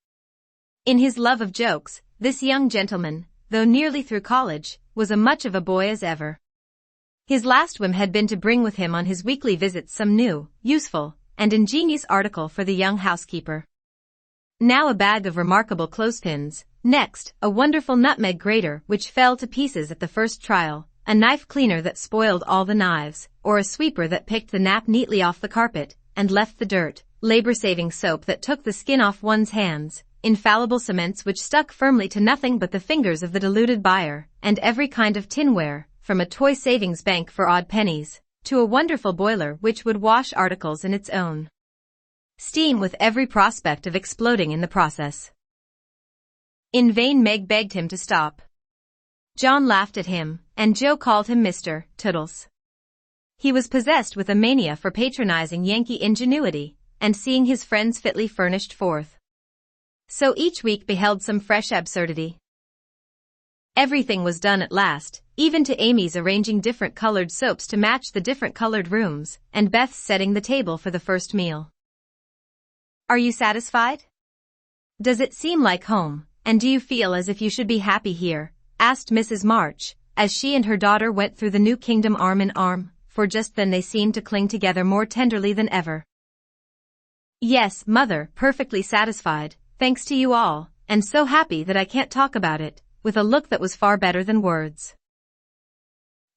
S1: In his love of jokes, this young gentleman, though nearly through college, was as much of a boy as ever. His last whim had been to bring with him on his weekly visits some new, useful, and ingenious article for the young housekeeper. Now a bag of remarkable clothespins, next, a wonderful nutmeg grater which fell to pieces at the first trial, a knife cleaner that spoiled all the knives, or a sweeper that picked the nap neatly off the carpet, and left the dirt, labor-saving soap that took the skin off one's hands, infallible cements which stuck firmly to nothing but the fingers of the deluded buyer, and every kind of tinware, from a toy savings bank for odd pennies, to a wonderful boiler which would wash articles in its own steam with every prospect of exploding in the process. In vain Meg begged him to stop. John laughed at him, and Joe called him Mr. Toodles. He was possessed with a mania for patronizing Yankee ingenuity, and seeing his friends fitly furnished forth. So each week beheld some fresh absurdity. Everything was done at last, even to Amy's arranging different colored soaps to match the different colored rooms, and Beth's setting the table for the first meal. "Are you satisfied? Does it seem like home, and do you feel as if you should be happy here?" asked Mrs. March, as she and her daughter went through the new kingdom arm in arm, for just then they seemed to cling together more tenderly than ever. "Yes, Mother, perfectly satisfied, thanks to you all, and so happy that I can't talk about it," with a look that was far better than words.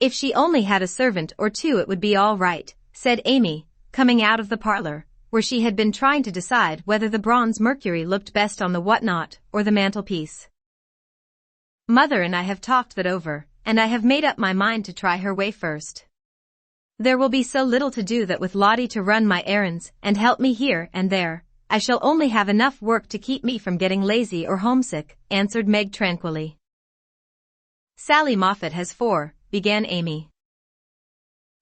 S1: "If she only had a servant or two it would be all right," said Amy, coming out of the parlor, where she had been trying to decide whether the bronze Mercury looked best on the whatnot or the mantelpiece. "Mother and I have talked that over, and I have made up my mind to try her way first. There will be so little to do that with Lottie to run my errands and help me here and there, I shall only have enough work to keep me from getting lazy or homesick," answered Meg tranquilly. "Sally Moffat has 4, began Amy.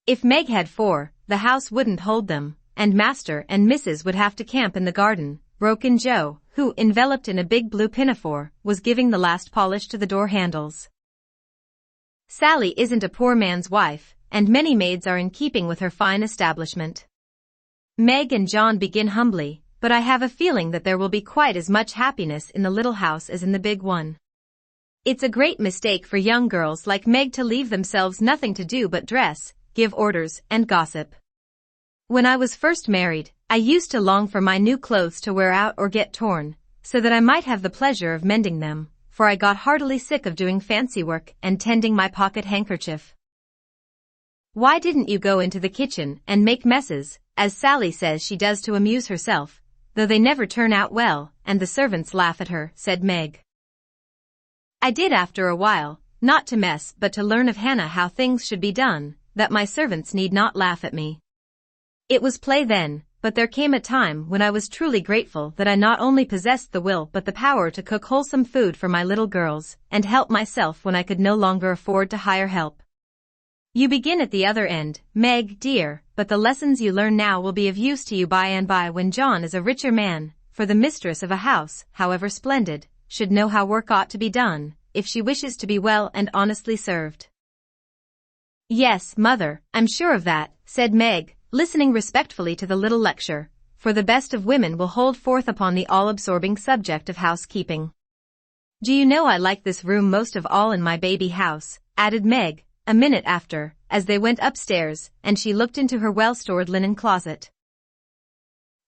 S1: "If Meg had 4, the house wouldn't hold them, and Master and Mrs. would have to camp in the garden," broke in Joe, who, enveloped in a big blue pinafore, was giving the last polish to the door handles. "Sally isn't a poor man's wife, and many maids are in keeping with her fine establishment. Meg and John begin humbly, but I have a feeling that there will be quite as much happiness in the little house as in the big one. It's a great mistake for young girls like Meg to leave themselves nothing to do but dress, give orders, and gossip. When I was first married, I used to long for my new clothes to wear out or get torn, so that I might have the pleasure of mending them, for I got heartily sick of doing fancy work and tending my pocket handkerchief. Why didn't you go into the kitchen and make messes, as Sally says she does to amuse herself, though they never turn out well, and the servants laugh at her," said Meg. "I did after a while, not to mess but to learn of Hannah how things should be done, that my servants need not laugh at me. It was play then, but there came a time when I was truly grateful that I not only possessed the will but the power to cook wholesome food for my little girls, and help myself when I could no longer afford to hire help. You begin at the other end, Meg, dear, but the lessons you learn now will be of use to you by and by when John is a richer man, for the mistress of a house, however splendid, should know how work ought to be done, if she wishes to be well and honestly served." "Yes, Mother, I'm sure of that," said Meg, listening respectfully to the little lecture, for the best of women will hold forth upon the all-absorbing subject of housekeeping. "Do you know I like this room most of all in my baby house," added Meg, a minute after, as they went upstairs, and she looked into her well-stored linen closet.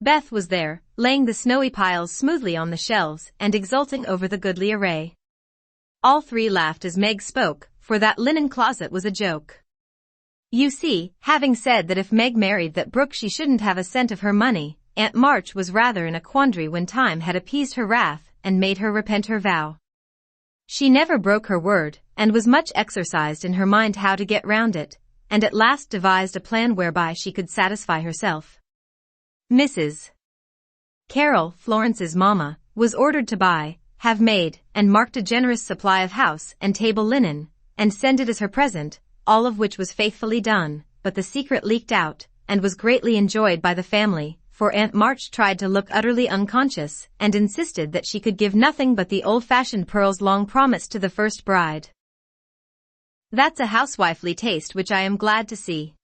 S1: Beth was there, laying the snowy piles smoothly on the shelves and exulting over the goodly array. All three laughed as Meg spoke, for that linen closet was a joke. You see, having said that if Meg married that Brooke she shouldn't have a cent of her money, Aunt March was rather in a quandary when time had appeased her wrath and made her repent her vow. She never broke her word, and was much exercised in her mind how to get round it, and at last devised a plan whereby she could satisfy herself. Mrs. Carroll, Florence's mamma, was ordered to buy, have made, and marked a generous supply of house and table linen, and send it as her present, all of which was faithfully done, but the secret leaked out, and was greatly enjoyed by the family, for Aunt March tried to look utterly unconscious, and insisted that she could give nothing but the old-fashioned pearls long promised to the first bride. That's a housewifely taste which I am glad to see.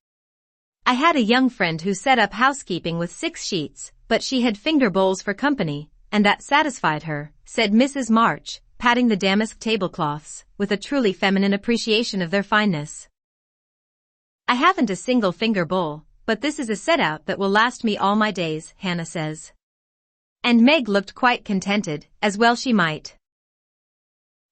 S1: I had a young friend who set up housekeeping with 6 sheets, but she had finger bowls for company, and that satisfied her, said Mrs. March, patting the damask tablecloths, with a truly feminine appreciation of their fineness. I haven't a single finger bowl, but this is a set-out that will last me all my days, Hannah says. And Meg looked quite contented, as well she might.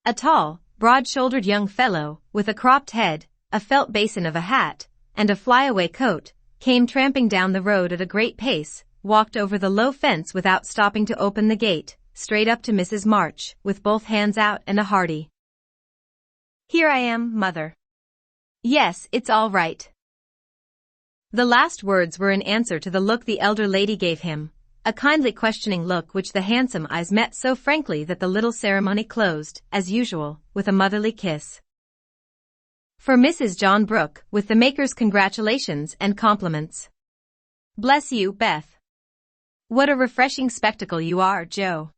S1: A tall, broad-shouldered young fellow, with a cropped head, a felt basin of a hat, and a flyaway coat, came tramping down the road at a great pace, walked over the low fence without stopping to open the gate, straight up to Mrs. March, with both hands out and a hearty "Here I am, Mother. Yes, it's all right." The last words were in answer to the look the elder lady gave him, a kindly questioning look which the handsome eyes met so frankly that the little ceremony closed, as usual, with a motherly kiss. For Mrs. John Brooke, with the maker's congratulations and compliments. "Bless you, Beth. What a refreshing spectacle you are, Joe.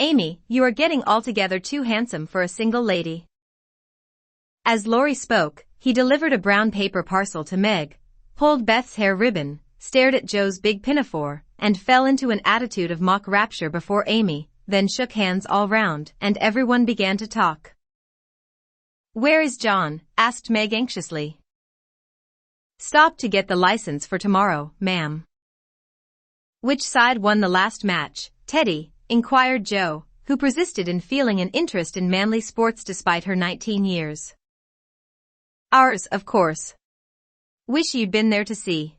S1: Amy, you are getting altogether too handsome for a single lady." As Laurie spoke, he delivered a brown paper parcel to Meg, pulled Beth's hair ribbon, stared at Joe's big pinafore, and fell into an attitude of mock rapture before Amy, then shook hands all round, and everyone began to talk. "Where is John?" asked Meg anxiously. "Stopped to get the license for tomorrow, ma'am." "Which side won the last match, Teddy?" inquired Joe, who persisted in feeling an interest in manly sports despite her 19 years. "Ours, of course. Wish you'd been there to see."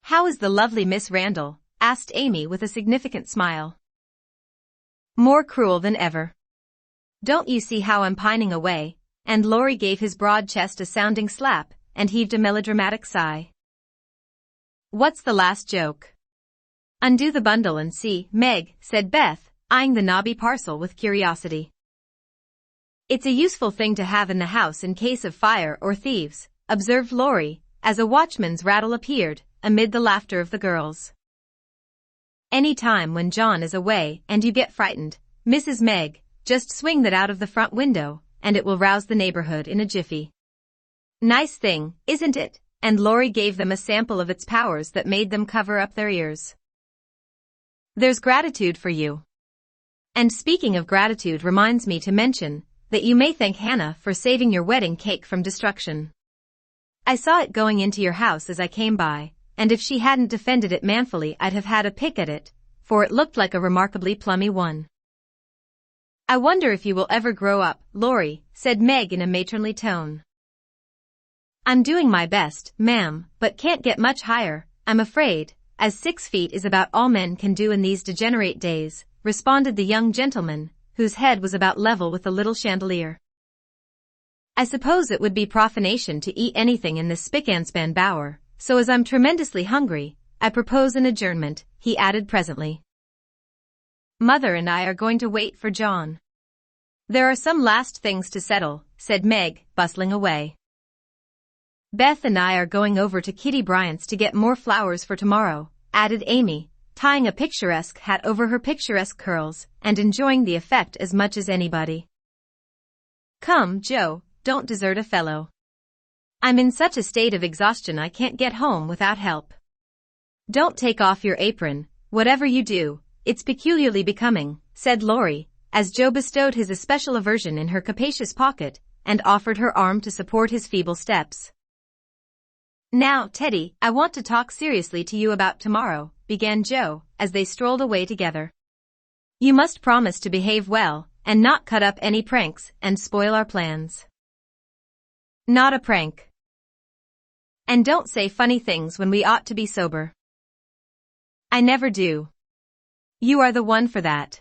S1: "How is the lovely Miss Randall?" asked Amy with a significant smile. "More cruel than ever. Don't you see how I'm pining away?" And Laurie gave his broad chest a sounding slap, and heaved a melodramatic sigh. "What's the last joke?" "Undo the bundle and see, Meg," said Beth, eyeing the knobby parcel with curiosity. "It's a useful thing to have in the house in case of fire or thieves," observed Laurie, as a watchman's rattle appeared, amid the laughter of the girls. "Any time when John is away and you get frightened, Mrs. Meg, just swing that out of the front window, and it will rouse the neighborhood in a jiffy. Nice thing, isn't it?" And Laurie gave them a sample of its powers that made them cover up their ears. "There's gratitude for you. And speaking of gratitude reminds me to mention that you may thank Hannah for saving your wedding cake from destruction. I saw it going into your house as I came by, and if she hadn't defended it manfully I'd have had a pick at it, for it looked like a remarkably plummy one." "I wonder if you will ever grow up, Laurie," said Meg in a matronly tone. "I'm doing my best, ma'am, but can't get much higher, I'm afraid, as 6 feet is about all men can do in these degenerate days," responded the young gentleman, whose head was about level with the little chandelier. "I suppose it would be profanation to eat anything in this spick-and-span bower, so as I'm tremendously hungry, I propose an adjournment," he added presently. "Mother and I are going to wait for John. There are some last things to settle," said Meg, bustling away. "Beth and I are going over to Kitty Bryant's to get more flowers for tomorrow," added Amy, tying a picturesque hat over her picturesque curls, and enjoying the effect as much as anybody. "Come, Joe, don't desert a fellow. I'm in such a state of exhaustion I can't get home without help. Don't take off your apron, whatever you do, it's peculiarly becoming," said Laurie, as Joe bestowed his especial aversion in her capacious pocket, and offered her arm to support his feeble steps. "Now, Teddy, I want to talk seriously to you about tomorrow," began Joe, as they strolled away together. "You must promise to behave well, and not cut up any pranks and spoil our plans." "Not a prank." "And don't say funny things when we ought to be sober." "I never do. You are the one for that.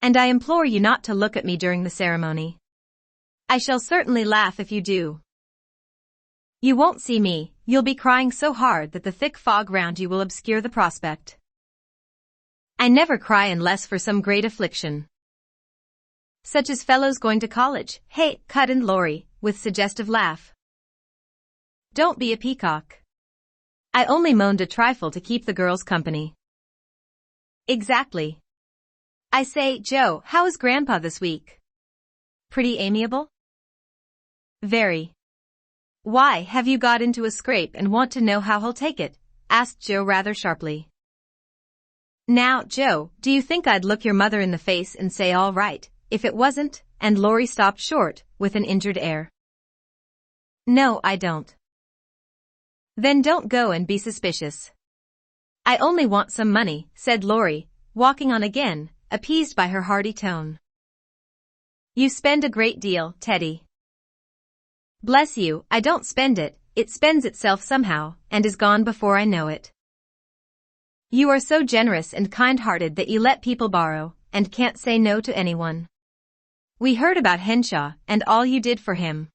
S1: And I implore you not to look at me during the ceremony. I shall certainly laugh if you do. You won't see me, you'll be crying so hard that the thick fog round you will obscure the prospect." "I never cry unless for some great affliction. Such as fellows going to college, hey," cut in Laurie, with suggestive laugh. "Don't be a peacock. I only moaned a trifle to keep the girls company." "Exactly. I say, Joe, how is Grandpa this week? Pretty amiable?" "Very." "Why, have you got into a scrape and want to know how he'll take it?" asked Joe rather sharply. "Now, Joe, do you think I'd look your mother in the face and say all right, if it wasn't?" And Laurie stopped short, with an injured air. "No, I don't." "Then don't go and be suspicious." "I only want some money," said Laurie, walking on again, appeased by her hearty tone. "You spend a great deal, Teddy." "Bless you, I don't spend it, it spends itself somehow, and is gone before I know it." You are so generous and kind-hearted that you let people borrow, and can't say no to anyone. We heard about Henshaw and all you did for him.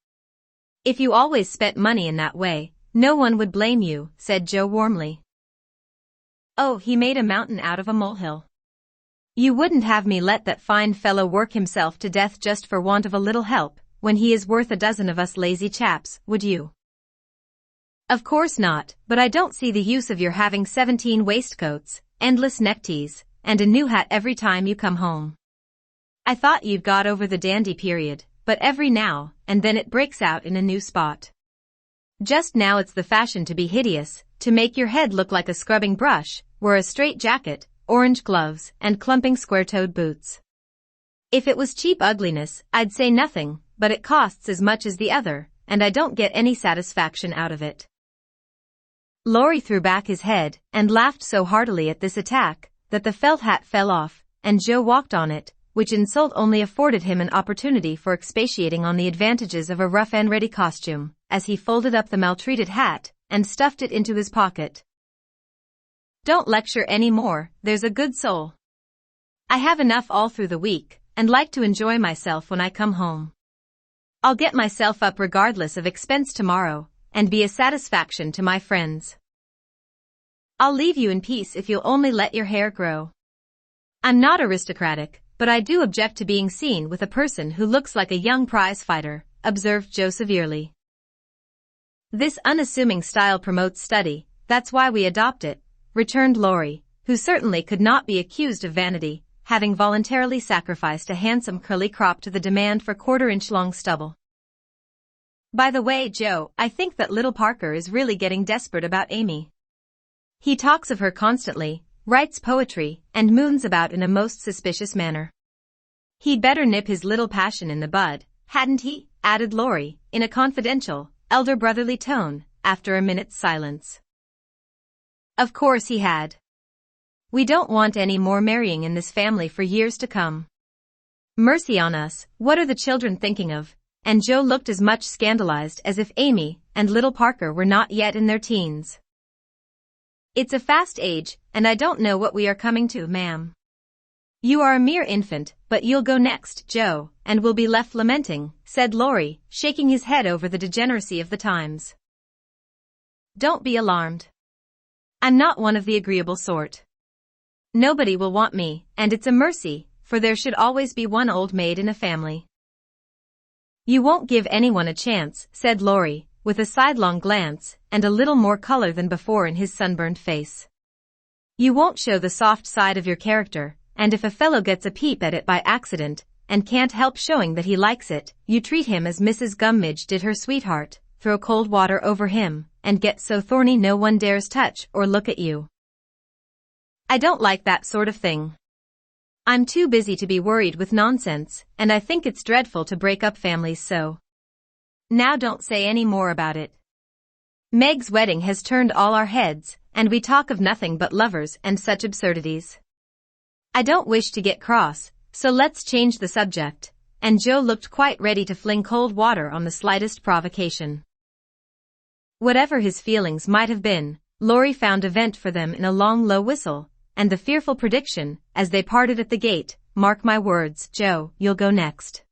S1: If you always spent money in that way, no one would blame you, said Joe warmly. Oh, he made a mountain out of a molehill. You wouldn't have me let that fine fellow work himself to death just for want of a little help, when he is worth a dozen of us lazy chaps, would you? Of course not, but I don't see the use of your having 17 waistcoats, endless neckties, and a new hat every time you come home. I thought you'd got over the dandy period, but every now and then it breaks out in a new spot. Just now it's the fashion to be hideous, to make your head look like a scrubbing brush, wear a straight jacket, orange gloves, and clumping square-toed boots. If it was cheap ugliness, I'd say nothing, but it costs as much as the other, and I don't get any satisfaction out of it. Laurie threw back his head and laughed so heartily at this attack that the felt hat fell off, and Joe walked on it, which insult only afforded him an opportunity for expatiating on the advantages of a rough and ready costume, as he folded up the maltreated hat and stuffed it into his pocket. Don't lecture any more, there's a good soul. I have enough all through the week, and like to enjoy myself when I come home. I'll get myself up regardless of expense tomorrow, and be a satisfaction to my friends. I'll leave you in peace if you'll only let your hair grow. I'm not aristocratic, but I do object to being seen with a person who looks like a young prize fighter, observed Joe severely. This unassuming style promotes study, that's why we adopt it, returned Laurie, who certainly could not be accused of vanity, having voluntarily sacrificed a handsome curly crop to the demand for quarter-inch long stubble. By the way, Joe, I think that little Parker is really getting desperate about Amy. He talks of her constantly, writes poetry, and moons about in a most suspicious manner. He'd better nip his little passion in the bud, hadn't he? Added Laurie, in a confidential, elder brotherly tone, after a minute's silence. Of course he had. We don't want any more marrying in this family for years to come. Mercy on us, what are the children thinking of? And Joe looked as much scandalized as if Amy and little Parker were not yet in their teens. It's a fast age, and I don't know what we are coming to, ma'am. You are a mere infant, but you'll go next, Joe, and we'll be left lamenting, said Laurie, shaking his head over the degeneracy of the times. Don't be alarmed. I'm not one of the agreeable sort. Nobody will want me, and it's a mercy, for there should always be one old maid in a family. You won't give anyone a chance, said Laurie, with a sidelong glance and a little more color than before in his sunburned face. You won't show the soft side of your character, and if a fellow gets a peep at it by accident, and can't help showing that he likes it, you treat him as Mrs. Gummidge did her sweetheart, throw cold water over him, and get so thorny no one dares touch or look at you. I don't like that sort of thing. I'm too busy to be worried with nonsense, and I think it's dreadful to break up families so. Now don't say any more about it. Meg's wedding has turned all our heads, and we talk of nothing but lovers and such absurdities. I don't wish to get cross, so let's change the subject, and Joe looked quite ready to fling cold water on the slightest provocation. Whatever his feelings might have been, Laurie found a vent for them in a long low whistle, and the fearful prediction, as they parted at the gate, "Mark my words, Joe, you'll go next."